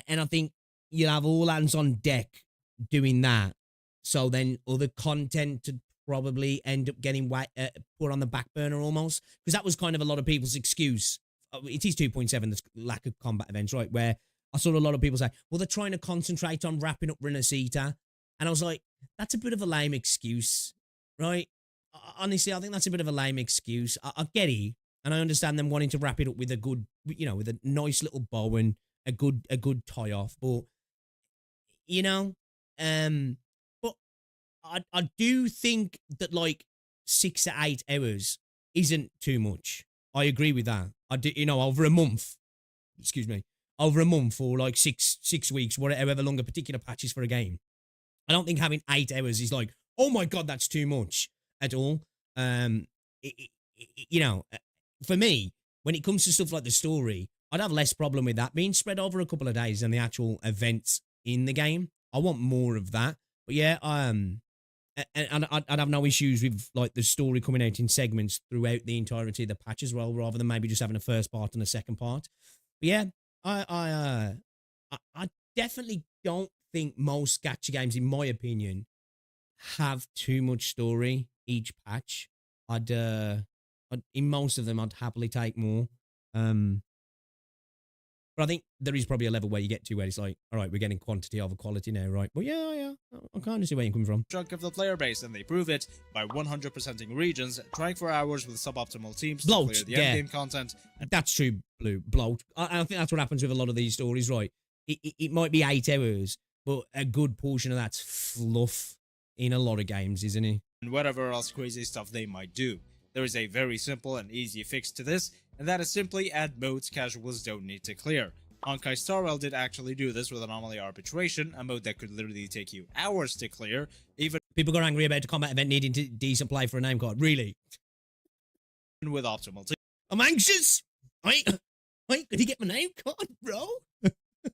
I think you'll have all hands on deck doing that. So then other content to probably end up getting put on the back burner almost. Because that was kind of a lot of people's excuse. It is 2.7, the lack of combat events, right? Where I saw a lot of people say, well, they're trying to concentrate on wrapping up Renacita. And I was like, that's a bit of a lame excuse, right? Honestly, I think that's a bit of a lame excuse. I get it. And I understand them wanting to wrap it up with a good, with a nice little bow and a good tie off. But, but I do think that like 6 to 8 hours isn't too much. I agree with that. I do, over a month, over a month or like six weeks, whatever longer particular patches for a game. I don't think having 8 hours is like, oh my God, that's too much at all. For me, when it comes to stuff like the story, I'd have less problem with that being spread over a couple of days than the actual events in the game. I want more of that. But yeah, and I'd have no issues with like the story coming out in segments throughout the entirety of the patch as well, rather than maybe just having a first part and a second part. But yeah, I definitely don't think most gacha games, in my opinion, have too much story each patch. In most of them, I'd happily take more. But I think there is probably a level where you get to where it's like, all right, we're getting quantity over quality now, right? But yeah, I kind of see where you're coming from.
Chunk of the player base, and they prove it by 100%ing regions, trying for hours with suboptimal teams
Bloat,
to clear the endgame content.
That's true, Blue. Bloat. I think that's what happens with a lot of these stories, right? It might be 8 hours, but a good portion of that's fluff in a lot of games, isn't it?
And whatever else crazy stuff they might do. There is a very simple and easy fix to this, and that is simply add modes casuals don't need to clear. Honkai Star Rail did actually do this with Anomaly Arbitration, a mode that could literally take you hours to clear. Even
people got angry about the combat event needing to decent play for a name card. Really?
With optimal teams.
I'm anxious. Wait, could you get my name card, bro?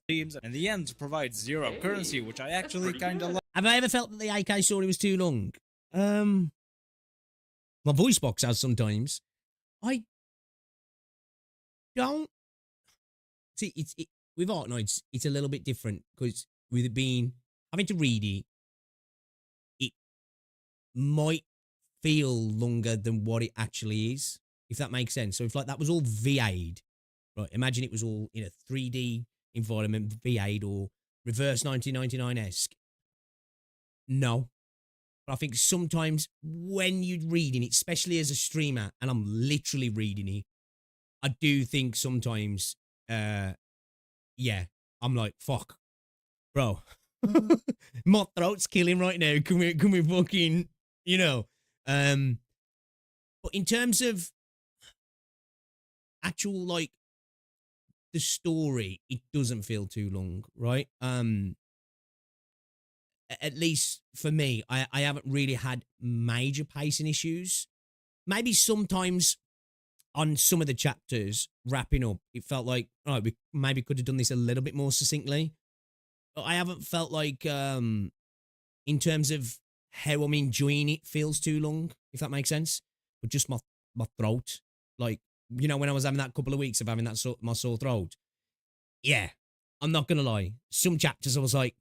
Teams, in the end, provide zero currency, which I actually kind of like.
Have I ever felt that the AK story was too long? My voice box has sometimes. I don't see with Arknights. It's a little bit different because with it being having to read it might feel longer than what it actually is, if that makes sense. So if like that was all VA'd, right? Imagine it was all in a 3D environment, VA'd or reverse 1999-esque. No. But I think sometimes when you're reading it, especially as a streamer, and I'm literally reading it, I do think sometimes, yeah, I'm like, fuck, bro, my throat's killing right now. Can we fucking, you know? But in terms of actual, like, the story, it doesn't feel too long, right? At least for me, I haven't really had major pacing issues. Maybe sometimes on some of the chapters wrapping up, it felt like, all right, we maybe could have done this a little bit more succinctly. But I haven't felt like, in terms of how I'm enjoying it, feels too long, if that makes sense. But just my throat, like, you know, when I was having that couple of weeks of having that my sore throat, yeah. I'm not going to lie. Some chapters I was like,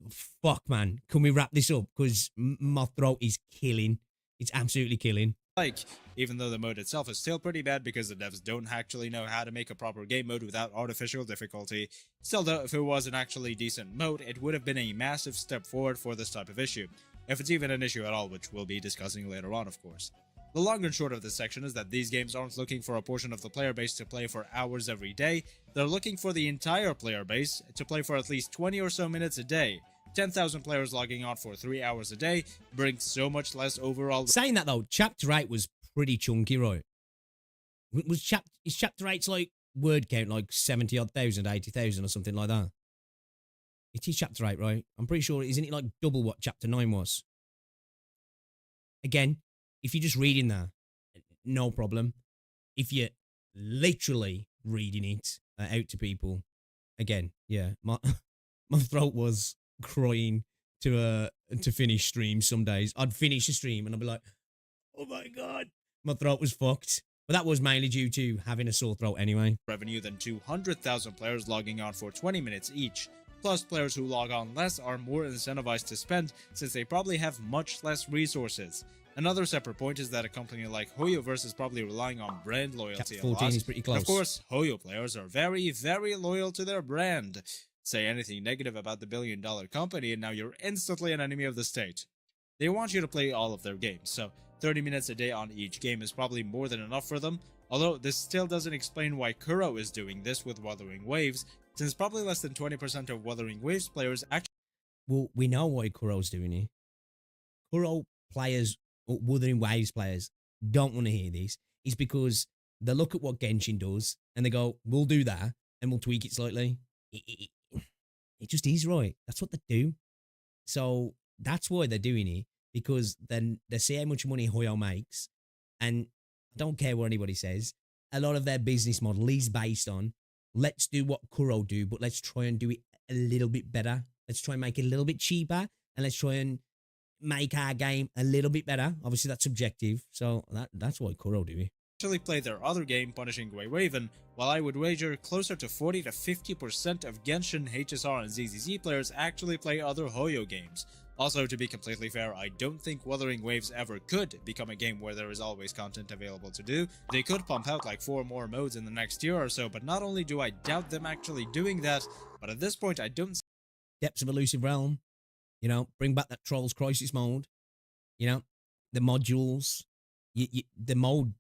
fuck, man, can we wrap this up? Because my throat is killing. It's absolutely killing.
Like, even though the mode itself is still pretty bad because the devs don't actually know how to make a proper game mode without artificial difficulty, still though, if it was an actually decent mode, it would have been a massive step forward for this type of issue. If it's even an issue at all, which we'll be discussing later on, of course. The long and short of this section is that these games aren't looking for a portion of the player base to play for hours every day, they're looking for the entire player base to play for at least 20 or so minutes a day. 10,000 players logging on for 3 hours a day brings so much less overall.
Saying that though, Chapter 8 was pretty chunky, right? Is Chapter 8's like word count like 70 odd thousand, 80,000 or something like that? It is Chapter 8, right? I'm pretty sure, isn't it like double what Chapter 9 was? Again, if you're just reading that, no problem. If you're literally reading it out to people, again, yeah, my throat was crying to finish streams some days. I'd finish a stream and I'd be like, oh my God, my throat was fucked. But that was mainly due to having a sore throat anyway.
Revenue than 200,000 players logging on for 20 minutes each. Plus, players who log on less are more incentivized to spend since they probably have much less resources. Another separate point is that a company like HoYoverse is probably relying on brand loyalty a lot.
14 is pretty close.
And of course, HoYo players are very, very loyal to their brand. Say anything negative about the billion-dollar company and now you're instantly an enemy of the state. They want you to play all of their games, so 30 minutes a day on each game is probably more than enough for them, although this still doesn't explain why Kuro is doing this with Wuthering Waves, since probably less than 20% of Wuthering Waves players actually...
Well, we know why Kuro's doing it. Kuro players, or Wuthering Waves players, don't want to hear this. It's because they look at what Genshin does, and they go, we'll do that, and we'll tweak it slightly. It just is, right? That's what they do. So that's why they're doing it, because then they see how much money Hoyo makes, and I don't care what anybody says, a lot of their business model is based on, let's do what Kuro do, but let's try and do it a little bit better. Let's try and make it a little bit cheaper, and let's try and make our game a little bit better. Obviously, that's subjective, so that's why Kuro do it.
Actually play their other game, Punishing Grey Raven, while I would wager closer to 40 to 50% of Genshin, HSR, and ZZZ players actually play other Hoyo games. Also, to be completely fair, I don't think Wuthering Waves ever could become a game where there is always content available to do. They could pump out like 4 more modes in the next year or so, but not only do I doubt them actually doing that, but at this point I don't.
Depths of Elusive Realm, you know, bring back that Trolls Crisis mode, you know, the modules, the mode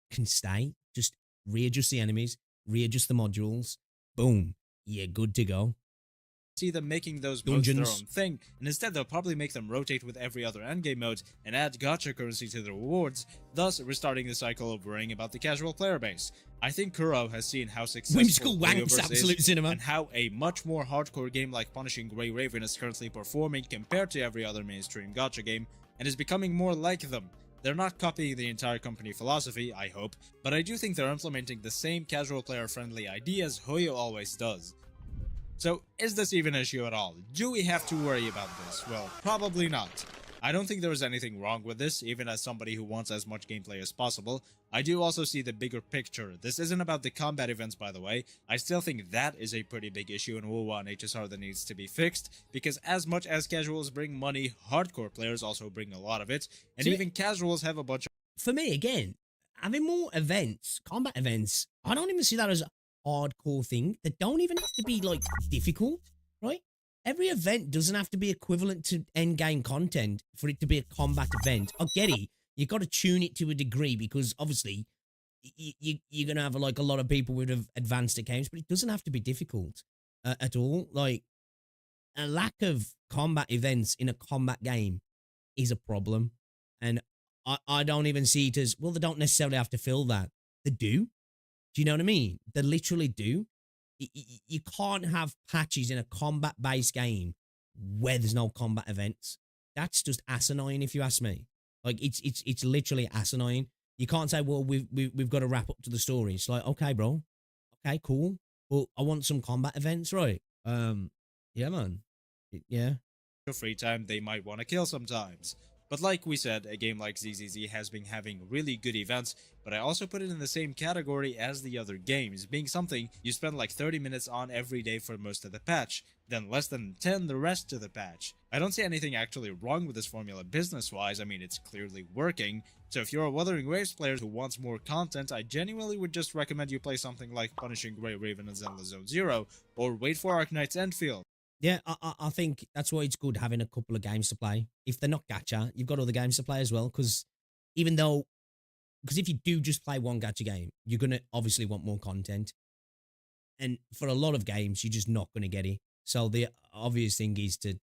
can stay, just readjust the enemies, readjust the modules, boom, you're good to go.
See them making those modes their own thing, and instead they'll probably make them rotate with every other endgame mode and add gacha currency to the rewards, thus restarting the cycle of worrying about the casual player base. I think Kuro has seen how successful
Whimsical Wanks Absolute
is
Cinema,
and how a much more hardcore game like Punishing Grey Raven is currently performing compared to every other mainstream gacha game, and is becoming more like them. They're not copying the entire company philosophy, I hope, but I do think they're implementing the same casual player-friendly ideas Hoyo always does. So, is this even an issue at all? Do we have to worry about this? Well, probably not. I don't think there is anything wrong with this, even as somebody who wants as much gameplay as possible. I do also see the bigger picture. This isn't about the combat events, by the way. I still think that is a pretty big issue in WoW and HSR that needs to be fixed, because as much as casuals bring money, hardcore players also bring a lot of it, and even casuals have a bunch of...
For me, again, having more events, combat events, I don't even see that as hardcore thing that don't even have to be like difficult, right? Every event doesn't have to be equivalent to end game content for it to be a combat event. I get it. You got to tune it to a degree because obviously you're gonna have like a lot of people with advanced accounts, but it doesn't have to be difficult at all. Like a lack of combat events in a combat game is a problem, and I don't even see it as well. They don't necessarily have to fill that. They do. Do you know what I mean? They literally do. You can't have patches in a combat-based game where there's no combat events. That's just asinine, if you ask me. Like it's literally asinine. You can't say, well, we've got to wrap up to the story. It's like, okay, bro, okay, cool. Well, I want some combat events, right? Yeah, man, yeah.
Free time they might want to kill sometimes. But like we said, a game like ZZZ has been having really good events, but I also put it in the same category as the other games, being something you spend like 30 minutes on every day for most of the patch, then less than 10 the rest of the patch. I don't see anything actually wrong with this formula business-wise. I mean, it's clearly working. So if you're a Wuthering Waves player who wants more content, I genuinely would just recommend you play something like Punishing Grey Raven and Zenless Zone Zero, or wait for Arknights Endfield.
Yeah, I think that's why it's good having a couple of games to play. If they're not gacha, you've got other games to play as well. Because if you do just play one gacha game, you're going to obviously want more content. And for a lot of games, you're just not going to get it. So the obvious thing is to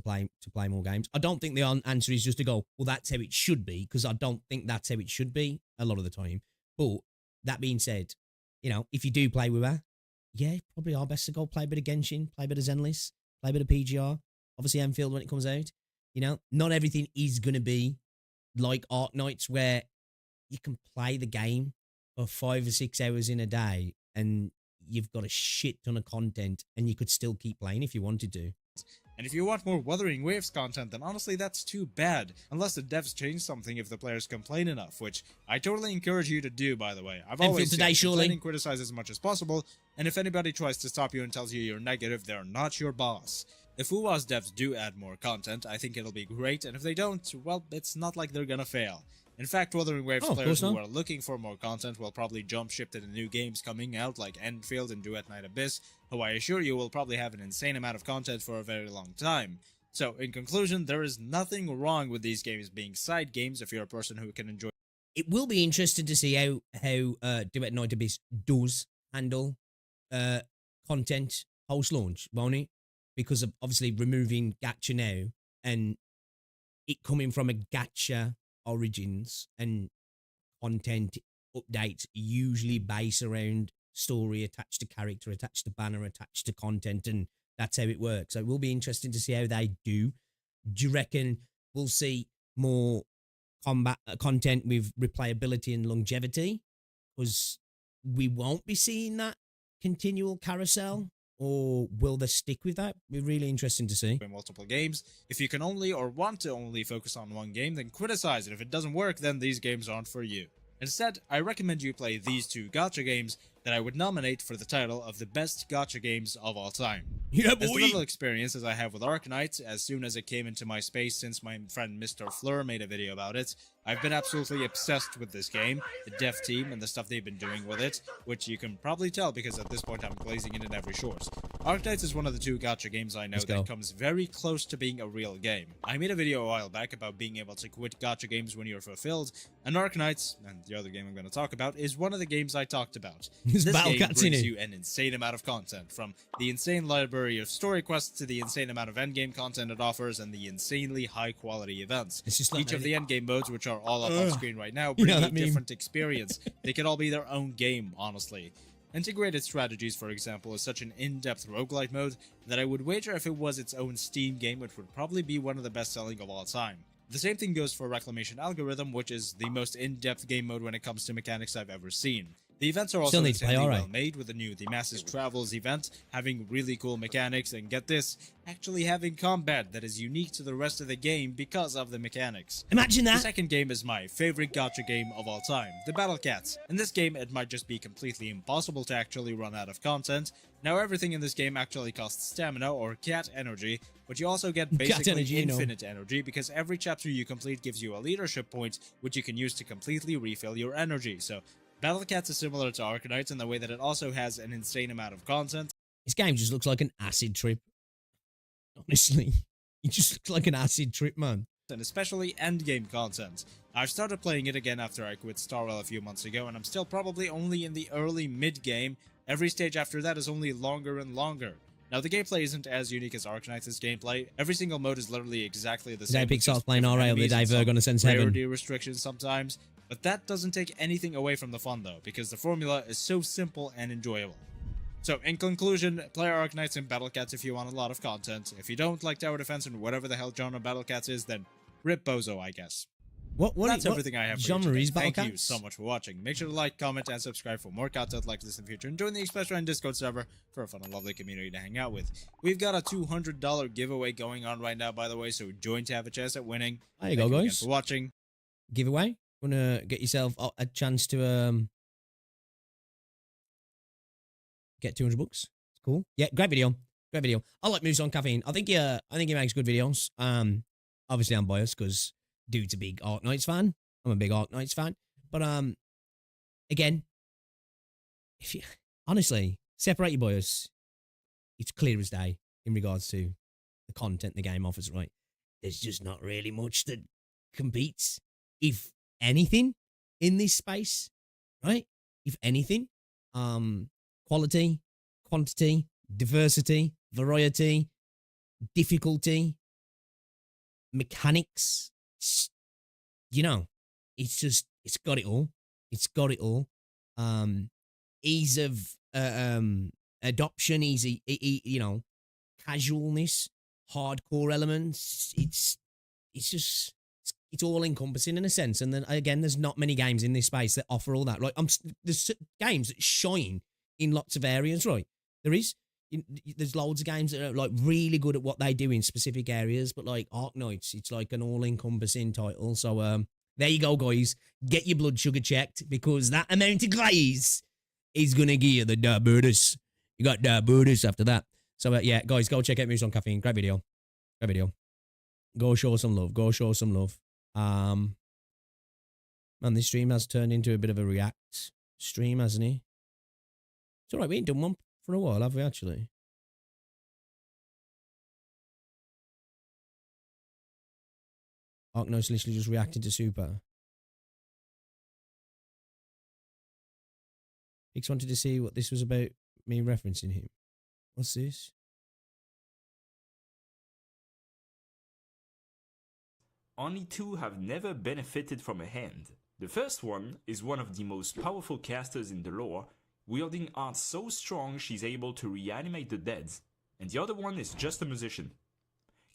play more games. I don't think the answer is just to go, well, that's how it should be. Because I don't think that's how it should be a lot of the time. But that being said, if you do play with her, yeah, probably our best to go play a bit of Genshin, play a bit of Zenless, play a bit of PGR, obviously Enfield when it comes out. Not everything is going to be like Arknights where you can play the game for 5 or 6 hours in a day and you've got a shit ton of content and you could still keep playing if you wanted to.
And if you want more Wuthering Waves content, then honestly that's too bad, unless the devs change something if the players complain enough, which I totally encourage you to do, by the way. I've always said complain and criticize as much as possible, and if anybody tries to stop you and tells you you're negative, they're not your boss. If WoW's devs do add more content, I think it'll be great, and if they don't, well, it's not like they're gonna fail. In fact, Wuthering Waves players who are looking for more content will probably jump ship to the new games coming out like Enfield and Duet Night Abyss, who I assure you will probably have an insane amount of content for a very long time. So, in conclusion, there is nothing wrong with these games being side games if you're a person who can enjoy.
It will be interesting to see how Duet Night Abyss does handle content post-launch, won't it? Because of obviously removing gacha now and it coming from a gacha origins and content updates usually base around story attached to character, attached to banner, attached to content, and that's how it works. So it will be interesting to see how they do. Do you reckon we'll see more combat content with replayability and longevity? Because we won't be seeing that continual carousel, or will they stick with that? It'll be really interesting to see.
Multiple games. If you can only or want to only focus on one game, then criticize it. If it doesn't work, then these games aren't for you. Instead, I recommend you play these two gacha games that I would nominate for the title of the best gacha games of all time.
Yeah,
As
boy!
little experience as I have with Arknights, as soon as it came into my space since my friend Mr. Fleur made a video about it, I've been absolutely obsessed with this game, the dev team, and the stuff they've been doing with it, which you can probably tell because at this point I'm glazing it in every short. Arknights is one of the two gacha games I know that comes very close to being a real game. I made a video a while back about being able to quit gacha games when you're fulfilled, and Arknights, and the other game I'm going to talk about, is one of the games I talked about. This game brings you an insane amount of content, from the insane library of story quests to the insane amount of endgame content it offers, and the insanely high quality events. Each of the endgame modes, which are all up on screen right now, bring a different experience. They could all be their own game, honestly. Integrated Strategies, for example, is such an in-depth roguelite mode that I would wager if it was its own Steam game, it would probably be one of the best-selling of all time. The same thing goes for Reclamation Algorithm, which is the most in-depth game mode when it comes to mechanics I've ever seen. The events are also insanely well made, with the new The Masses Travels event having really cool mechanics, and get this, actually having combat that is unique to the rest of the game because of the mechanics.
Imagine that!
The second game is my favorite gacha game of all time, the Battle Cats. In this game, it might just be completely impossible to actually run out of content. Now everything in this game actually costs stamina, or cat energy, but you also get basically infinite energy, because every chapter you complete gives you a leadership point, which you can use to completely refill your energy. So Battle Cats is similar to Arknights in the way that it also has an insane amount of content.
This game just looks like an acid trip. Honestly, it just looks like an acid trip, man.
And especially endgame content. I've started playing it again after I quit Starwell a few months ago, and I'm still probably only in the early mid-game. Every stage after that is only longer and longer. Now, the gameplay isn't as unique as Arknights' gameplay. Every single mode is literally exactly the same.
Pixar's playing RA the day Virg on a Sense Heaven.
Rarity restrictions sometimes, but that doesn't take anything away from the fun, though, because the formula is so simple and enjoyable. So, in conclusion, play Arknights and Battle Cats if you want a lot of content. If you don't like tower defense and whatever the hell genre Battle Cats is, then rip Bozo, I guess. That's everything I have for you today. Thank you so much for watching. Make sure to like, comment, and subscribe for more content like this in the future, and join the Express Run Discord server for a fun and lovely community to hang out with. We've got a $200 giveaway going on right now, by the way, so join to have a chance at winning.
There you go, guys.
Thanks for watching.
Giveaway. Want to get yourself a chance to get 200 bucks? It's cool. Yeah, great video. Great video. I like Moose on Caffeine. I think he makes good videos. Obviously I'm biased because dude's a big Arknights fan. I'm a big Arknights fan. But again, if you honestly separate your bias, it's clear as day in regards to the content the game offers, right? There's just not really much that competes, if anything, in this space, right? If anything, quality, quantity, diversity, variety, difficulty, mechanics, you know, it's got it all. It's got it all. Ease of adoption, easy, you know, casualness, hardcore elements. It's all encompassing in a sense. And then again, there's not many games in this space that offer all that. Like, there's games that shine in lots of areas, right? There's loads of games that are like really good at what they do in specific areas, but like Arknights, it's like an all-encompassing title. So there you go, guys. Get your blood sugar checked, because that amount of glaze is gonna give you the diabetes. You got diabetes after that. So yeah, guys, go check out Moose on Caffeine. Great video. Great video. Go show some love. Go show some love. Man, this stream has turned into a bit of a react stream, hasn't it? It's alright, we ain't done one for a while, have we, actually? Arknights literally just reacted to Super. Hicks wanted to see what this was about, me referencing him. What's this?
Only two have never benefited from a hand. The first one is one of the most powerful casters in the lore, wielding art so strong she's able to reanimate the dead, and the other one is just a musician.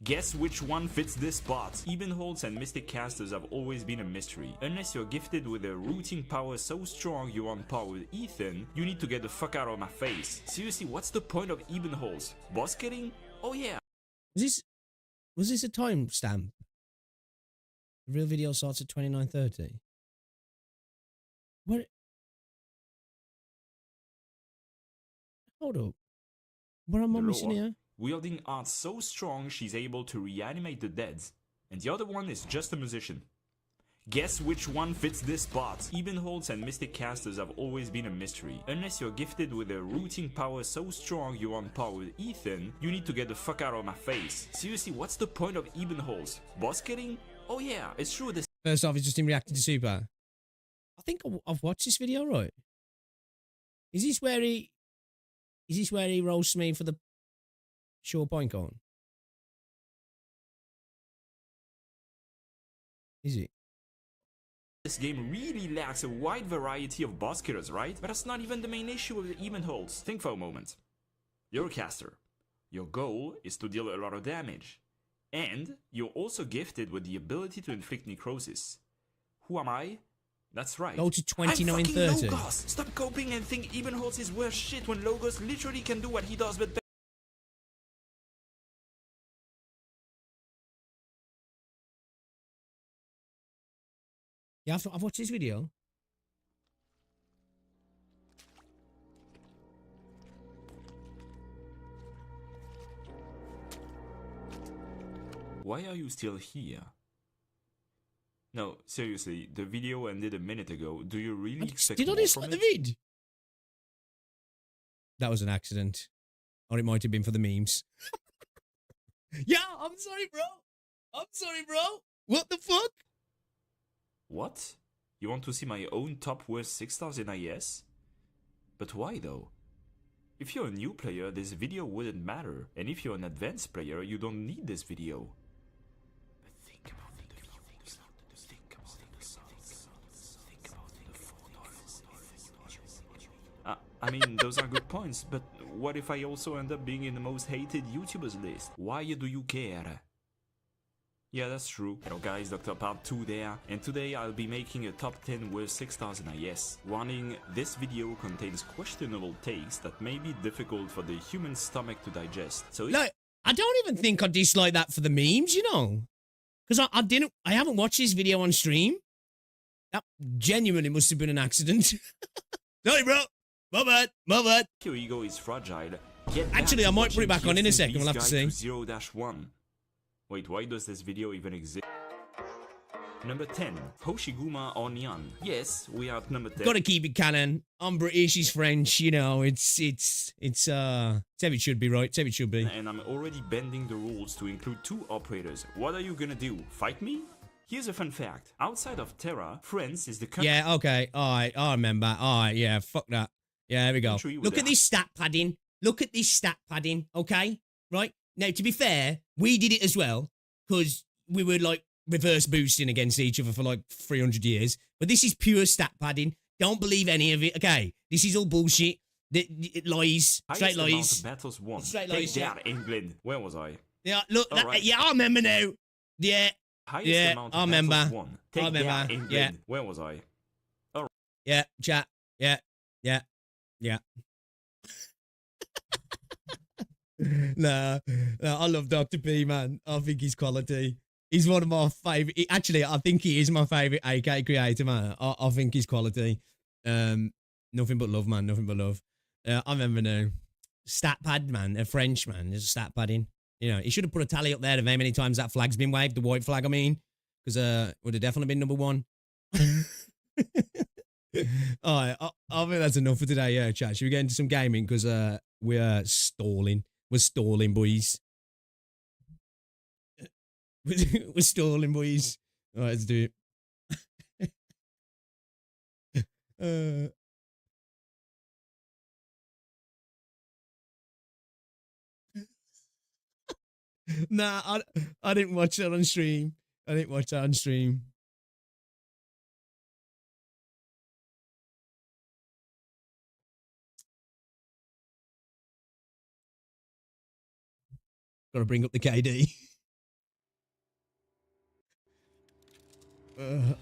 Guess which one fits this spot? Ebenholz and Mystic Casters have always been a mystery. Unless you're gifted with a rooting power so strong you're on par with Ethan, you need to get the fuck out of my face. Seriously, what's the point of Ebenholz? Boss killing? Oh yeah.
Was this a timestamp? The real video starts at 29:30. What? Hold up. What am I missing here?
Wielding art so strong she's able to reanimate the dead. And the other one is just a musician. Guess which one fits this spot? Ebenholz and Mystic Casters have always been a mystery. Unless you're gifted with a rooting power so strong you're on par with Ethan, you need to get the fuck out of my face. Seriously, what's the point of Ebenholz? Boss killing? Oh yeah, it's true this.
First off, it's just him reacting to Super. I think I've watched this video, right? Is this where he roasts me for the short point on? Is it?
This game really lacks a wide variety of boss killers, right? But that's not even the main issue with the Ebenholz. Think for a moment. You're a caster. Your goal is to deal a lot of damage. And you're also gifted with the ability to inflict necrosis. Who am I? That's right.
Go to 29:30.
I'm fucking Logos! Stop coping and think Ebenholz is worth shit when Logos literally can do what he does but better.
Yeah, I've watched this video.
Why are you still here? No, seriously, the video ended a minute ago. Do you really expect
Did I
more
just
from
like the
it?
vid? That was an accident. Or it might have been for the memes. Yeah, I'm sorry, bro. I'm sorry, bro. What the fuck?
What? You want to see my own top worst 6 stars in IS? But why though? If you're a new player, this video wouldn't matter. And if you're an advanced player, you don't need this video. But think about the views. Think about the subs. Think about the photos. I mean, those are good points, but what if I also end up being in the most hated YouTubers list? Why do you care? Yeah, that's true. Hello guys, Dr. Part 2 there, and today I'll be making a top 10 worst 6 stars in IS. Warning, this video contains questionable takes that may be difficult for the human stomach to digest. So
Like, I don't even think I dislike that for the memes, you know? Because I haven't watched this video on stream. That genuinely must have been an accident. Sorry, bro. My bad.
your ego is fragile.
Actually, I might put it back on in a second, we'll have to see.
0-1. Wait, why does this video even exist? Number 10, Hoshiguma or Nyan. Yes, we are at number 10.
Gotta keep it canon. I'm British, he's French, you know, it's how it should be, right? It's how it should be.
And I'm already bending the rules to include 2 operators. What are you gonna do? Fight me? Here's a fun fact. Outside of Terra, France is the country.
Yeah, okay, alright, I remember. Alright, yeah, fuck that. Yeah, there we go. Look at this stat padding. Look at this stat padding, okay? Right? Now, to be fair, we did it as well, because we were, like, reverse boosting against each other for, like, 300 years. But this is pure stat padding. Don't believe any of it, okay? This is all bullshit. It lies. Straight lies.
Amount of battles won.
Straight
Take
lies.
that, England. Where was I?
Yeah, look,
Right.
yeah, I remember now. Yeah,
Highest
yeah,
amount
I
of
remember.
battles won. Take
I remember.
that, England.
Yeah.
Where was I?
yeah, chat. Yeah. Nah, I love Dr. P, man. I think he's quality. He's one of my favourite. Actually, I think he is my favourite AK creator, man. I think he's quality. Nothing but love, man. Nothing but love. I remember now. Stat pad, man. A French, man. There's a stat padding. You know, he should have put a tally up there of how many times that flag's been waved. The white flag, I mean. Because would have definitely been number 1. Alright, I think that's enough for today. Yeah, chat. Should we get into some gaming? Because we're stalling. We're stalling, boys. We're stalling, boys. All right, let's do it. Nah, I didn't watch that on stream. Got to bring up the KD.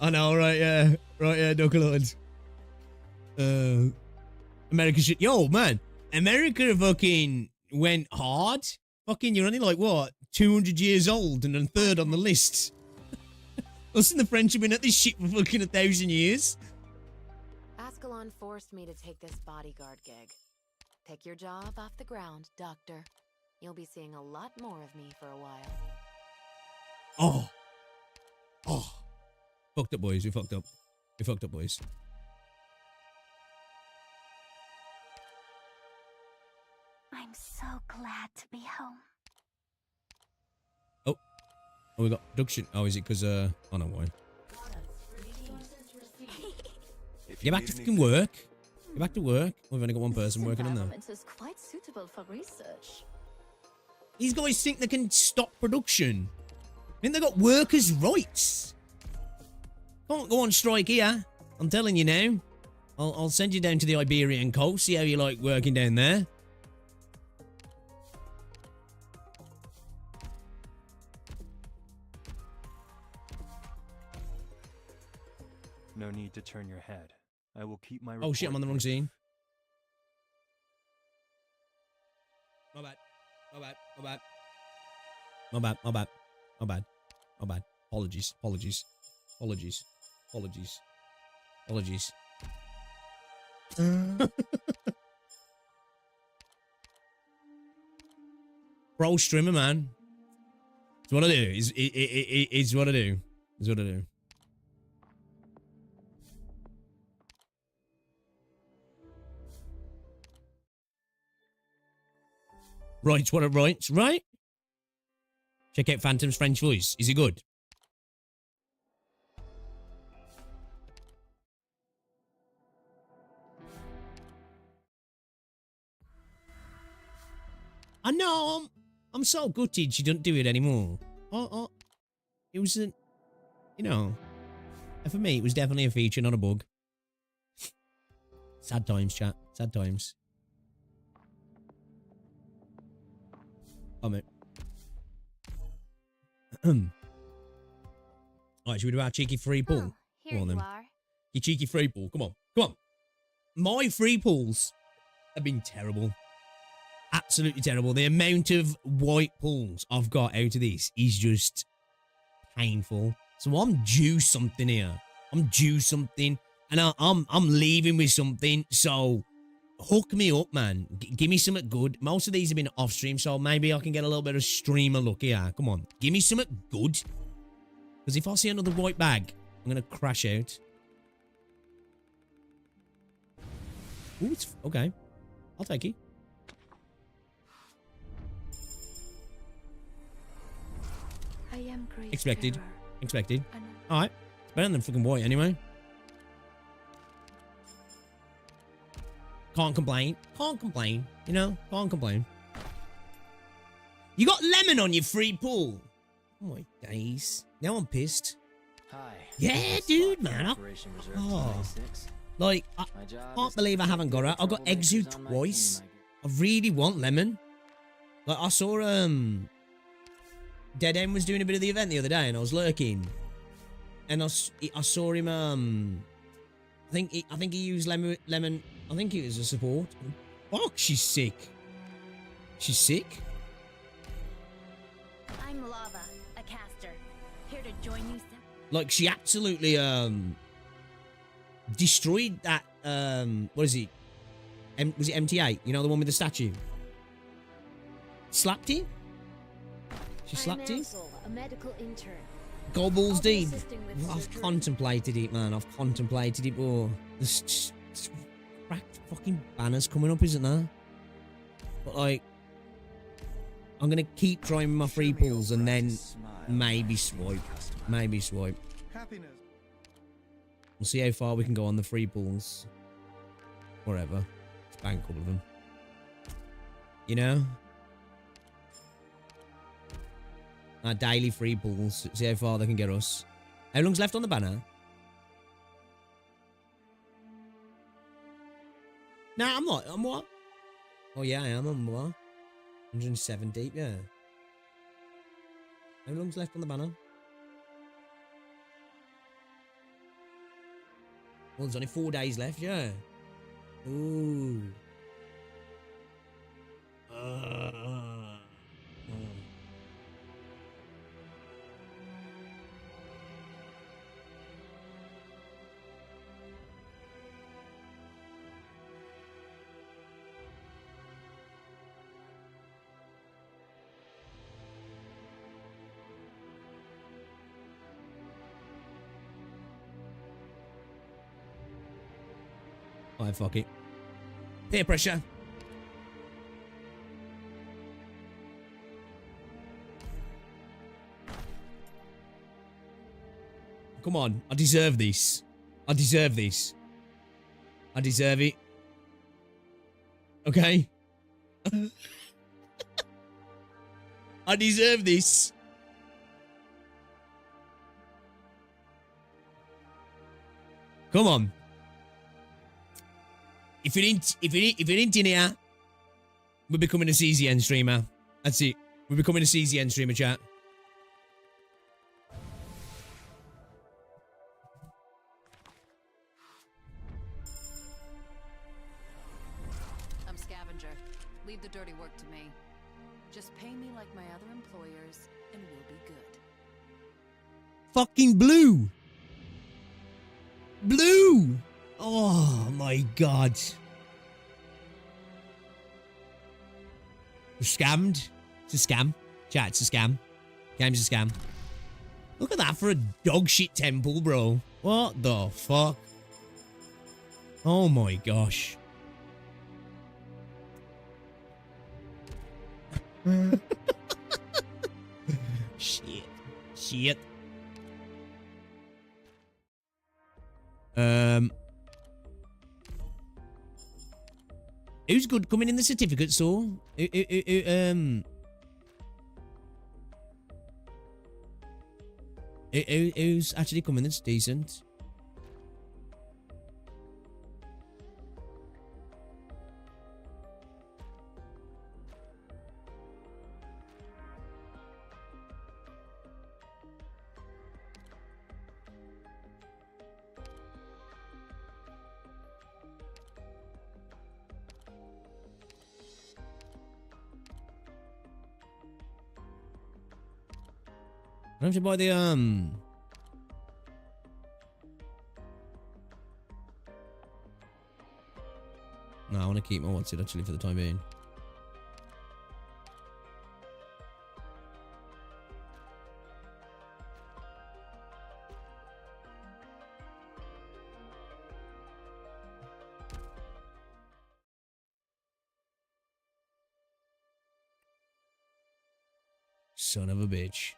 I know, right? Yeah, right. Yeah, Knucklehead. America shit. Yo, man, America fucking went hard. Fucking, you're only like what, 200 years old and then third on the list. Us and the French have been at this shit for fucking 1,000 years.
Ascalon forced me to take this bodyguard gig. Pick your job off the ground, Doctor. You'll be seeing a lot more of me for a while.
Oh. Fucked up, boys. We fucked up. We fucked up, boys.
I'm so glad to be home.
Oh, we got production. Oh, is it because, oh no, why? Get back to fucking work. Get back to work. We've only got one person working on there.
Is quite suitable for research.
These guys think they can stop production. I mean, they got workers' rights. Can't go on strike here. I'm telling you now. I'll send you down to the Iberian coast. See how you like working down there.
No need to turn your head. I will keep my.
Oh shit! I'm on the wrong scene. My bad. My bad. My bad. My bad. My bad. My bad. My bad. Apologies. Apologies. Apologies. Apologies. Apologies. Pro streamer, man. It's what I do. It's what I do. It's what I do. Right, what it writes, right? Check out Phantom's French voice. Is it good? I know, I'm so gutted she doesn't do it anymore. It was a, you know, for me, it was definitely a feature, not a bug. Sad times, chat. Sad times. Oh, mate. Alright, should we do our cheeky free pull?
Oh, here
Come on,
you
then.
are.
Your cheeky free pull. Come on. Come on. My free pulls have been terrible. Absolutely terrible. The amount of white pulls I've got out of this is just painful. So I'm due something here. I'm due something. And I'm leaving with something. So hook me up, man. Give me something good. Most of these have been off stream, so maybe I can get a little bit of streamer luck here. Come on. Give me something good. Because if I see another white bag, I'm going to crash out. Ooh, it's... Okay. I'll take it.
I am great.
Expected.
Terror.
Expected.
I know.
Alright. It's better than fucking white anyway. Can't complain. Can't complain. You know? Can't complain. You got lemon on your free pull. Oh my days. Now I'm pissed.
Hi.
Yeah, dude, man. Like, I can't believe I haven't got it. I got exude twice. I really want lemon. Like, I saw, Dead End was doing a bit of the event the other day and I was lurking. And I saw him, I think he used lemon. I think it was a support. Fuck, she's sick. She's sick.
I'm Lava, a caster. Here to join you.
Like, she absolutely, destroyed that, what is it? Was it MT8? You know, the one with the statue? Slapped him? She slapped him?
A medical intern.
Gobbles deep.
With
I've
surgery.
contemplated it, man. I've contemplated it, but there's just cracked fucking banners coming up, isn't there? But, like, I'm going to keep trying my free pulls and then maybe swipe. Maybe swipe. We'll see how far we can go on the free pulls. Whatever. Let's bank a couple of them. You know? Our daily free pulls. See how far they can get us. How long's left on the banner? Nah, I'm not. I'm what? Oh, yeah, I am. I'm what? 107 deep, yeah. How long's left on the banner? Well, there's only 4 days left, yeah. Ooh. Oh, fuck it. Peer pressure. Come on. I deserve this. I deserve this. I deserve it. Okay? I deserve this. Come on. If it ain't in here, we're becoming a CZN streamer. That's it. We're becoming a CZN streamer, chat.
I'm scavenger. Leave the dirty work to me. Just pay me like my other employers, and we'll be good.
Fucking blue. Blue. Oh my god. We're scammed. It's a scam. Chat, it's a scam. Game's a scam. Look at that for a dog shit temple, bro. What the fuck? Oh my gosh. Shit. Shit. Who's good coming in the certificate store? Who's actually coming that's decent? I don't have to buy the, No, I want to keep my what's it actually for the time being. Son of a bitch.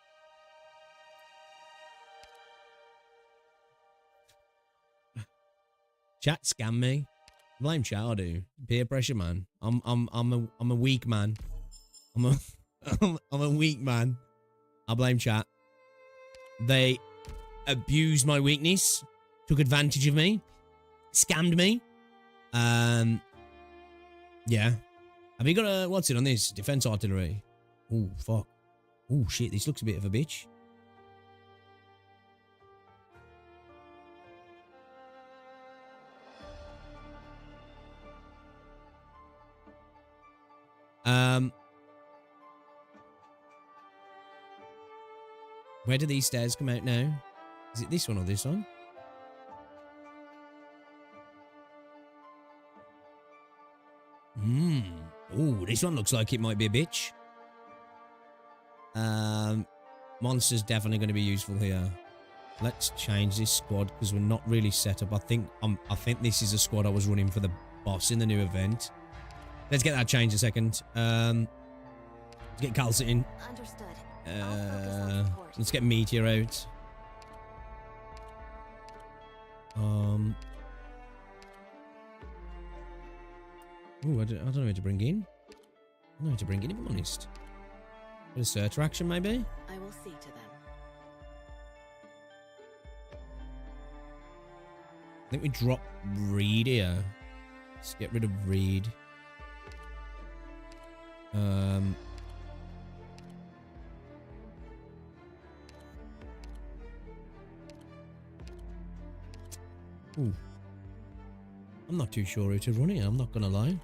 Chat scam me. Blame chat, I do. Peer pressure, man. I'm a weak man. I'm a weak man. I blame chat. They abused my weakness, took advantage of me, scammed me. Yeah. Have you got a what's it on this? Defense artillery. Oh fuck. Oh shit, this looks a bit of a bitch. Where do these stairs come out now? Is it this one or this one? Oh, this one looks like it might be a bitch. Monster's definitely going to be useful here. Let's change this squad because we're not really set up. I think this is a squad I was running for the boss in the new event. Let's get that changed a second. Let's get Calcit in.
Understood.
Let's get Meteor out. Ooh, I don't know who to bring in. I don't know who to bring in, if I'm honest. Bit of search action, maybe?
I will see to them.
I think we drop Reed here. Let's get rid of Reed. Ooh. I'm not too sure how to run it, I'm not gonna lie.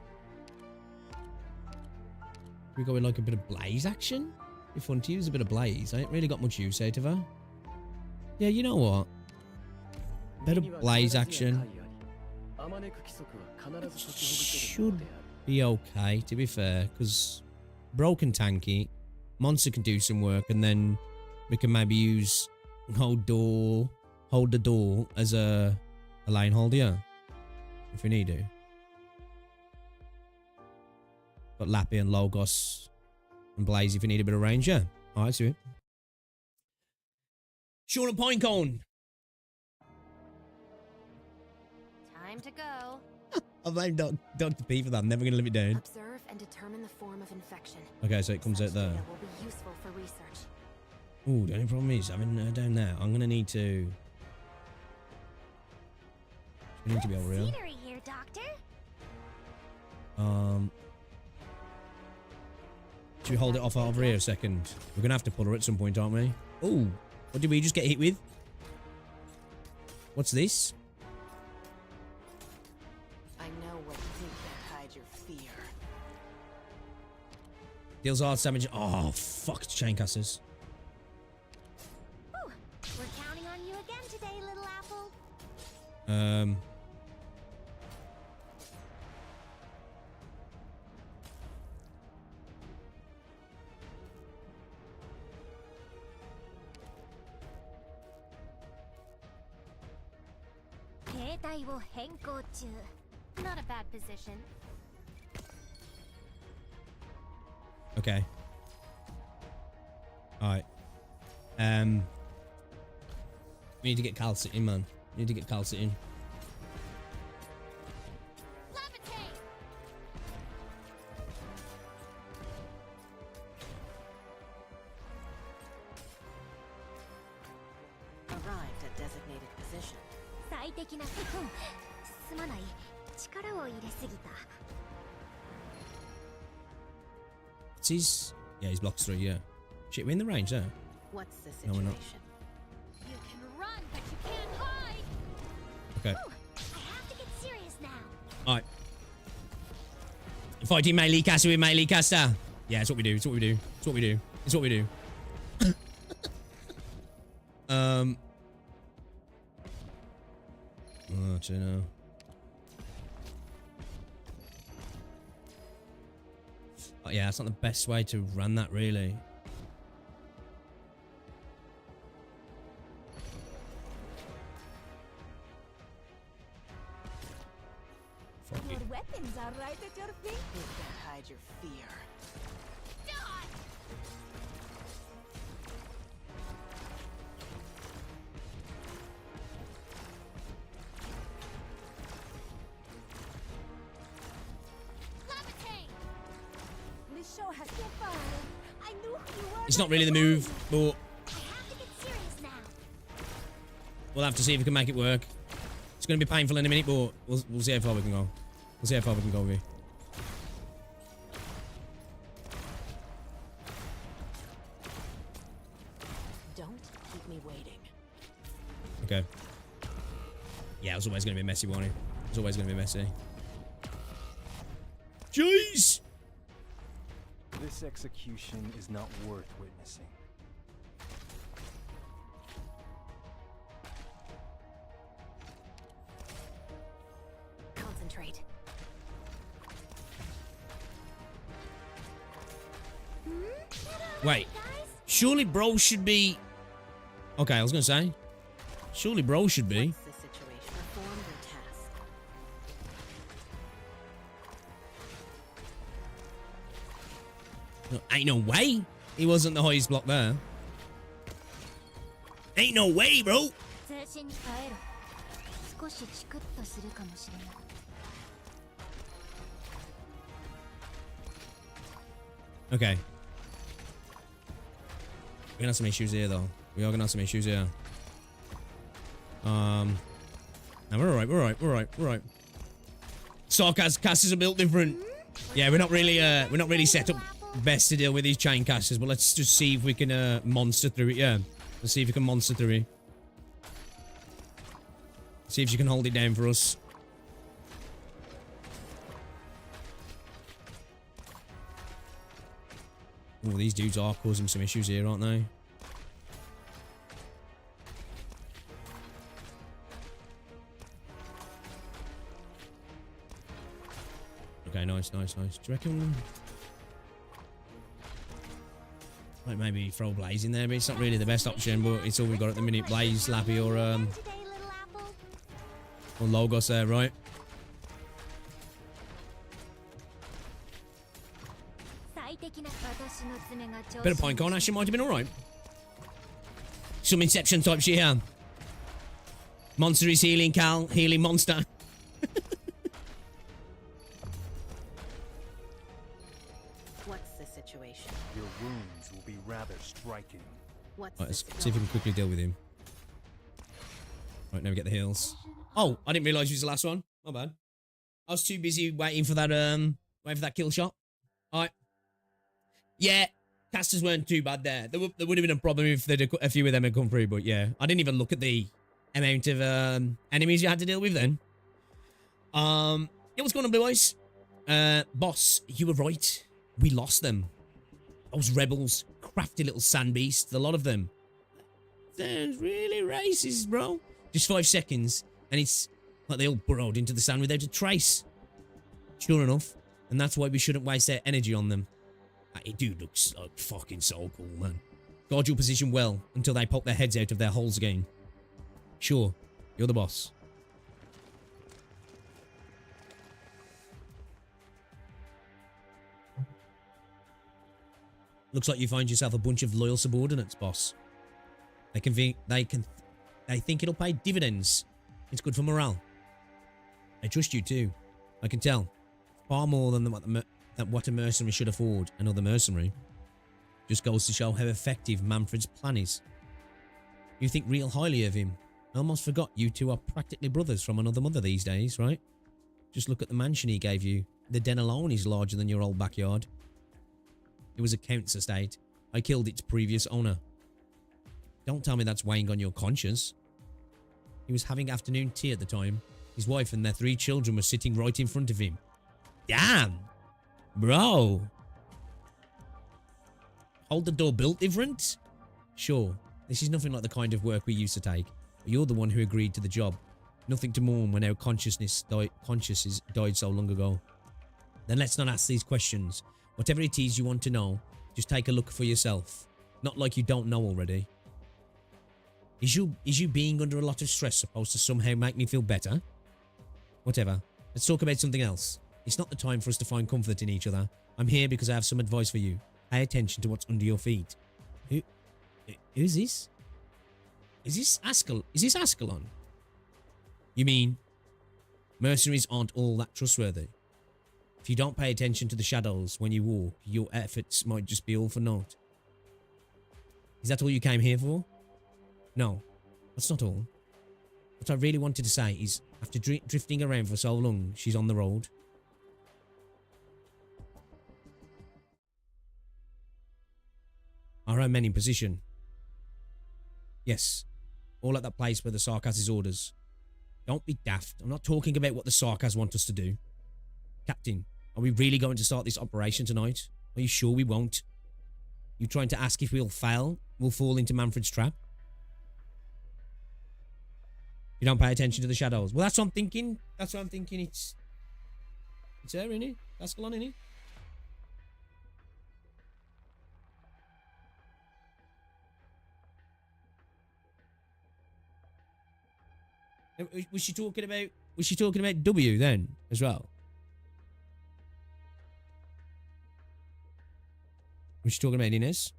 We go with like a bit of blaze action? It'd be fun to use a bit of blaze. I ain't really got much use out of her. Yeah, you know what? Bit of blaze action. Should be okay, to be fair, because broken tanky, monster can do some work, and then we can maybe use hold the door as a lane holder, yeah, if we need to. Got Lappy and Logos and Blaze if you need a bit of range, yeah. Alright, see it. Sean and Pinecone.
Time to go.
I blame Dr. P for that. I'm never going to live it down.
Observe and determine the form of infection.
Okay, so it comes out there.
Data will be useful for research.
Ooh, the only problem is having her down there. I'm going to need to... We need to be over here.
Scenery here, Doctor.
Should we hold it off over here a second? We're going to have to pull her at some point, aren't we? Ooh, what did we just get hit with? What's this?
I know what you think that hides your fear.
Deals hard damage. Oh, fuck, it's chain casters.
Ooh, we're counting on you again today, little apple. Not a bad position.
Okay. Alright. We need to get Cal sitting, man. We need to get Cal sitting.
Arrived at designated position.
It's his... Yeah, he's blocks through, yeah. Shit, we're in the range there.
What's the
No,
situation?
we're not.
You can run, but you can't hide.
Okay.
Ooh, I have to get serious now.
Alright. Fighting melee caster with melee caster. Yeah, it's what we do. It's what we do. It's what we do. It's what we do. Oh, actually, no. Oh, yeah, that's not the best way to run that, really.
Your weapons are right at your feet.
You can't hide your fear.
Die! Levitate! This show has been fun. I knew who you were.
It's not really the move, but
I have to get serious now.
we'll have to see if we can make it work. It's going to be painful in a minute, but we'll see how far we can go. We'll see how far we can go with it.
Don't keep me waiting.
Okay. Yeah, it was always going to be messy, wasn't it? It was always going to be messy. Jeez!
This execution is not worth witnessing.
Concentrate.
Wait. Surely bro should be... Okay, I was going to say. Surely bro should be.
What's the situation? Perform your task.
No, ain't no way. He wasn't the highest block there. Ain't no way, bro.
精神に変えろ。少しチクッとするかもしれない。
Okay. We're gonna have some issues here, though. We are gonna have some issues here. No, we're alright, we're alright, we're alright, we're alright. Casters are built different. Yeah, we're not really set up best to deal with these chain casters, but let's just see if we can monster through it, yeah. Let's see if we can monster through it. See if she can hold it down for us. Oh, these dudes are causing some issues here, aren't they? Okay, nice, nice, nice. Do you reckon... Like maybe throw Blaze in there, but it's not really the best option, but it's all we got at the minute. Blaze, Lappy, or Logos there, right? Bit of Pinecone actually might have been alright. Some Inception type shit here. Monster is healing, Cal. Healing monster.
What's the situation?
Your wounds will be rather striking.
What's
Right, let's see if we can quickly deal with him. Right, now we get the heals. Oh, I didn't realise he was the last one. My bad. I was too busy waiting for that kill shot. Alright. Yeah, casters weren't too bad there. There would have been a problem if a few of them had come through, but yeah. I didn't even look at the amount of enemies you had to deal with then. Yeah, what's going on, boys? Boss, you were right. We lost them. Those rebels, crafty little sand beasts, a lot of them. Sounds really racist, bro. Just 5 seconds, and it's like they all burrowed into the sand without a trace. Sure enough, and that's why we shouldn't waste their energy on them. It dude looks like fucking so cool, man. Guard your position well until they pop their heads out of their holes again. Sure, you're the boss. Looks like you find yourself a bunch of loyal subordinates, boss. They think it'll pay dividends. It's good for morale. I trust you too. I can tell. Far more than what a mercenary should afford another mercenary. Just goes to show how effective Manfred's plan is. You think real highly of him. I almost forgot you two are practically brothers from another mother these days, right? Just look at the mansion he gave you. The den alone is larger than your old backyard. It was a count's estate. I killed its previous owner. Don't tell me that's weighing on your conscience. He was having afternoon tea at the time. His wife and their 3 children were sitting right in front of him. Damn! Bro! Hold the door built different? Sure, this is nothing like the kind of work we used to take. But you're the one who agreed to the job. Nothing to mourn when our consciousness died so long ago. Then let's not ask these questions. Whatever it is you want to know, just take a look for yourself. Not like you don't know already. Is you being under a lot of stress supposed to somehow make me feel better? Whatever. Let's talk about something else. It's not the time for us to find comfort in each other. I'm here because I have some advice for you. Pay attention to what's under your feet. Who's this? Is this Ascalon? You mean mercenaries aren't all that trustworthy? If you don't pay attention to the shadows when you walk, your efforts might just be all for naught. Is that all you came here for? No, that's not all. What I really wanted to say is, after drifting around for so long, she's on the road. Are her men in position? Yes, all at that place where the Sarkaz has orders. Don't be daft. I'm not talking about what the Sarkaz want us to do. Captain, are we really going to start this operation tonight? Are you sure we won't? You trying to ask if we'll fail? We'll fall into Manfred's trap? You don't pay attention to the shadows. Well, that's what I'm thinking. That's what I'm thinking. It's her, innit? Ascalon, innit? Was she talking about W then as well? Was she talking about Inez?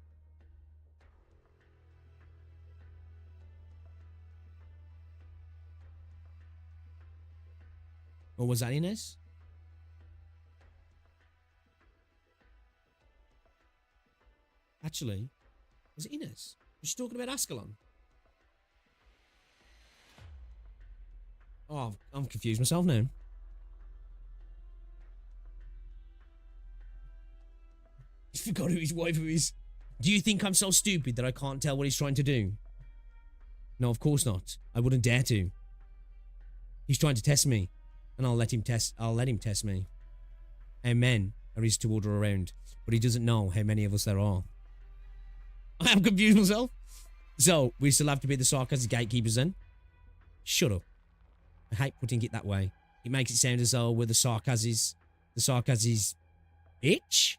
Or was that Inez? Actually, was it Inez? Was she talking about Ascalon? Oh, I'm confused myself now. I forgot who his wife is. Do you think I'm so stupid that I can't tell what he's trying to do? No, of course not. I wouldn't dare to. He's trying to test me, and I'll let him test me. Amen. there is to order around, but he doesn't know how many of us there are. I am confused myself. So, we still have to be the sarcastic gatekeepers then? Shut up. I hate putting it that way. It makes it sound as though we're the sarcasses bitch?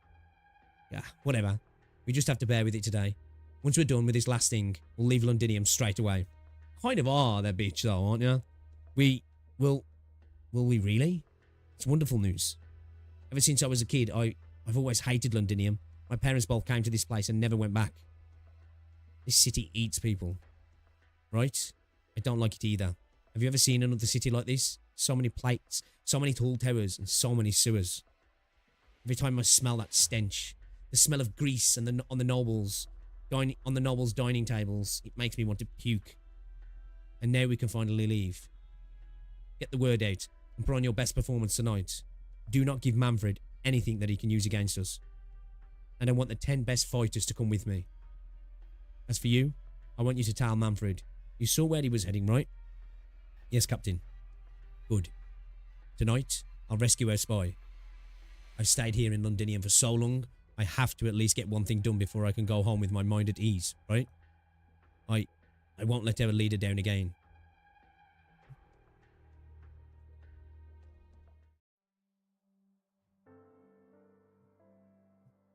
Yeah, whatever. We just have to bear with it today. Once we're done with this last thing, we'll leave Londinium straight away. Kind of are their bitch though, aren't you? Will we really? It's wonderful news. Ever since I was a kid, I've always hated Londinium. My parents both came to this place and never went back. This city eats people. Right? I don't like it either. Have you ever seen another city like this? So many plates, so many tall towers, and so many sewers. Every time I smell that stench, the smell of grease and on the nobles dining tables, it makes me want to puke. And now we can finally leave. Get the word out and put on your best performance tonight. Do not give Manfred anything that he can use against us. And I want the 10 best fighters to come with me. As for you, I want you to tell Manfred. You saw where he was heading, right? Yes, Captain. Good. Tonight, I'll rescue our spy. I've stayed here in Londinium for so long, I have to at least get one thing done before I can go home with my mind at ease, right? I won't let our leader down again.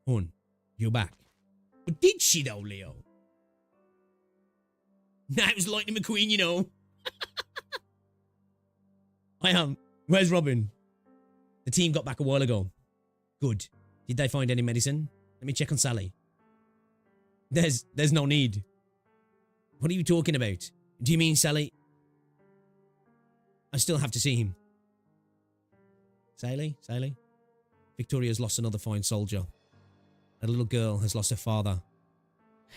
Hun, you're back. But did she though, Leo? Nah, it was Lightning McQueen, you know. I am. Where's Robin? The team got back a while ago. Good. Did they find any medicine? Let me check on Sally. There's no need. What are you talking about? Do you mean Sally? I still have to see him. Sally? Victoria's lost another fine soldier. A little girl has lost her father.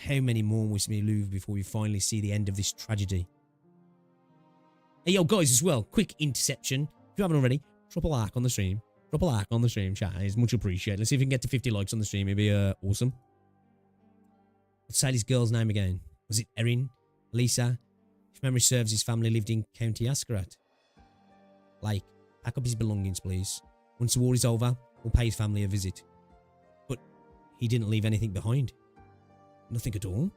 How many more must we lose before we finally see the end of this tragedy? Hey, yo, guys, as well, quick interception. If you haven't already, drop a like on the stream. Drop a like on the stream, chat. It's much appreciated. Let's see if we can get to 50 likes on the stream. It'd be awesome. What's Sally's girl's name again? Was it Erin? Lisa? If memory serves, his family lived in County Ascarat. Like, pack up his belongings, please. Once the war is over, we'll pay his family a visit. But he didn't leave anything behind. Nothing at all?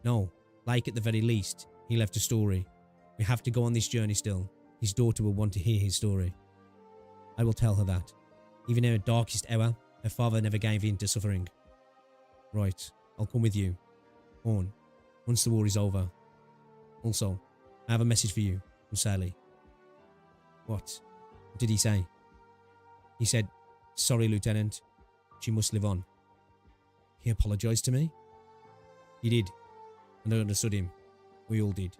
No, like at the very least, he left a story. We have to go on this journey still. His daughter will want to hear his story. I will tell her that. Even in her darkest hour, her father never gave in to suffering. Right, I'll come with you. On, once the war is over. Also, I have a message for you from Sally. What did he say? He said, sorry, Lieutenant. She must live on. He apologized to me? He did. And I understood him. We all did.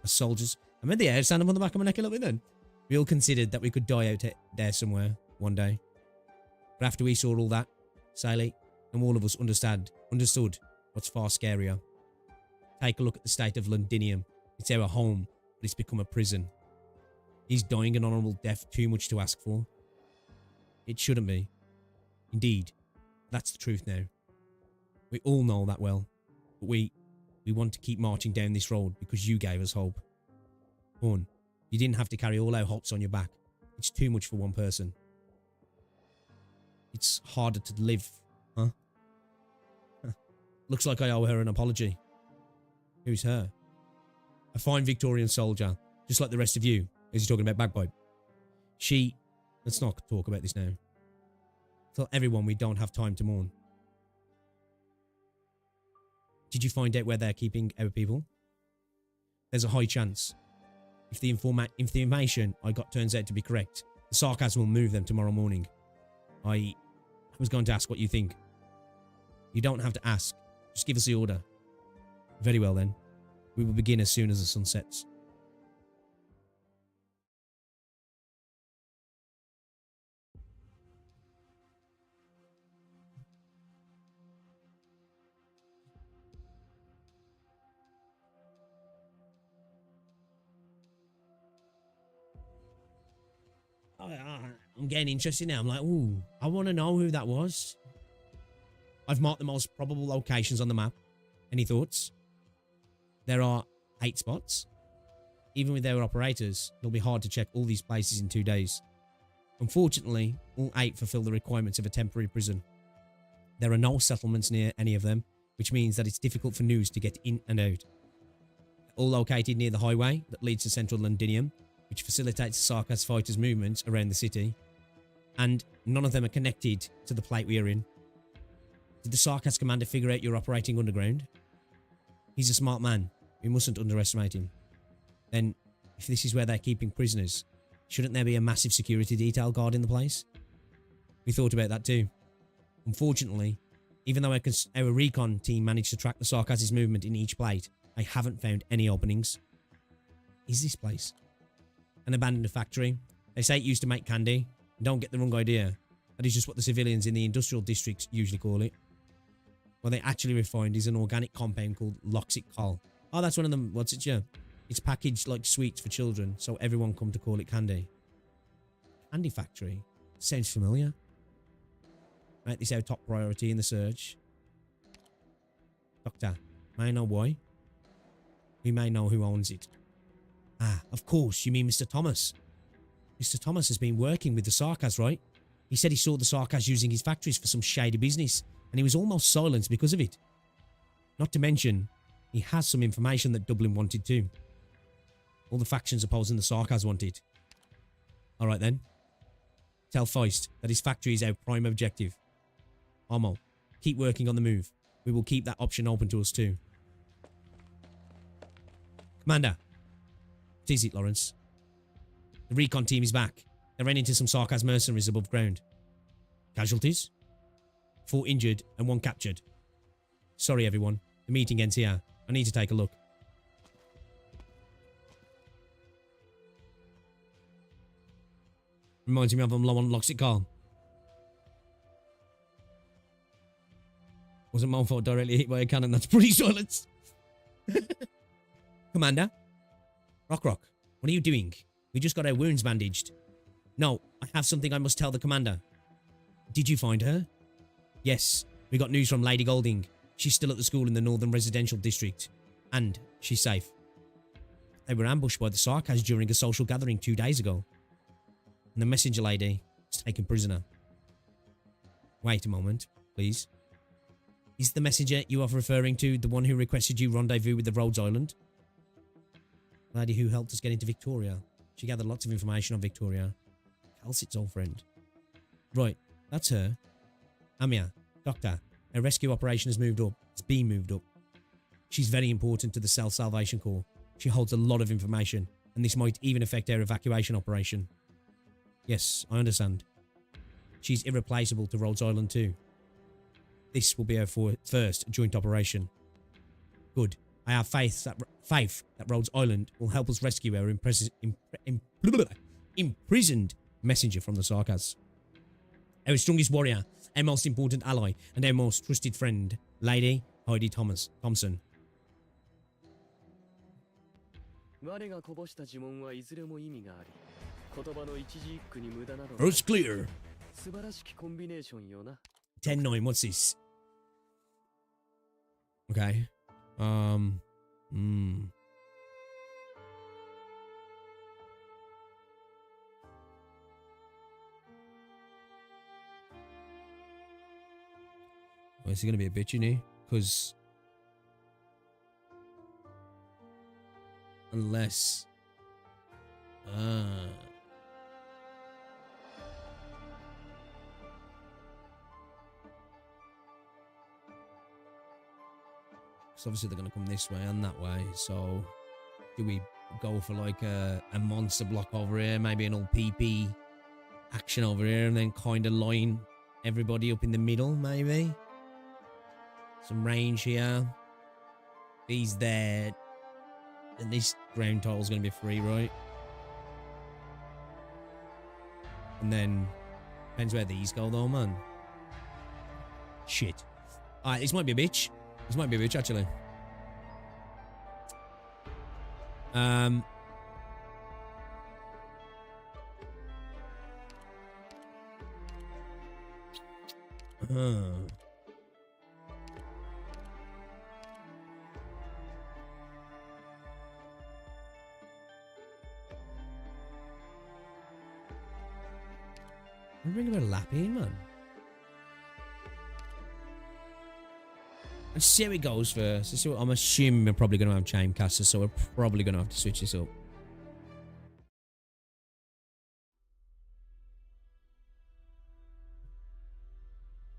As soldiers, I made the hair stand up on the back of my neck a little bit then. We all considered that we could die out there somewhere one day. But after we saw all that, Sally, and all of us understood what's far scarier. Take a look at the state of Londinium. It's our home, but it's become a prison. Is dying an honourable death too much to ask for? It shouldn't be. Indeed, that's the truth now. We all know that well, but we want to keep marching down this road because you gave us hope. Horn, you didn't have to carry all our hopes on your back. It's too much for one person. It's harder to live, huh? Looks like I owe her an apology. Who's her? A fine Victorian soldier, just like the rest of you. Is he talking about bagpipe? Let's not talk about this now. Tell everyone we don't have time to mourn. Did you find out where they're keeping our people? There's a high chance. If the information I got turns out to be correct, the sarcasm will move them tomorrow morning. I was going to ask what you think. You don't have to ask. Just give us the order. Very well then. We will begin as soon as the sun sets. I'm getting interested now. I'm like, ooh, I want to know who that was. I've marked the most probable locations on the map. Any thoughts? There are 8 spots. Even with their operators, it'll be hard to check all these places in 2 days. Unfortunately, all 8 fulfill the requirements of a temporary prison. There are no settlements near any of them, which means that it's difficult for news to get in and out. All located near the highway that leads to central Londinium, which facilitates the Sarkaz fighters' movements around the city, and none of them are connected to the plate we are in. Did the Sarkaz commander figure out you're operating underground? He's a smart man. We mustn't underestimate him. Then, if this is where they're keeping prisoners, shouldn't there be a massive security detail guarding the place? We thought about that too. Unfortunately, even though our recon team managed to track the Sarkaz's movement in each plate, I haven't found any openings. Is this place an abandoned factory? They say it used to make candy. Don't get the wrong idea. That is just what the civilians in the industrial districts usually call it. What they actually refined is an organic compound called Loxic Coal. Oh, that's one of them. What's it, yeah? It's packaged like sweets for children, so everyone come to call it candy. Candy factory? Sounds familiar. Make this our top priority in the search. Doctor, may I know why? We may know who owns it. Ah, of course, you mean Mr. Thomas. Mr. Thomas has been working with the Sarkaz, right? He said he saw the Sarkaz using his factories for some shady business, and he was almost silenced because of it. Not to mention, he has some information that Dublin wanted too. All the factions opposing the Sarkaz want it. Alright then. Tell Feist that his factory is our prime objective. Armo, keep working on the move. We will keep that option open to us too. Commander. What is it, Lawrence? The recon team is back. They ran into some Sarkaz mercenaries above ground. Casualties? 4 injured and 1 captured. Sorry everyone. The meeting ends here. I need to take a look. Reminds me of I'm low on Loxic Coal. Wasn't my fault directly hit by a cannon. That's pretty silence. Commander? Rock, what are you doing? We just got our wounds bandaged. No, I have something I must tell the commander. Did you find her? Yes, we got news from Lady Golding. She's still at the school in the Northern Residential District. And she's safe. They were ambushed by the Sarkaz during a social gathering 2 days ago. And the messenger lady was taken prisoner. Wait a moment, please. Is the messenger you are referring to the one who requested you rendezvous with the Rhodes Island? The lady who helped us get into Victoria. She gathered lots of information on Victoria. Calcit's old friend. Right, that's her. Amia, Doctor, our rescue operation has moved up. It's been moved up. She's very important to the Self-Salvation Corps. She holds a lot of information, and this might even affect our evacuation operation. Yes, I understand. She's irreplaceable to Rhodes Island too. This will be our first joint operation. Good. I have faith that Rhodes Island will help us rescue our imprisoned messenger from the Sarkaz. Our strongest warrior, our most important ally, and our most trusted friend, Lady Heidi Thompson. Road's clear. 10-9, what's this? Okay. Well, is he gonna be a bitch, you know? Because unless so obviously they're gonna come this way and that way, so do we go for like a monster block over here, maybe an old PP action over here, and then kind of line everybody up in the middle, maybe? Some range here. These there. And this ground tile's going to be free, right? And then depends where these go though, man. Shit. Alright, this might be a bitch. This might be a bitch, actually. I'm bring a lap in, man. Let's see how it goes first. Let's see what, I'm assuming we're probably going to have Chaimcasters, so we're probably going to have to switch this up.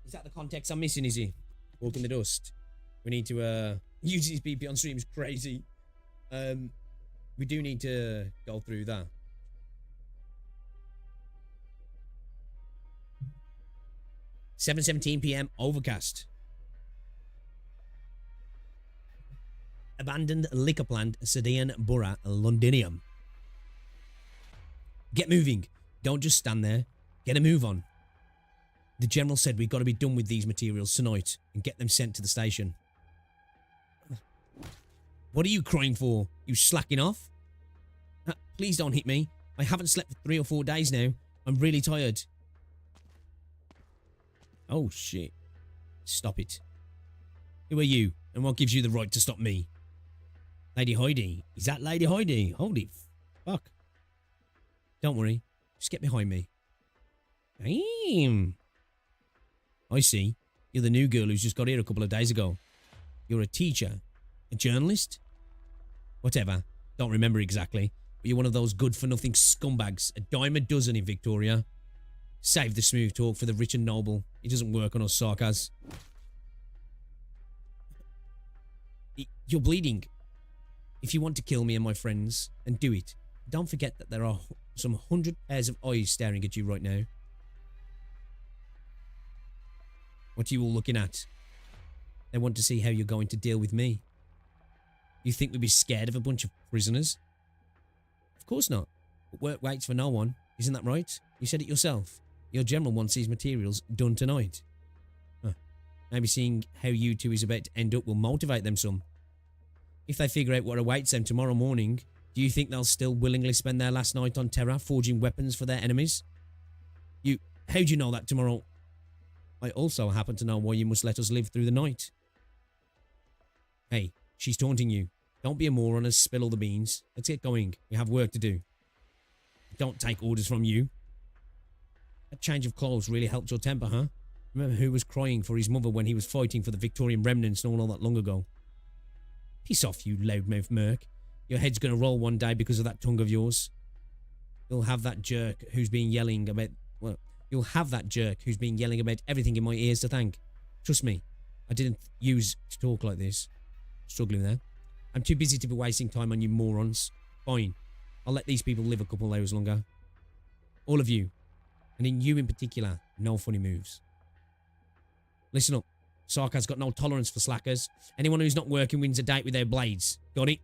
Is that the context I'm missing, is he? Walking the dust. We need to use his BP on stream is crazy. We do need to go through that. (7:17 p.m. overcast). Abandoned liquor plant, Sedan Borough, Londinium. Get moving. Don't just stand there. Get a move on. The general said we've got to be done with these materials tonight and get them sent to the station. What are you crying for? You slacking off? Please don't hit me. I haven't slept for 3 or 4 days now. I'm really tired. Oh, shit. Stop it. Who are you? And what gives you the right to stop me? Lady Heidi. Is that Lady Heidi? Holy fuck. Don't worry. Just get behind me. Damn. I see. You're the new girl who's just got here a couple of days ago. You're a teacher. A journalist? Whatever. Don't remember exactly. But you're one of those good-for-nothing scumbags. A dime a dozen in Victoria. Save the smooth talk for the rich and noble. It doesn't work on us sarkas. You're bleeding. If you want to kill me and my friends, then do it. Don't forget that there are some 100 pairs of eyes staring at you right now. What are you all looking at? They want to see how you're going to deal with me. You think we'd be scared of a bunch of prisoners? Of course not. But work waits for no one. Isn't that right? You said it yourself. Your general wants these materials done tonight. Huh. Maybe seeing how you two is about to end up will motivate them some. If they figure out what awaits them tomorrow morning, do you think they'll still willingly spend their last night on Terra forging weapons for their enemies? How do you know that tomorrow? I also happen to know why you must let us live through the night. Hey, she's taunting you. Don't be a moron and spill all the beans. Let's get going. We have work to do. Don't take orders from you. That change of clothes really helped your temper, huh? Remember who was crying for his mother when he was fighting for the Victorian remnants and all that long ago? Piss off, you loudmouth merc. Your head's going to roll one day because of that tongue of yours. You'll have that jerk who's been yelling about... Well, you'll have that jerk who's been yelling about everything in my ears to thank. Trust me, I didn't use to talk like this. Struggling there. I'm too busy to be wasting time on you morons. Fine. I'll let these people live a couple of hours longer. All of you. And in you in particular, no funny moves. Listen up. Sarkar's got no tolerance for slackers. Anyone who's not working wins a date with their blades. Got it?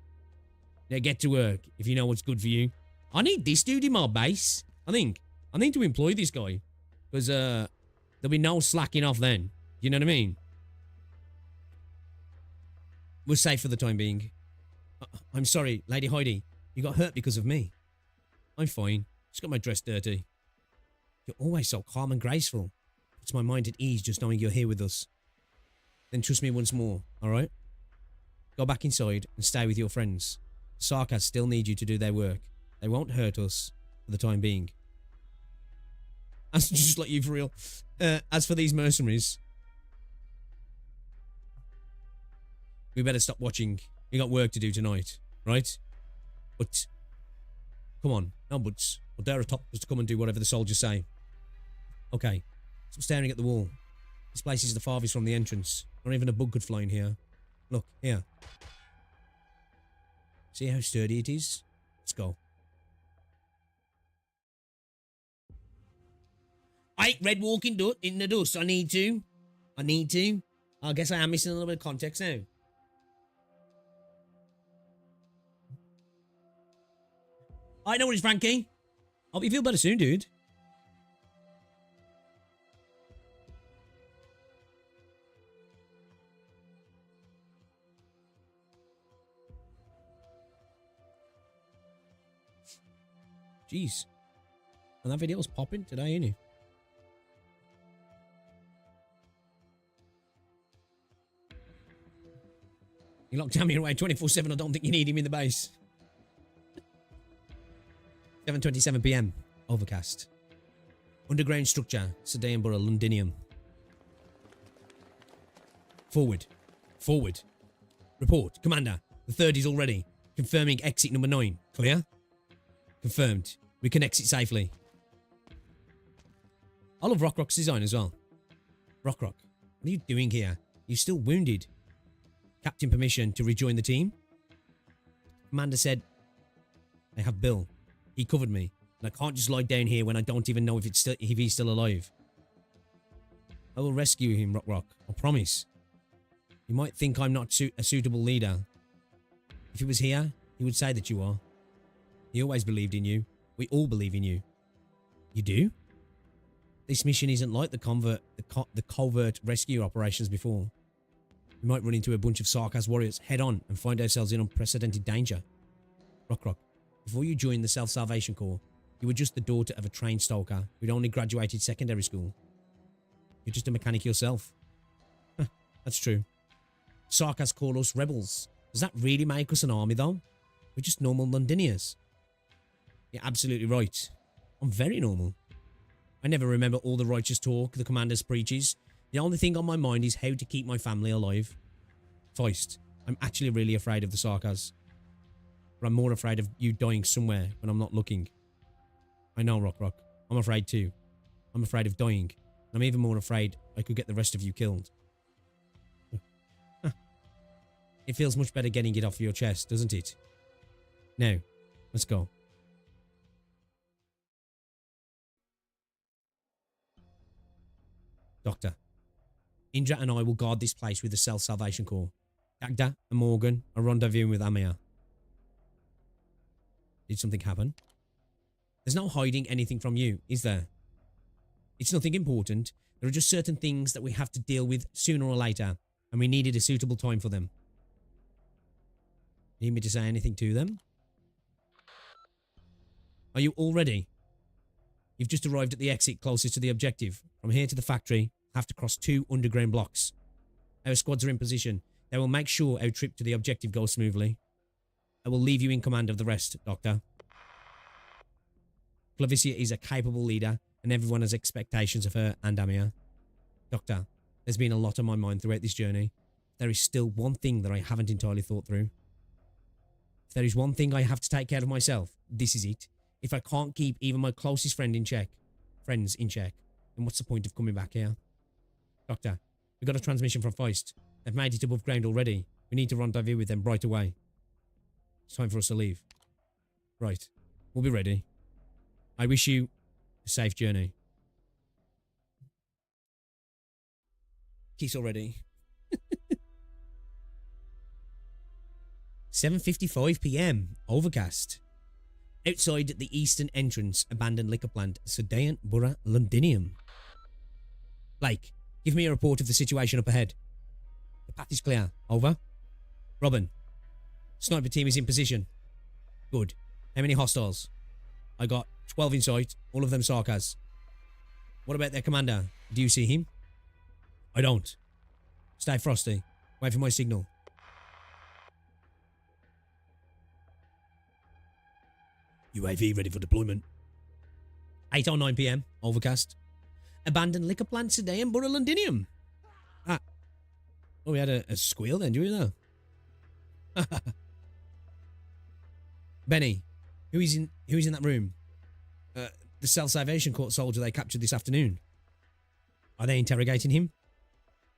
Now get to work, if you know what's good for you. I need this dude in my base. I need to employ this guy. Because, there'll be no slacking off then. You know what I mean? We're safe for the time being. I'm sorry, Lady Heidi. You got hurt because of me. I'm fine. Just got my dress dirty. You're always so calm and graceful. Puts my mind at ease just knowing you're here with us. Then trust me once more, alright? Go back inside and stay with your friends. Sarkas still need you to do their work. They won't hurt us for the time being. That's just like you for real. As for these mercenaries, we better stop watching. We got work to do tonight, right? But, come on, no buts. We'll dare a top just to come and do whatever the soldiers say. Okay, stop staring at the wall. This place is the farthest from the entrance. Not even a bug could fly in here. Look, here. See how sturdy it is? Let's go. I ain't red walking in the dust. I need to. I guess I am missing a little bit of context now. I know what it's Frankie. Hope you feel better soon, dude. Jeez. And that video was popping today, ain't it? You locked down away 24/7. I don't think you need him in the base. 7:27 p.m. Overcast. Underground structure, Sedainborough, Londinium. Forward. Forward. Report. Commander. The 3rd is already. Confirming exit number 9. Clear? Confirmed. We can exit safely. I love Rock's design as well. Rock. What are you doing here? You're still wounded. Captain permission to rejoin the team? Commander said, I have Bill. He covered me. And I can't just lie down here when I don't even know if he's still alive. I will rescue him, Rock. I promise. You might think I'm not a suitable leader. If he was here, he would say that you are. He always believed in you. We all believe in you. You do? This mission isn't like the covert rescue operations before. We might run into a bunch of Sarkaz warriors head on and find ourselves in unprecedented danger. Rock. Before you joined the Self-Salvation Corps, you were just the daughter of a trained stalker who'd only graduated secondary school. You're just a mechanic yourself. That's true. Sarkaz call us rebels. Does that really make us an army, though? We're just normal Londinians. You're absolutely right. I'm very normal. I never remember all the righteous talk the commander preaches. The only thing on my mind is how to keep my family alive. Feist, I'm actually really afraid of the Sarkaz. But I'm more afraid of you dying somewhere when I'm not looking. I know, Rock. I'm afraid too. I'm afraid of dying. I'm even more afraid I could get the rest of you killed. It feels much better getting it off your chest, doesn't it? Now, let's go. Doctor, Indra and I will guard this place with the Self-Salvation Corps. Dagda and Morgan are rendezvousing with Amaya. Did something happen? There's no hiding anything from you, is there? It's nothing important. There are just certain things that we have to deal with sooner or later, and we needed a suitable time for them. Need me to say anything to them? Are you all ready? You've just arrived at the exit closest to the objective. From here to the factory, have to cross 2 underground blocks. Our squads are in position. They will make sure our trip to the objective goes smoothly. I will leave you in command of the rest, Doctor. Clavicia is a capable leader, and everyone has expectations of her and Amia. Doctor, there's been a lot on my mind throughout this journey. There is still one thing that I haven't entirely thought through. If there is one thing I have to take care of myself, this is it. If I can't keep even my closest friends in check, then what's the point of coming back here? Doctor, we got a transmission from Feist. They've made it above ground already. We need to rendezvous with them right away. It's time for us to leave. Right. We'll be ready. I wish you a safe journey. Kiss already. 7:55 PM. Overcast. Outside the eastern entrance, abandoned liquor plant, Sedainborough, Londinium. Blake, give me a report of the situation up ahead. The path is clear. Over. Robin, sniper team is in position. Good. How many hostiles? I got 12 in sight, all of them Sarkaz. What about their commander? Do you see him? I don't. Stay frosty. Wait for my signal. UAV ready for deployment. 8:09 PM. Overcast. Abandoned liquor plant today in Borough Londinium. Ah. Oh, we had a squeal then, do you know? Benny, who is in that room? The Self-Salvation Corps soldier they captured this afternoon. Are they interrogating him?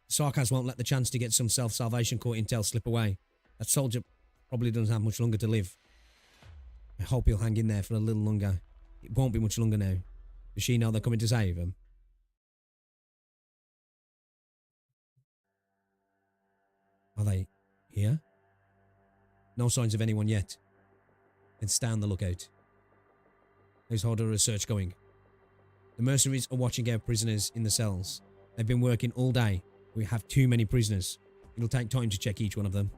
Sarkaz won't let the chance to get some Self-Salvation Corps intel slip away. That soldier probably doesn't have much longer to live. I hope he'll hang in there for a little longer. It won't be much longer now. Does she know they're coming to save him? Are they here? No signs of anyone yet. Then stay on the lookout. Let's hold a research going. The mercenaries are watching our prisoners in the cells. They've been working all day. We have too many prisoners. It'll take time to check each one of them.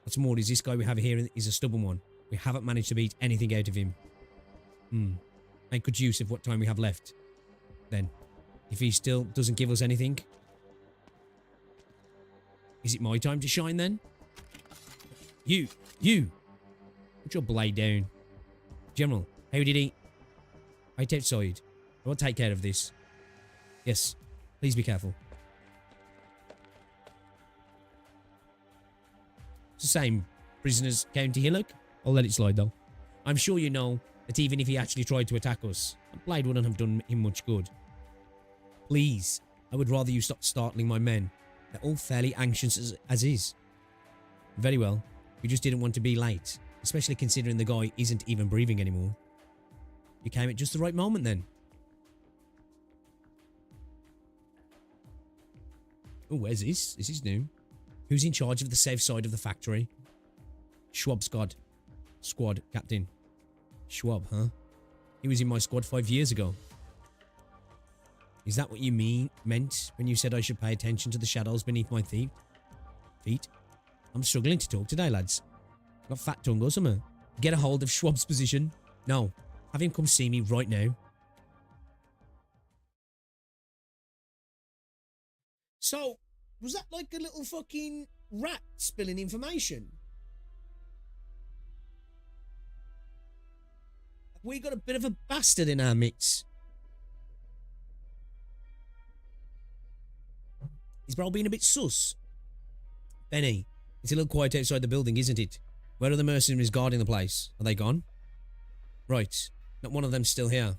What's more is this guy we have here is a stubborn one. We haven't managed to beat anything out of him. Make good use of what time we have left. Then, if he still doesn't give us anything... Is it my time to shine then? You! Put your blade down. General, how did he... Right outside. I will take care of this. Yes. Please be careful. It's the same. Prisoners County Hillock. I'll let it slide though. I'm sure you know that even if he actually tried to attack us, a blade wouldn't have done him much good. Please, I would rather you stop startling my men. They're all fairly anxious as is. Very well. We just didn't want to be late, especially considering the guy isn't even breathing anymore. You came at just the right moment then. Oh, where's this? This is new. Who's in charge of the safe side of the factory? Schwab squad captain. Schwab, huh? He was in my squad 5 years ago. Is that what you meant when you said I should pay attention to the shadows beneath my feet? I'm struggling to talk today, lads. Got fat tongue or something. Get a hold of Schwab's position. No, have him come see me right now. So, was that like a little fucking rat spilling information? We got a bit of a bastard in our midst. Is bro being a bit sus? Benny, it's a little quiet outside the building, isn't it? Where are the mercenaries guarding the place? Are they gone? Right, not one of them's still here.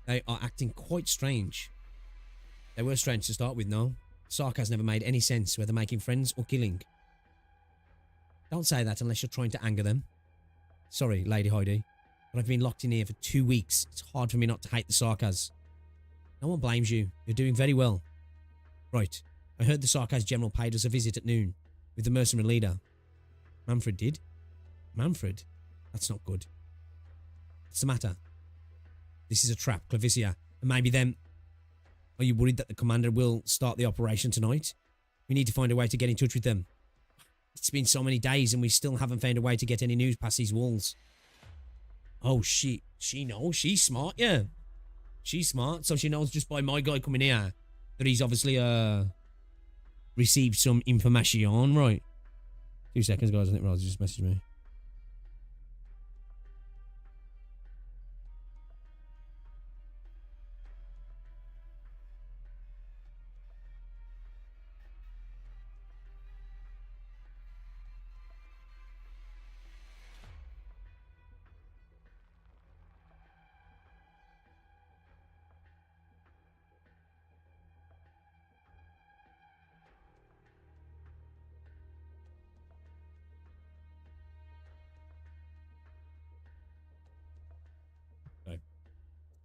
They are acting quite strange. They were strange to start with, no? Sark has never made any sense, whether making friends or killing. Don't say that unless you're trying to anger them. Sorry, Lady Heidi, but I've been locked in here for 2 weeks. It's hard for me not to hate the Sarkas. No one blames you. You're doing very well. Right, I heard the Sarkas general paid us a visit at noon, with the mercenary leader. Manfred did? Manfred? That's not good. What's the matter? This is a trap, Clavicia, and maybe them... Are you worried that the commander will start the operation tonight? We need to find a way to get in touch with them. It's been so many days and we still haven't found a way to get any news past these walls. Oh, she knows. She's smart, yeah. She's smart, so she knows just by my guy coming here that he's obviously, received some information, right? 2 seconds, guys. I think Roz just messaged me.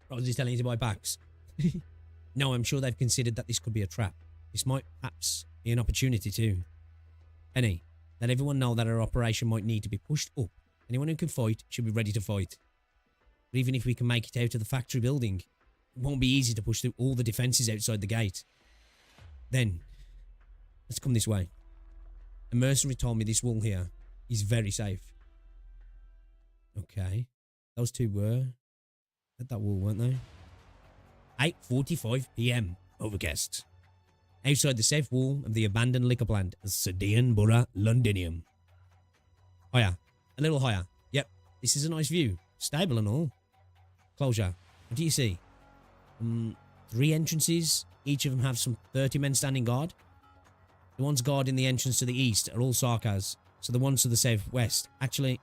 Rosie's telling you to buy packs. No, I'm sure they've considered that this could be a trap. This might perhaps be an opportunity too. Penny, let everyone know that our operation might need to be pushed up. Anyone who can fight should be ready to fight. But even if we can make it out of the factory building, it won't be easy to push through all the defences outside the gate. Then, let's come this way. A mercenary told me this wall here is very safe. Okay. Those two were at that wall, weren't they? 8:45 p.m. Overcast. Outside the safe wall of the abandoned liquor plant is Sedan Borough, Londinium. Higher. A little higher. Yep. This is a nice view. Stable and all. Closure. What do you see? 3 entrances. Each of them have some 30 men standing guard. The ones guarding the entrance to the east are all Sarkas. So the ones to the southwest. Actually,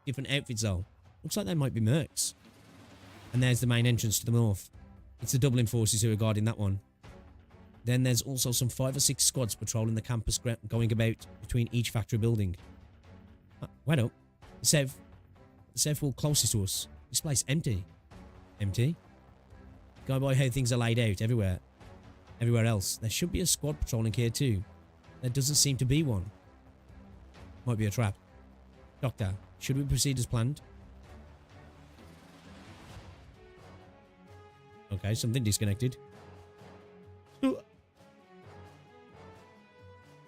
different outfits though. Looks like they might be mercs. And there's the main entrance to the north. It's the Dublin forces who are guarding that one. Then there's also some 5 or 6 squads patrolling the campus going about between each factory building. Wait up. The south wall closest to us. This place empty. Empty? Go by how things are laid out everywhere. Everywhere else. There should be a squad patrolling here too. There doesn't seem to be one. Might be a trap. Doctor, should we proceed as planned? Okay, something disconnected. I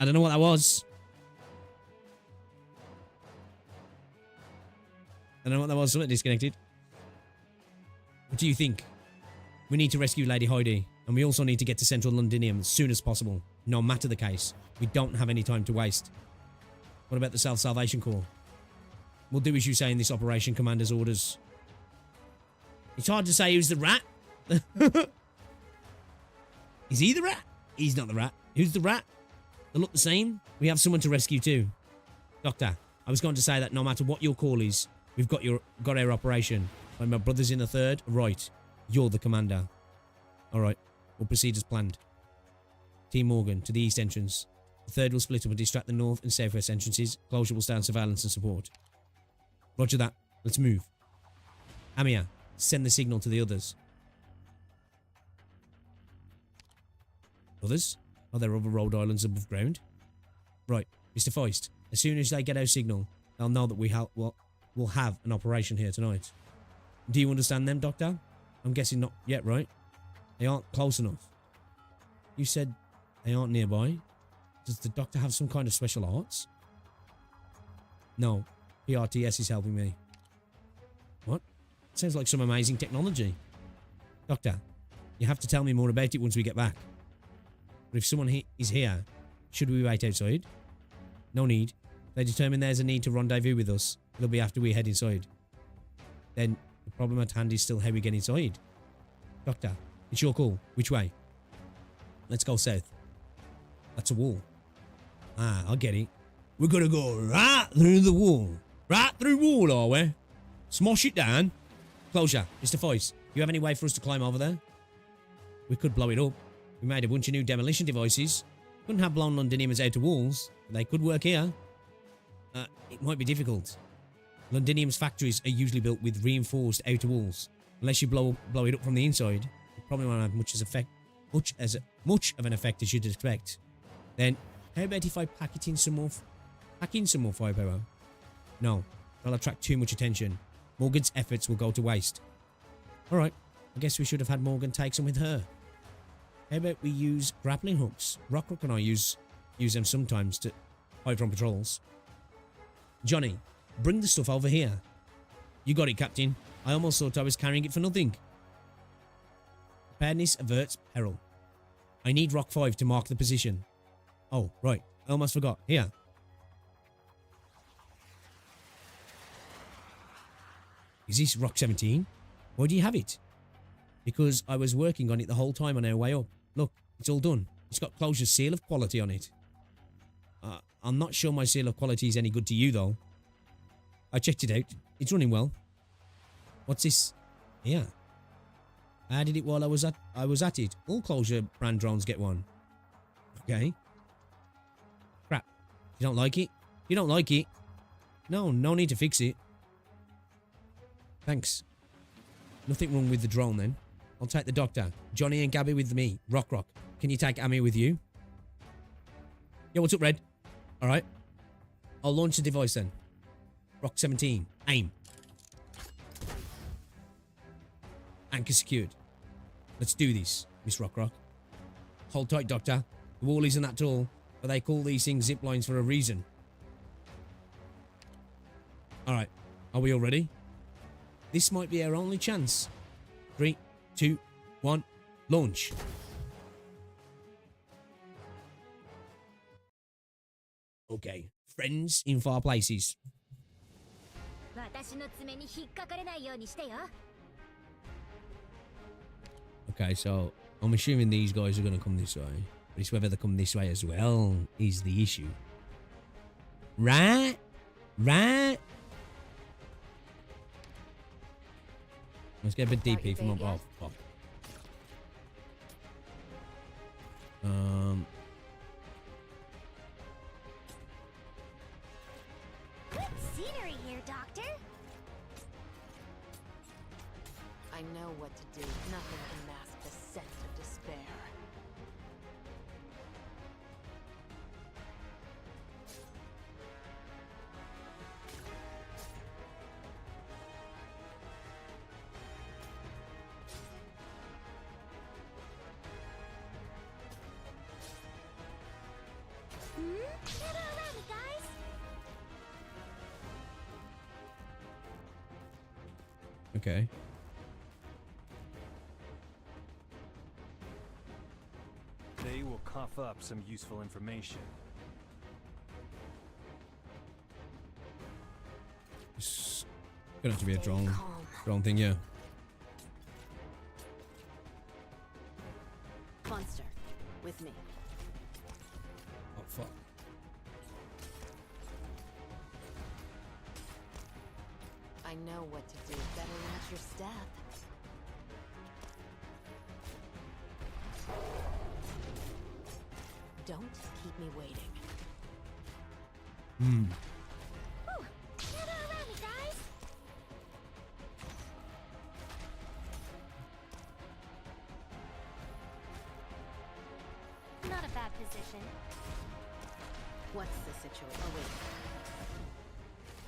don't know what that was. I don't know what that was. Something disconnected. What do you think? We need to rescue Lady Heidi, and we also need to get to Central Londinium as soon as possible. No matter the case, we don't have any time to waste. What about the Self-Salvation Corps? We'll do as you say in this operation, Commander's orders. It's hard to say who's the rat. Is he the rat? He's not the rat. Who's the rat? They look the same. We have someone to rescue too. Doctor, I was going to say that no matter what your call is, we've got our operation. When my brother's in the third, right, you're the commander. All right, we'll proceed as planned. Team Morgan to the east entrance. The third will split up and distract the north and southwest entrances. Closure will stand surveillance and support. Roger that. Let's move. Amia, send the signal to the others. Others? Are there other road islands above ground? Right, Mr. Feist. As soon as they get our signal, they'll know that we'll have an operation here tonight. Do you understand them, Doctor? I'm guessing not yet, right? They aren't close enough. You said they aren't nearby. Does the Doctor have some kind of special arts? No. PRTS is helping me. What? Sounds like some amazing technology. Doctor, you have to tell me more about it once we get back. But if someone is here, should we wait outside? No need. If they determine there's a need to rendezvous with us, it'll be after we head inside. Then the problem at hand is still how we get inside. Doctor, it's your call. Which way? Let's go south. That's a wall. Ah, I get it. We're gonna go right through the wall. Right through wall, are we? Smash it down. Closure. Mr. Feist, you have any way for us to climb over there? We could blow it up. We made a bunch of new demolition devices. Couldn't have blown Londinium as outer walls, but they could work here. It might be difficult. Londinium's factories are usually built with reinforced outer walls. Unless you blow it up from the inside, it probably won't have much of an effect as you'd expect. Then, how about if I pack in some more firepower? No, that'll attract too much attention. Morgan's efforts will go to waste. Alright, I guess we should have had Morgan take some with her. How about we use grappling hooks? Rock and I use them sometimes to hide from patrols. Johnny, bring the stuff over here. You got it, Captain. I almost thought I was carrying it for nothing. Preparedness averts peril. I need Rock 5 to mark the position. Oh, right. I almost forgot. Here. Is this Rock 17? Why do you have it? Because I was working on it the whole time on our way up. Look, it's all done. It's got Closure's seal of quality on it. I'm not sure my seal of quality is any good to you, though. I checked it out. It's running well. What's this? Here. I added it while I was at it. All Closure brand drones get one. Okay. Crap. You don't like it? You don't like it? No need to fix it. Thanks. Nothing wrong with the drone then. I'll take the Doctor. Johnny and Gabby with me. Rock. Can you take Amy with you? Yo, what's up, Red? Alright. I'll launch the device then. Rock 17. Aim. Anchor secured. Let's do this, Miss Rock. Hold tight, Doctor. The wall isn't that tall, but they call these things zip lines for a reason. Alright. Are we all ready? This might be our only chance. 3, 2, 1, launch. Okay, friends in far places. Okay, so I'm assuming these guys are going to come this way. But it's whether they come this way as well is the issue. Right? Let's get a bit DP from up. Oh, fuck.
Good scenery here, Doctor.
I know what to do. Nothing can mask the scent of despair.
Gather around me, guys.
Okay.
They will cough up some useful information.
It's gonna have to be a drone thing, yeah.
me.
Oh, fuck.
I know what to do. Better watch your step. Don't keep me waiting.
Hmm.
Whew. Gather around me, guys. Not a bad position.
What's the situation? Oh, wait.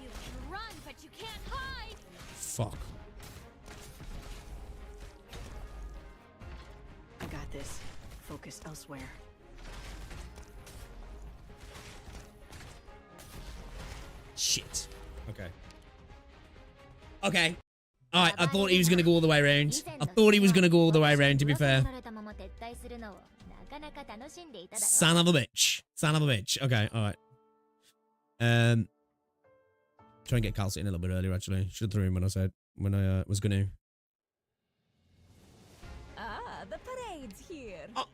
You can run, but you can't hide.
Fuck.
I got this. Focus elsewhere.
Shit. Okay. Okay. Alright, I thought he was gonna go all the way around. I thought he was gonna go all the way around, to be fair. Son of a bitch. Son of a bitch. Okay, alright. Try and get Calcit in a little bit earlier, actually. Should have threw him when I was gonna.
Ah, the parade's here.
Oh.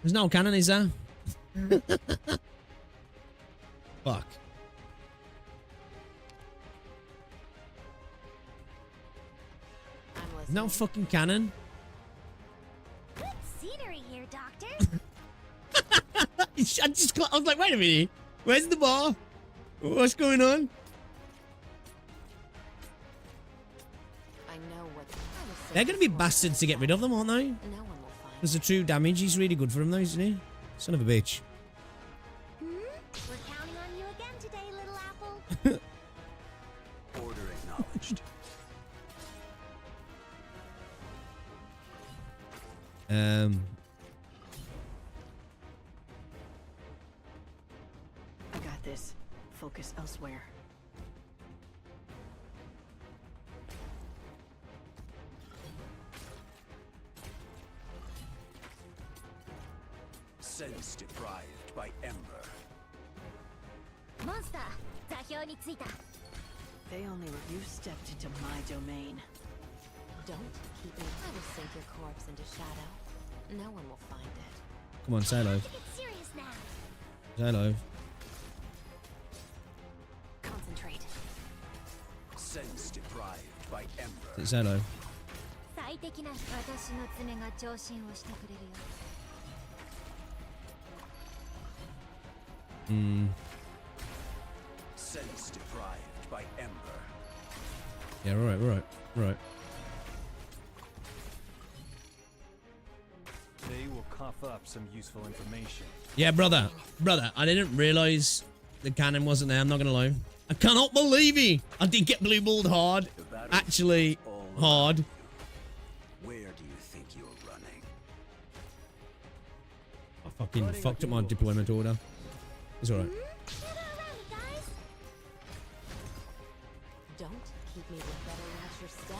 There's no cannon, is there? Fuck. No fucking cannon.
Good scenery here, Doctor.
I was like, wait a minute. Where's the bar? What's going on?
I know what
They're gonna be bastards to get rid of them, aren't they?
no one will find.
Because the true damage, he's really good for him though, isn't he? Son of a bitch.
We're counting on you again today, little apple.
Order acknowledged.
I got this. Focus elsewhere.
Sense deprived by Ember.
Monster, 座標についた.
They only you stepped into my domain. Don't keep me. I will sink your corpse into shadow. No one will find it.
Come on, say hello.
Get serious now.
Say hello.
Concentrate.
Sense deprived by Ember.
Say hello.
最適な私の爪が聴診をしてくれるよ.
Sense deprived by Ember.
Yeah, right.
They will cough up some useful information.
Yeah, brother, I didn't realize the cannon wasn't there. I'm not gonna lie. I cannot believe it. I did get blue balled hard. Actually, hard.
Where do you think you're running?
I fucking fucked up my deployment order. It's alright.
Gather around me, guys.
Don't keep me with better watch your step.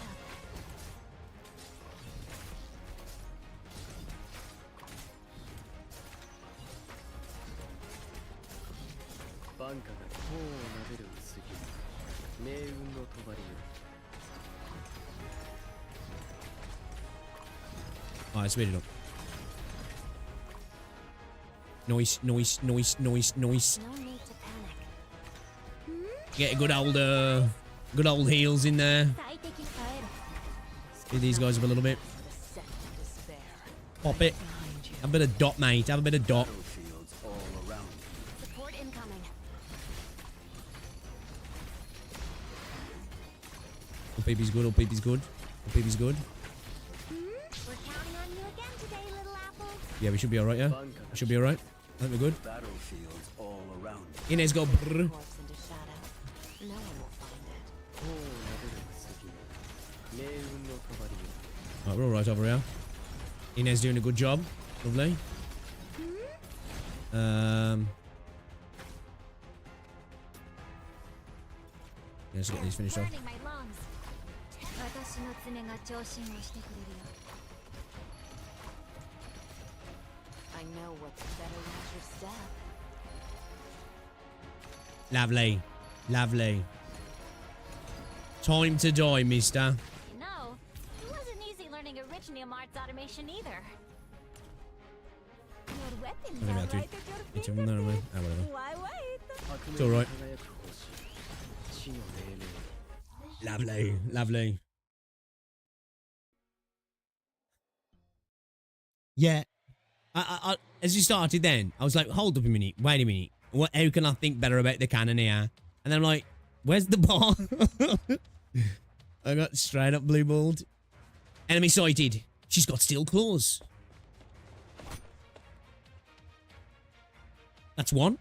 Alright, speed it up. Noise.
No need to panic.
Get a good old heals in there.
最適に耐える.
Speed these guys up a little bit.
The set of despair.
Pop it.
Behind you.
Have a bit of dot, mate. Have a bit of dot.
Battlefields all around you.
Support incoming.
OPP's good. OPP's good. OPP's good.
We're counting on you again today, little apple.
Yeah, we should be alright, yeah? We should be alright. I think we're good.
Battlefields all around you.
Inez go brr.
Corpse into shadow. No one will find it.
Alright, we're alright over here. Inez doing a good job. Lovely. Yeah, let's get these finished off.
Burning my lungs. 私の爪が聴診をしてくれるよ.
I know what's better than your step.
Lovely. Lovely. Time to die, mister.
You know, it wasn't easy learning original arts automation either. Your weapons
Sorry
are
about
right
it.
at your
It's in there, man.
fingertips.
Oh, whatever.
Why wait?
It's alright. Lovely. Lovely. Yeah. I as you started then, I was like, hold up a minute. Wait a minute. How can I think better about the cannon here? And then I'm like, where's the bar? I got straight up blue balled. Enemy sighted. She's got steel claws. That's one.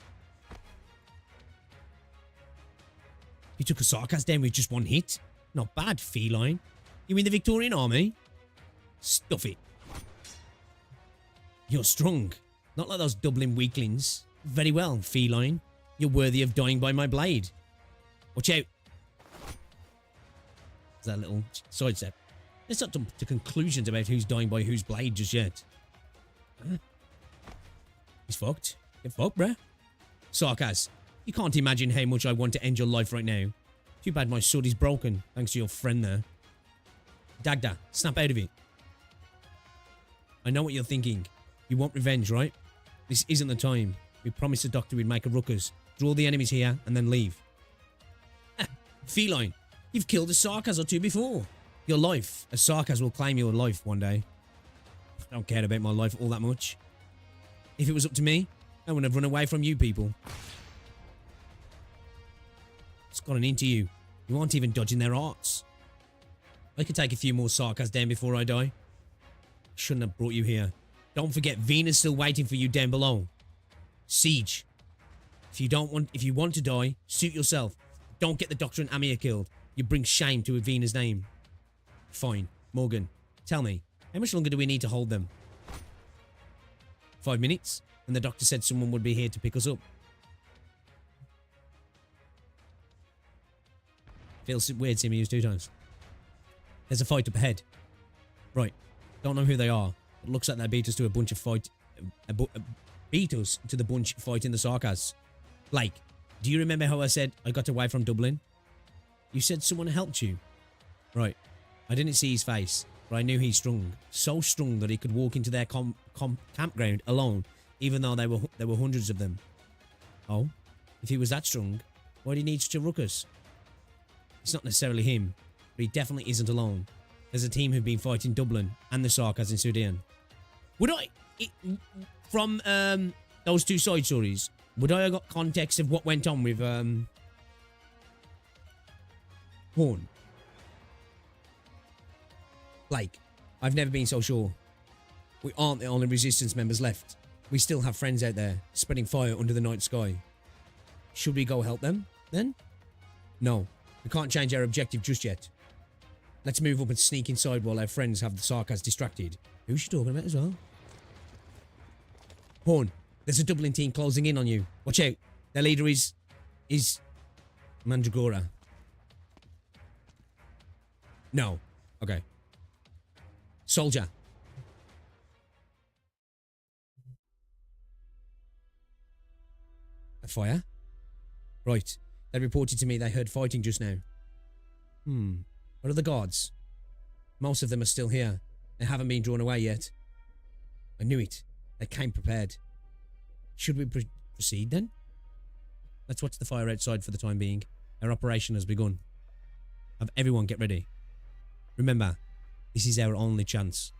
You took a sarcasm down with just one hit. Not bad, feline. You in the Victorian army? Stuff it. You're strong. Not like those Dublin weaklings. Very well, feline. You're worthy of dying by my blade. Watch out. Is that a little sidestep? Let's not jump to conclusions about who's dying by whose blade just yet. Huh? He's fucked. Get fucked, bruh. Sarkaz, you can't imagine how much I want to end your life right now. Too bad my sword is broken, thanks to your friend there. Dagda, snap out of it. I know what you're thinking. You want revenge, right? This isn't the time. We promised the doctor we'd make a ruckus, draw the enemies here, and then leave. Feline, you've killed a Sarkaz or two before. Your life, a Sarkaz will claim your life one day. I don't care about my life all that much. If it was up to me, I wouldn't have run away from you people. It's gotten into you. You aren't even dodging their arts. I could take a few more Sarkaz down before I die. Shouldn't have brought you here. Don't forget, Vena's still waiting for you down below. Siege. If you want to die, suit yourself. Don't get the Doctor and Amir killed. You bring shame to Vena's name. Fine. Morgan, tell me, how much longer do we need to hold them? 5 minutes? And the doctor said someone would be here to pick us up. Feels weird seeing me use 2 times. There's a fight up ahead. Right. Don't know who they are. It looks like they beat us to a bunch of fight... beat us to the bunch fighting the Sarkaz. Blake, do you remember how I said I got away from Dublin? You said someone helped you. Right. I didn't see his face, but I knew he's strong. So strong that he could walk into their campground alone, even though there were hundreds of them. Oh? If he was that strong, why do he need such a ruckus? It's not necessarily him, but he definitely isn't alone. There's a team who've been fighting Dublin and the Sarkaz in Sudan. Would I... from those 2 side stories, would I have got context of what went on with Horn? Blake, I've never been so sure. We aren't the only Resistance members left. We still have friends out there, spreading fire under the night sky. Should we go help them, then? No, we can't change our objective just yet. Let's move up and sneak inside while our friends have the Sarkaz distracted. Who's she talking about as well? Horn, there's a Dublin team closing in on you. Watch out. Their leader is Mandragora. No. Okay. Soldier. A fire? Right. They reported to me they heard fighting just now. What are the guards? Most of them are still here. They haven't been drawn away yet. I knew it. They came prepared. Should we proceed then? Let's watch the fire outside for the time being. Our operation has begun. Have everyone get ready. Remember, this is our only chance.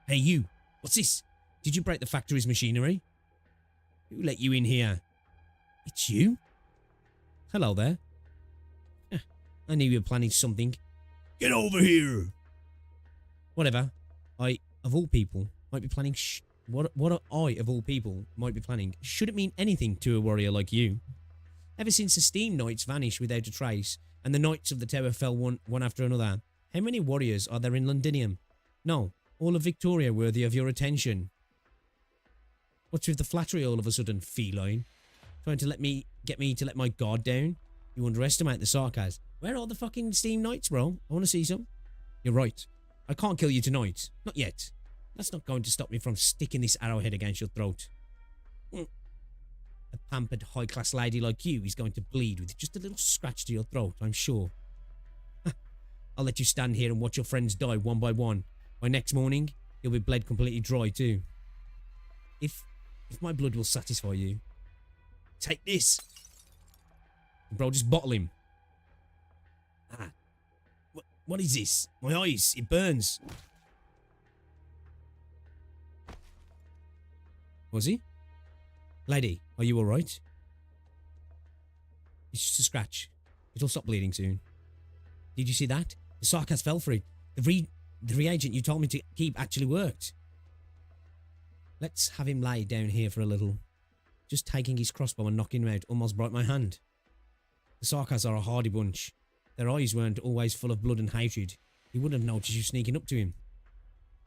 Hey you, what's this? Did you break the factory's machinery? Who let you in here? It's you? Hello there. I knew you were planning something. Get over here! Whatever. I, of all people, might be planning what I, of all people, might be planning shouldn't mean anything to a warrior like you. Ever since the Steam Knights vanished without a trace, and the Knights of the Tower fell one after another, how many warriors are there in Londinium? No, all of Victoria worthy of your attention. What's with the flattery all of a sudden, feline? Trying to get me to let my guard down? You underestimate the Sarkaz. Where are the fucking Steam Knights, bro? I want to see some. You're right. I can't kill you tonight. Not yet. That's not going to stop me from sticking this arrowhead against your throat. A pampered, high-class lady like you is going to bleed with just a little scratch to your throat, I'm sure. I'll let you stand here and watch your friends die one by one. By next morning, you'll be bled completely dry too. If my blood will satisfy you, take this. Bro, just bottle him. Ah. What is this? My eyes, it burns. Was he? Lady, are you alright? It's just a scratch. It'll stop bleeding soon. Did you see that? The sarcas fell for it. The reagent you told me to keep actually worked. Let's have him lay down here for a little. Just taking his crossbow and knocking him out almost broke my hand. The sarcas are a hardy bunch. Their eyes weren't always full of blood and hatred. He wouldn't have noticed you sneaking up to him.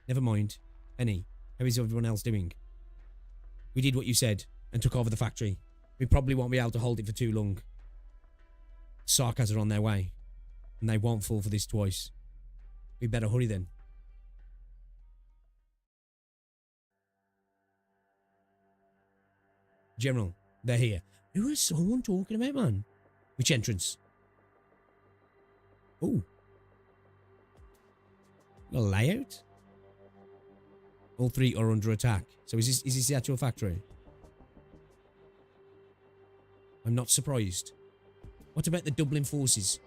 Never mind. Benny, how is everyone else doing? We did what you said and took over the factory. We probably won't be able to hold it for too long. Sarkas are on their way, and they won't fall for this twice. We better hurry then. General, they're here. Who is someone talking about, man? Which entrance? Oh. A layout? All three are under attack. So is this the actual factory? I'm not surprised. What about the Dublin forces?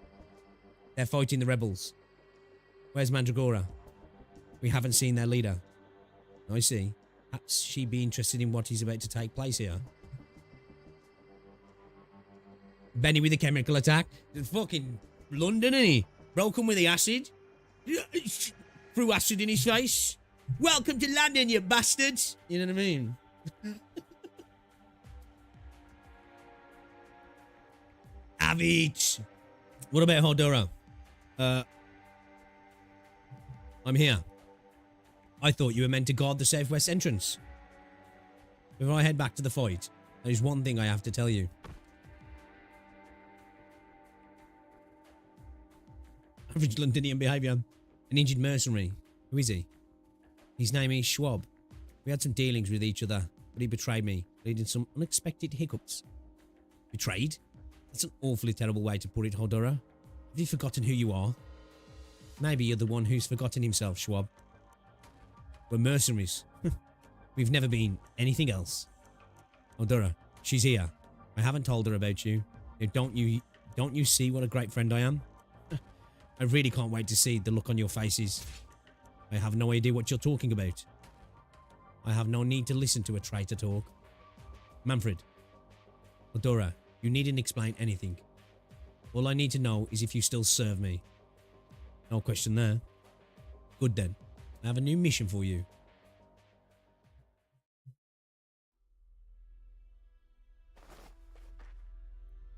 They're fighting the rebels. Where's Mandragora? We haven't seen their leader. I see. Perhaps she'd be interested in what is about to take place here. Benny with the chemical attack. Fucking London, ain't he? Broken with the acid. Threw acid in his face. Welcome to London, you bastards. You know what I mean? Have it. What about Hodora? I'm here. I thought you were meant to guard the southwest entrance. Before I head back to the fight, there's one thing I have to tell you. Average Londonian behaviour. An injured mercenary. Who is he? His name is Schwab. We had some dealings with each other, but he betrayed me, leading some unexpected hiccups. Betrayed? That's an awfully terrible way to put it, Hodora. Have you forgotten who you are? Maybe you're the one who's forgotten himself, Schwab. We're mercenaries. We've never been anything else. Hodora, she's here. I haven't told her about you. Now, don't you see what a great friend I am? I really can't wait to see the look on your faces. I have no idea what you're talking about. I have no need to listen to a traitor talk. Manfred. Hodora, you needn't explain anything. All I need to know is if you still serve me. No question there. Good then. I have a new mission for you.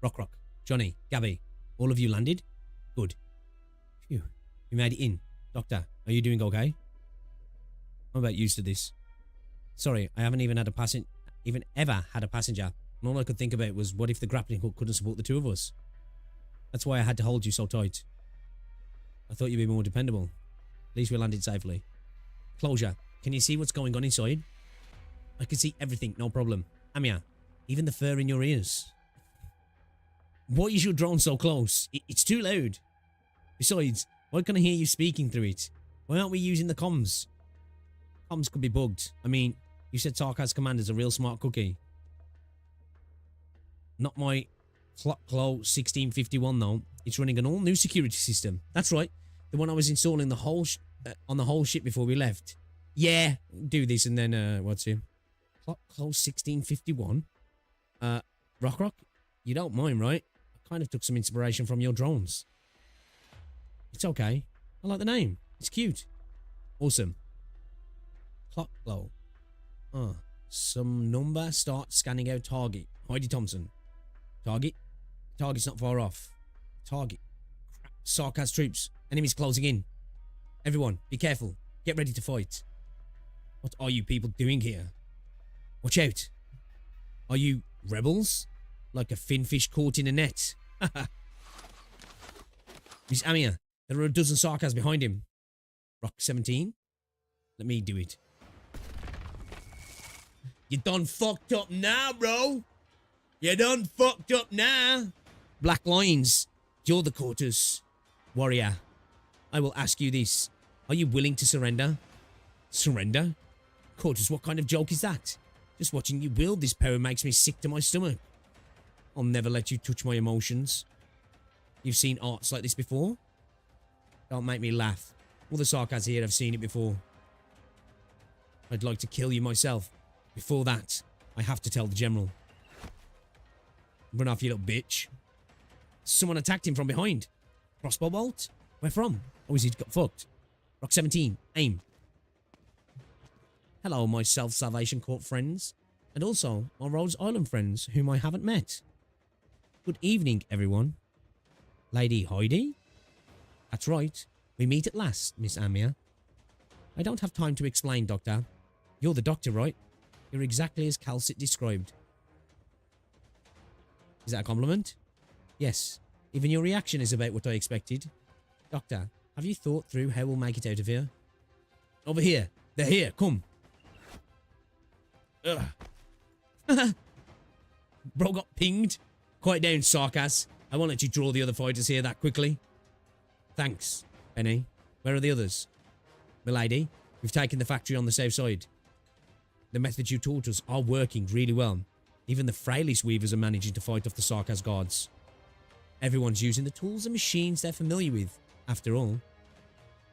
Rock, Johnny, Gabby, all of you landed? Good. Phew, you made it in. Doctor, are you doing okay? I'm about used to this. Sorry, I haven't even ever had a passenger. And all I could think about was what if the grappling hook couldn't support the two of us? That's why I had to hold you so tight. I thought you'd be more dependable. At least we landed safely. Closure, can you see what's going on inside? I can see everything, no problem. Amia, even the fur in your ears. Why is your drone so close? It's too loud. Besides, why can't I hear you speaking through it? Why aren't we using the comms? Comms could be bugged. I mean, you said Tarkar's commander's a real smart cookie. Not my Clockclaw 1651 though. It's running an all-new security system. That's right. The one I was installing on the whole ship before we left. Yeah, do this and then, what's it? Clockclaw 1651? Rock, you don't mind, right? I kind of took some inspiration from your drones. It's okay. I like the name. It's cute. Awesome. Clockclaw. Some number. Start scanning out target. Heidi Thompson. Target? Target's not far off. Target. Sarkaz troops. Enemies closing in. Everyone, be careful. Get ready to fight. What are you people doing here? Watch out. Are you rebels? Like a finfish caught in a net. Miss Amia, there are a dozen Sarkaz behind him. Rock 17. Let me do it. You done fucked up now, bro. You done fucked up now. Black lines. You're the quarters. Warrior. I will ask you this. Are you willing to surrender? Surrender? Quarters, what kind of joke is that? Just watching you wield this power makes me sick to my stomach. I'll never let you touch my emotions. You've seen arts like this before? Don't make me laugh. All the sarcasm here have seen it before. I'd like to kill you myself. Before that, I have to tell the general. Run off, you little bitch. Someone attacked him from behind. Crossbow bolt? Where from? Oh, he got fucked. Rock 17. Aim. Hello, my Self-Salvation Corps friends. And also, my Rhodes Island friends, whom I haven't met. Good evening, everyone. Lady Heidi? That's right. We meet at last, Miss Amia. I don't have time to explain, Doctor. You're the doctor, right? You're exactly as Calcit described. Is that a compliment? Yes. Even your reaction is about what I expected. Doctor, have you thought through how we'll make it out of here? Over here. They're here. Come. Ugh. Bro got pinged. Quiet down, Sarkas. I won't let you draw the other fighters here that quickly. Thanks, Benny. Where are the others? Milady, we've taken the factory on the south side. The methods you taught us are working really well. Even the frailest weavers are managing to fight off the Sarkas guards. Everyone's using the tools and machines they're familiar with, after all.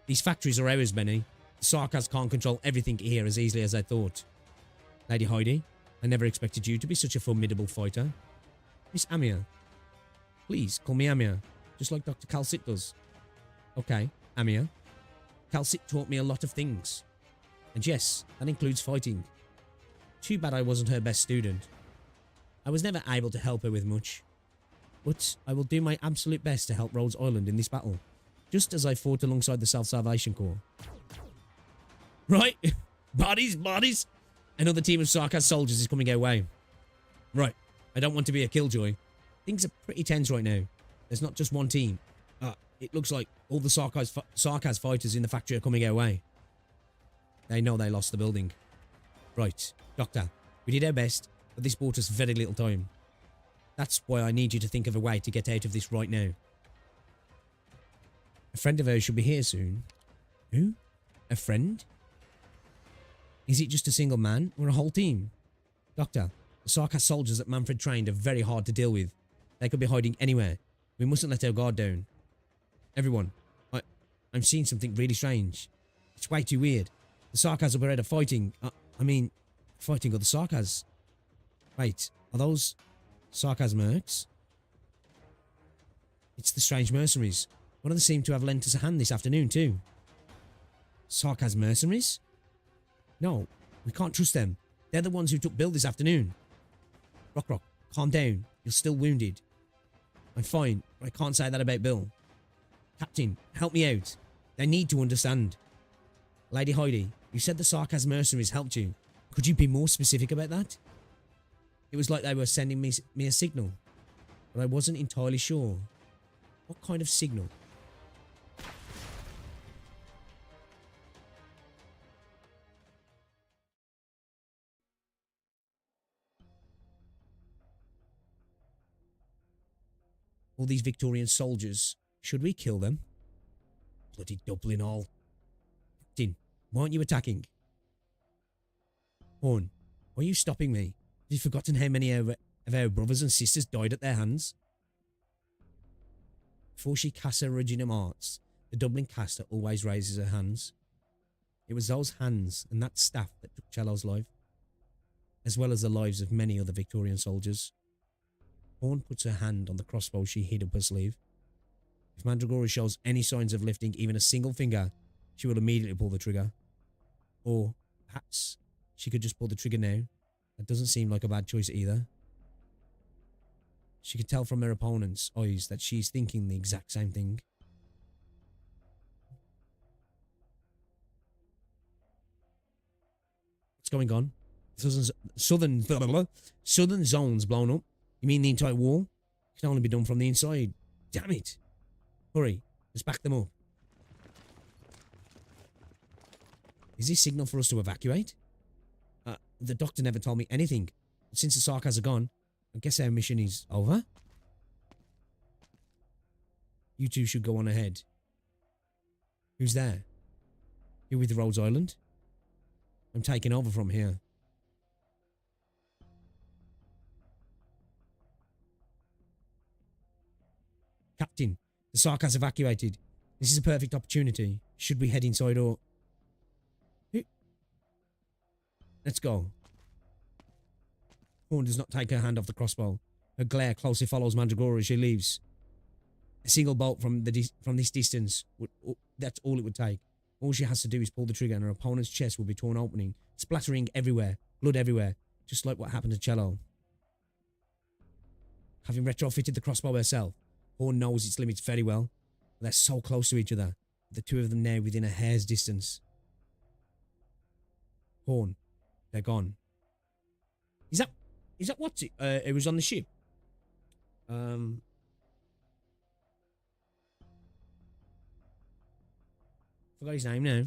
These factories are ours, Benny. The Sarkas can't control everything here as easily as I thought. Lady Heidi, I never expected you to be such a formidable fighter. Miss Amia. Please, call me Amia, just like Dr. Calcit does. Okay, Amia. Calcit taught me a lot of things. And yes, that includes fighting. Too bad I wasn't her best student. I was never able to help her with much. But I will do my absolute best to help Rhodes Island in this battle, just as I fought alongside the Self-Salvation Corps. Right, bodies, bodies. Another team of Sarkas soldiers is coming our way. Right, I don't want to be a killjoy. Things are pretty tense right now. There's not just one team. It looks like all the Sarkas fighters in the factory are coming our way. They know they lost the building. Right, Doctor, we did our best, but this bought us very little time. That's why I need you to think of a way to get out of this right now. A friend of ours should be here soon. Who? A friend? Is it just a single man or a whole team? Doctor, the Sarkas soldiers that Manfred trained are very hard to deal with. They could be hiding anywhere. We mustn't let our guard down. Everyone, I'm seeing something really strange. It's way too weird. The Sarkas are bereft of fighting. Fighting other Sarkas. Wait, are those Sarkas mercs? It's the strange mercenaries. One of them seemed to have lent us a hand this afternoon too. Sarkas mercenaries? No, we can't trust them. They're the ones who took Bill this afternoon. Rock, calm down. You're still wounded. I'm fine, but I can't say that about Bill. Captain, help me out. They need to understand. Lady Heidi, you said the Sarkas mercenaries helped you. Could you be more specific about that? It was like they were sending me a signal, but I wasn't entirely sure. What kind of signal? All these Victorian soldiers. Should we kill them? Bloody Dublin all. Captain, why aren't you attacking? Horn, why are you stopping me? Have you forgotten how many of our brothers and sisters died at their hands? Before she casts her Reginum arts, the Dublin caster always raises her hands. It was those hands and that staff that took Cello's life, as well as the lives of many other Victorian soldiers. Horn puts her hand on the crossbow she hid up her sleeve. If Mandragora shows any signs of lifting even a single finger, she will immediately pull the trigger. Or, perhaps, she could just pull the trigger now. That doesn't seem like a bad choice either. She could tell from her opponent's eyes that she's thinking the exact same thing. What's going on? Southern zone's blown up. You mean the entire wall? It can only be done from the inside. Damn it. Hurry, let's back them up. Is this signal for us to evacuate? The doctor never told me anything. Since the Sarkas are gone, I guess our mission is over? You two should go on ahead. Who's there? You're with Rhodes Island? I'm taking over from here. Captain, the Sarkas evacuated. This is a perfect opportunity. Should we head inside or... Let's go. Horn does not take her hand off the crossbow. Her glare closely follows Mandragora as she leaves. A single bolt from this distance, that's all it would take. All she has to do is pull the trigger and her opponent's chest will be torn opening, splattering everywhere, blood everywhere, just like what happened to Cello. Having retrofitted the crossbow herself, Horn knows its limits very well. They're so close to each other, the two of them now within a hair's distance. Horn, they're gone. Is that what's it? It was on the ship. Forgot his name now.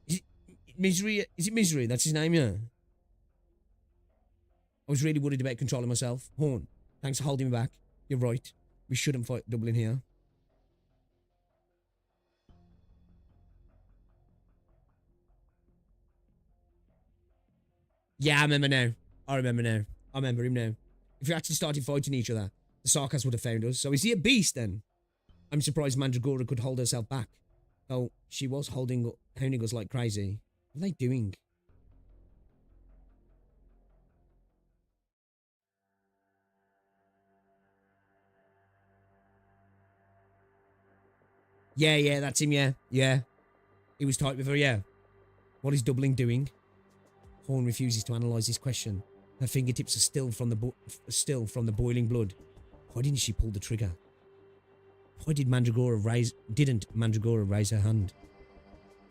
Is it Misery? Is it Misery? That's his name, yeah. I was really worried about controlling myself. Horn, thanks for holding me back. You're right. We shouldn't fight Dublin here. Yeah, I remember now. I remember him now. If we actually started fighting each other, the Sarkas would have found us. So is he a beast then? I'm surprised Mandragora could hold herself back. Though she was hounding us like crazy. What are they doing? Yeah, that's him, yeah. Yeah. He was tight with her, yeah. What is Dublin doing? Horn refuses to analyse this question. Her fingertips are still from the boiling blood. Why didn't she pull the trigger? Why didn't Mandragora raise her hand?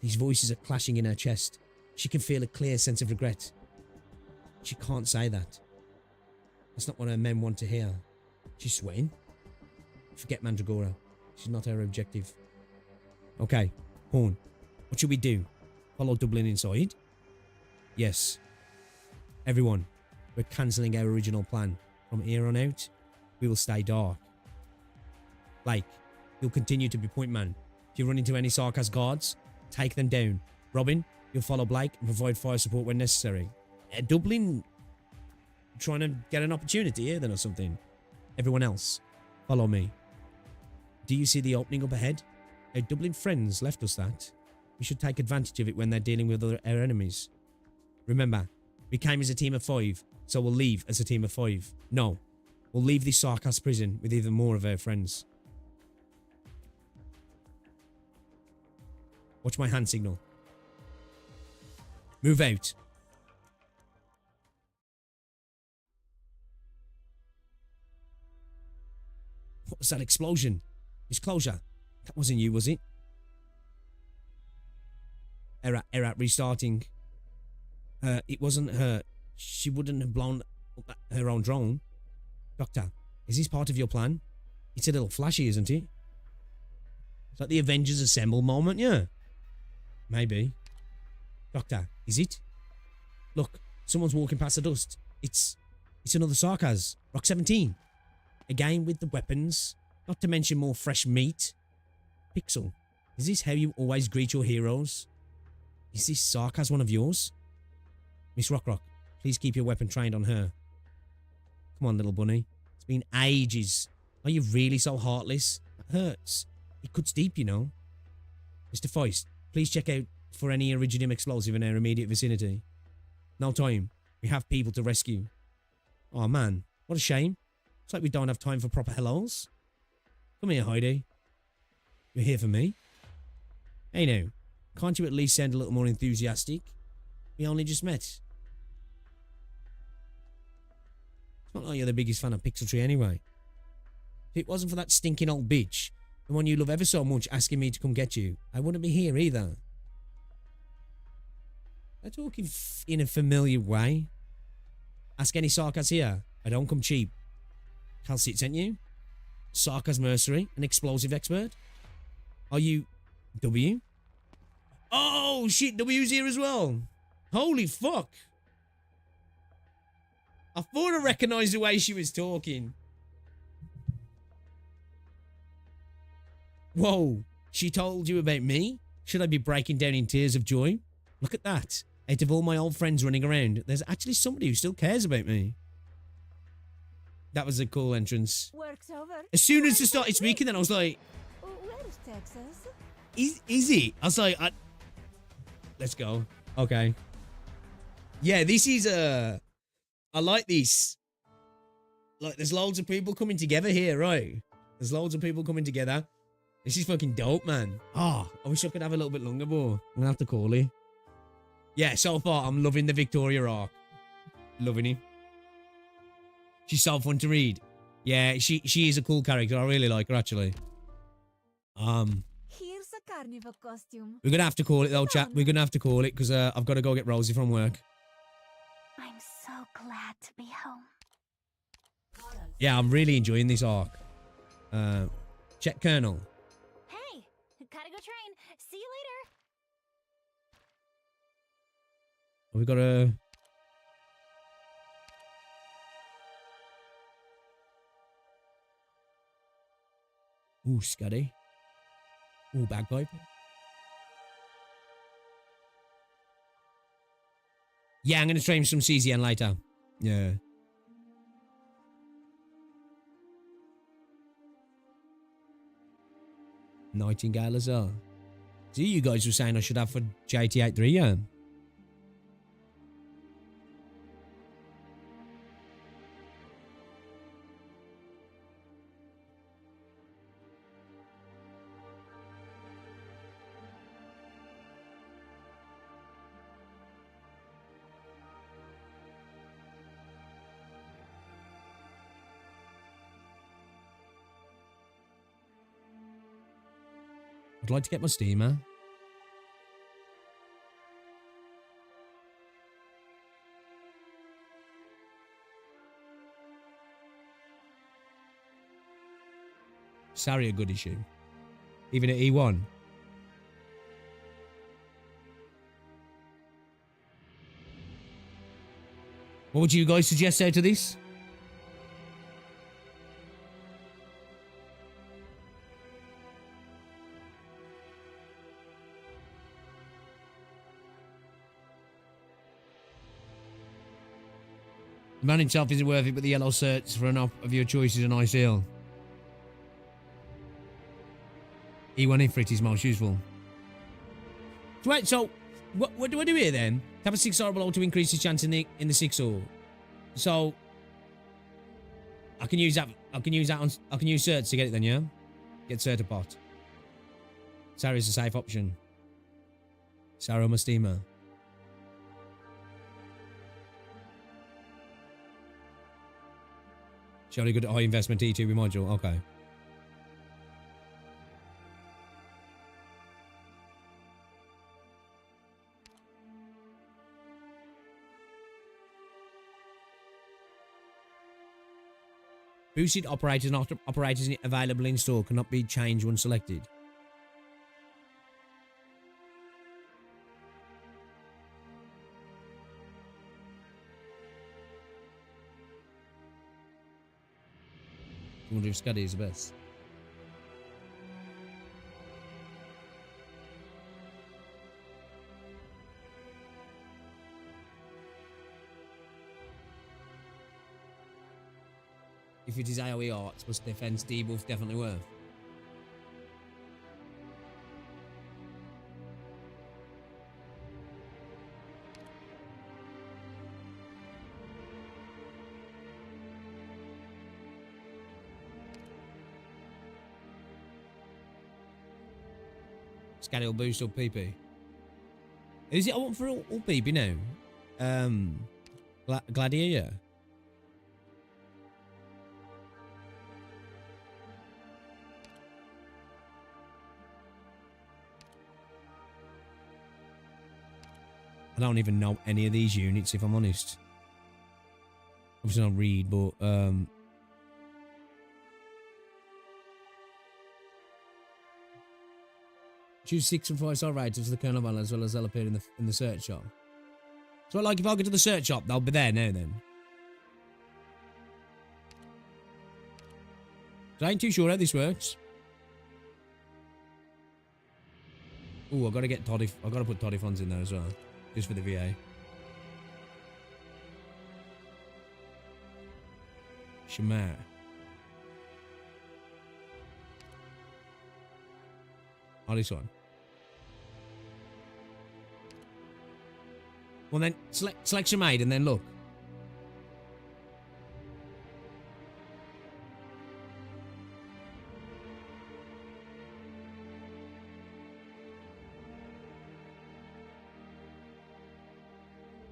These voices are clashing in her chest. She can feel a clear sense of regret. She can't say that. That's not what her men want to hear. She's sweating. Forget Mandragora. She's not her objective. Okay, Horn, what should we do? Follow Dublin inside? Yes. Everyone, we're cancelling our original plan. From here on out, we will stay dark. Blake, you'll continue to be point man. If you run into any Sarkas guards, take them down. Robin, you'll follow Blake and provide fire support when necessary. Dublin trying to get an opportunity here then or something. Everyone else, follow me. Do you see the opening up ahead? Our Dublin friends left us that. We should take advantage of it when they're dealing with our enemies. Remember, we came as a team of 5, so we'll leave as a team of 5. No, we'll leave this Sarkas prison with even more of our friends. Watch my hand signal. Move out. What was that explosion? Disclosure. That wasn't you, was it? Error, restarting. It wasn't her. She wouldn't have blown up her own drone. Doctor, is this part of your plan? It's a little flashy, isn't it? It's like the Avengers Assemble moment, yeah. Maybe. Doctor, is it? Look, someone's walking past the dust. It's another Sarkas. Rock 17. Again with the weapons. Not to mention more fresh meat. Pixel, is this how you always greet your heroes? Is this Sarkas one of yours? Miss Rock, please keep your weapon trained on her. Come on, little bunny. It's been ages. Are you really so heartless? That hurts. It cuts deep, you know. Mr. Feist, please check out for any iridium explosive in our immediate vicinity. No time. We have people to rescue. Oh man, what a shame. It's like we don't have time for proper hellos. Come here, Heidi. You're here for me? Hey now, can't you at least sound a little more enthusiastic? We only just met. It's not like you're the biggest fan of Pixeltree anyway. If it wasn't for that stinking old bitch, the one you love ever so much asking me to come get you, I wouldn't be here either. They're talking in a familiar way. Ask any Sarkas here. I don't come cheap. Calcit sent you. Sarkas Mercenary, an explosive expert. Are you W? Oh, shit, W's here as well. Holy fuck. I thought I recognised the way she was talking. Whoa, she told you about me? Should I be breaking down in tears of joy? Look at that. Out of all my old friends running around, there's actually somebody who still cares about me. That was a cool entrance.
Work's over.
As soon as she started speaking, then I was like,
Where's Texas?
is it? I was like, let's go. Okay. Yeah, this is I like this. Like, there's loads of people coming together here, right? There's loads of people coming together. This is fucking dope, man. Ah, I wish I could have a little bit longer, but I'm gonna have to call it. Yeah, so far, I'm loving the Victoria arc. Loving it. She's so fun to read. Yeah, she is a cool character. I really like her, actually.
Here's a carnival costume.
We're gonna have to call it, though, chat. We're gonna have to call it, because I've got to go get Rosie from work.
I'm so glad to be home.
Yeah, I'm really enjoying this arc. Check Colonel.
Hey, gotta go train. See you later.
We got a... Ooh, Scuddy. Ooh, bagpipe. Yeah, I'm going to stream some CZN later. Yeah. Nightingale as well. See, you guys were saying I should have for JT83, yeah. I'd like to get my steamer. Sorry, a good issue. Even at E1. What would you guys suggest out of this? The man himself isn't worth it, but the yellow certs for enough of your choices are nice deal. E1 Ifrit is most useful. Wait, so what do I do here then? Have a 6 below to increase his chance in the 6-or. So I can use that. I can use certs to get it then, yeah? Get Certipot. Sarah's a safe option. Sarah Mastima. Surely good at high investment E2 with module. Okay. Boosted operators and operators available in store cannot be changed when selected. I wonder if Scuddy is the best. If it is AoE arts plus defense, debuff definitely worth. Scally will boost or PP. Is it I want for all PP now? Gladiator. I don't even know any of these units, if I'm honest. Obviously not read, but Choose 6 and 5 star ratings for the kernel model as well as they'll appear in the search shop. So like if I go to the search shop, they'll be there now then. So I ain't too sure how this works. Ooh, I gotta get Toddy. I gotta put Toddy Fonz in there as well, just for the VA. Shamar. Oh, this one. Well then, select Shamade and then look.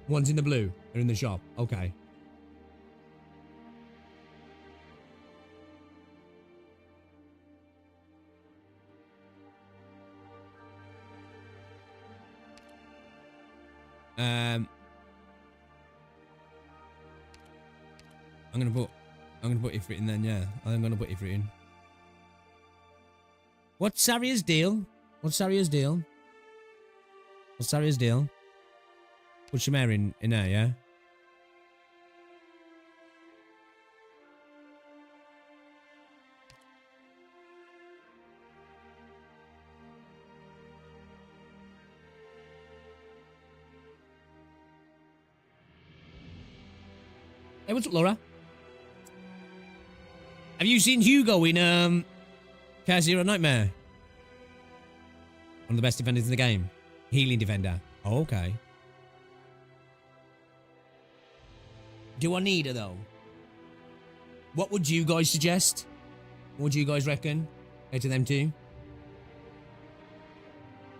One's in the blue. They're in the shop. Okay. I'm gonna put Ifrit in then, yeah. I'm gonna put Ifrit in. What's Saria's deal? What's Saria's deal? What's Saria's deal? Put Shamar in there, yeah? Hey, what's up, Laura? Have you seen Hugo in Chaos Zero Nightmare? One of the best defenders in the game. Healing defender. Oh, okay. Do I need her though? What would you guys suggest? What would you guys reckon? Out of them two?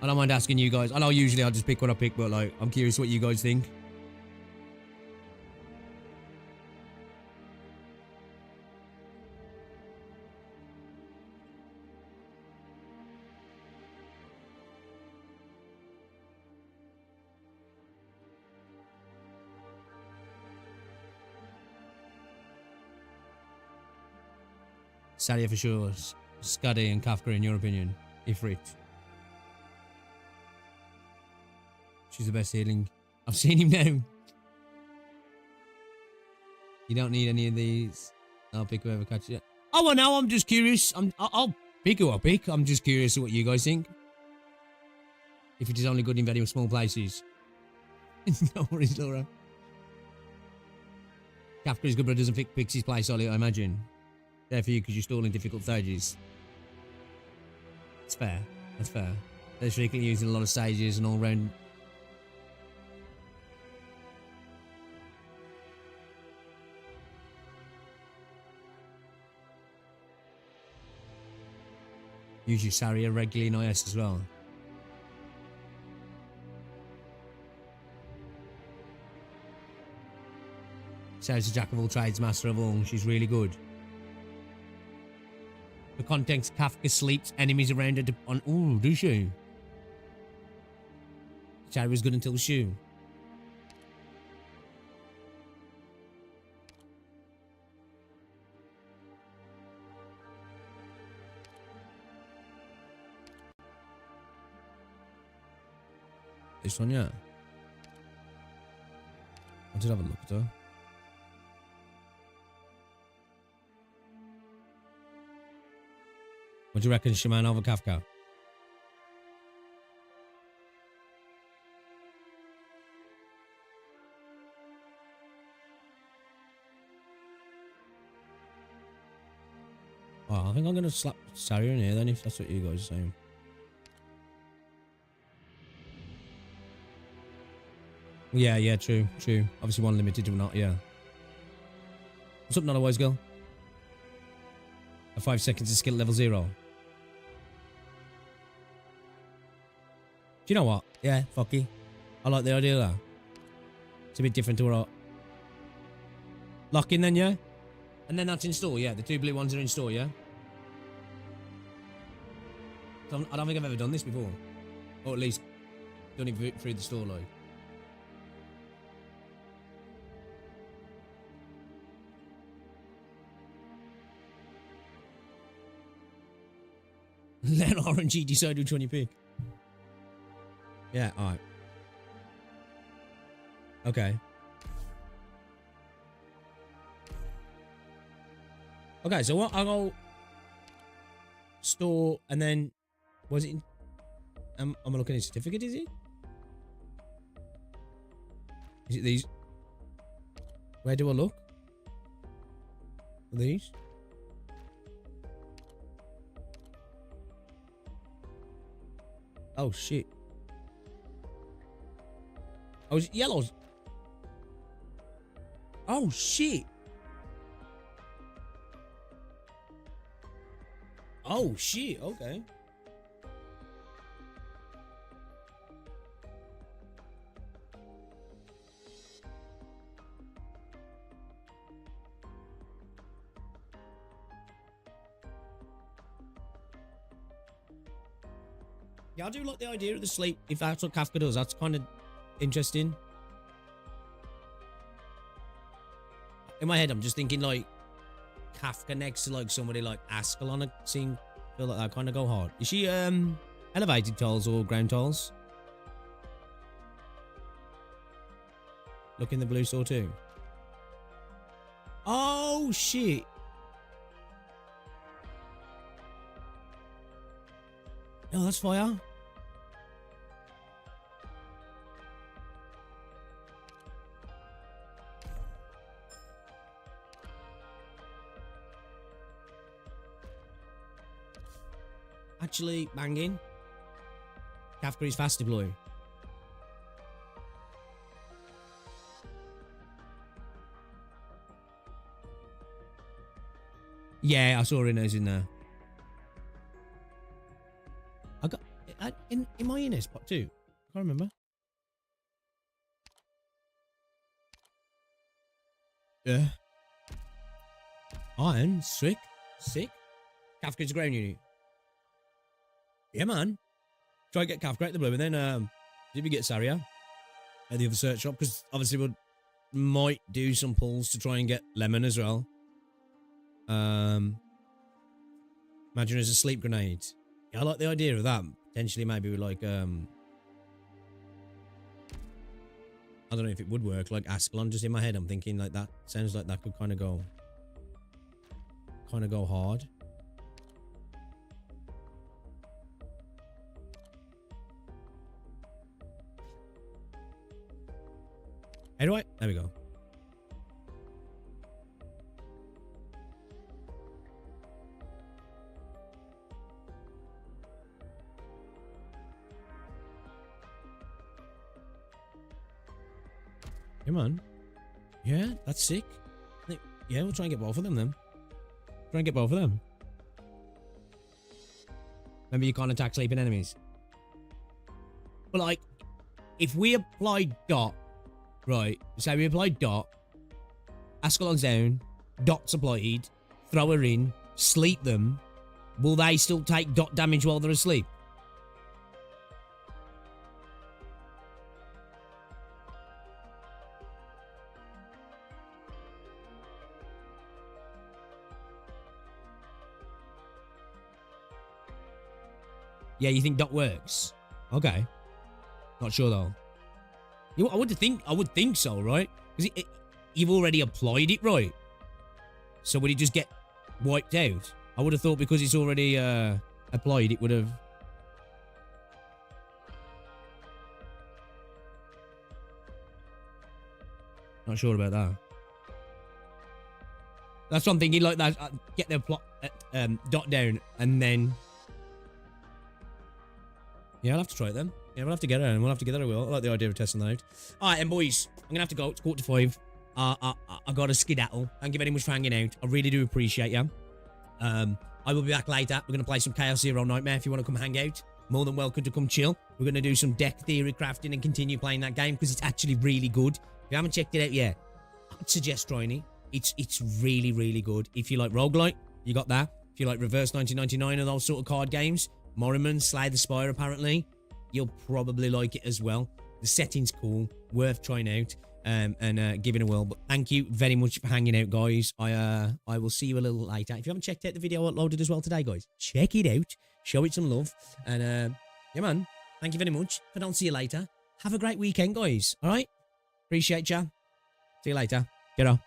I don't mind asking you guys. I know usually I'll just pick what I pick, but like, I'm curious what you guys think. Sadia for sure. Scuddy and Kafka in your opinion. Ifrit. She's the best healing. I've seen him now. You don't need any of these. I'll pick whoever catches it. Oh, well, no, I'm just curious. I'll pick who I pick. I'm just curious what you guys think. If it is only good in very small places. No worries, Laura. Kafka is good, but doesn't pick Pixie's play solid, I imagine. There for you because you're stalling difficult stages. It's fair. That's fair. They're frequently using a lot of stages and all round. Use your Saria regularly in IS as well. Sarah's a jack of all trades, master of all. She's really good. The context, Kafka sleeps enemies around her on. Ooh, do she? Sarah was good until the shoe. This one, yeah. I did have a look at her. What do you reckon, Shaman over Kafka? Oh, I think I'm going to slap Saria in here then, if that's what you guys are saying. Yeah, true. Obviously one limited or not, yeah. What's up, not a wise girl? A 5 seconds to skill level 0. Do you know what? Yeah, fucky. I like the idea of that. It's a bit different to what I... Lock in then, yeah? And then that's in store, yeah? The 2 blue ones are in store, yeah? So I don't think I've ever done this before. Or at least done it through the store, like. Let RNG decide which one you pick. Yeah, alright. Okay. Okay, so what? I'll go store and then was it? Am I looking at a certificate? Is it? Is it these? Where do I look? These? Oh shit! Oh, is it yellows? Oh shit! Oh shit! Okay. Yeah, I do like the idea of the sleep. If that's what Kafka does, that's kind of interesting. In my head, I'm just thinking like Kafka next to like somebody like Ascalon. I feel like that kind of go hard. Is she elevated tiles or ground tiles? Look in the blue store too. Oh shit! Oh, that's fire. Actually, banging. Kafka is fast deploy. Yeah, I saw Inez in there. I got in my Inez spot too. I can't remember. Yeah. Iron, sick. Kafka's ground unit. Yeah, man. Try and get Kafka at the blue, and then did we get Saria at the other search shop? Because obviously we might do some pulls to try and get Lemon as well. Imagine as a sleep grenade. Yeah, I like the idea of that. Potentially, maybe with like I don't know if it would work. Like Ascalon, just in my head, I'm thinking like that. Sounds like that could kind of go hard. How do I? There we go. Come on. Yeah, that's sick. Yeah, we'll try and get both of them then. Try and get both of them. Remember, you can't attack sleeping enemies. But like, if we apply dot, right, say we apply dot, Ascalon's down, dot's applied, throw her in, sleep them, will they still take dot damage while they're asleep? Yeah, you think dot works? Okay. Not sure though. I would think so, right? Because you've already applied it, right? So would it just get wiped out? I would have thought because it's already applied, it would have. Not sure about that. That's what I'm thinking. Like that, get the plot dot down, and then. Yeah, I'll have to try it then. Yeah, we'll have to get her, and we'll have to get her. I like the idea of testing that out. All right, and boys, I'm gonna have to go. It's 4:45. I got a skedaddle. Thank you very much for hanging out. I really do appreciate you. I will be back later. We're gonna play some Chaos Zero Nightmare. If you want to come hang out, more than welcome to come chill. We're gonna do some deck theory crafting and continue playing that game because it's actually really good. If you haven't checked it out yet, I'd suggest trying it. It's really, really good. If you like roguelite, you got that. If you like Reverse 1999 and those sort of card games, Morriman, Slay the Spire, apparently, you'll probably like it as well. The setting's cool, worth trying out, and giving a whirl. But thank you very much for hanging out, guys. I will see you a little later. If you haven't checked out the video I uploaded as well today, guys, check it out. Show it some love. And yeah, man, thank thank you very much. If I don't see you later, have a great weekend, guys. All right? Appreciate ya. See you later. Get off.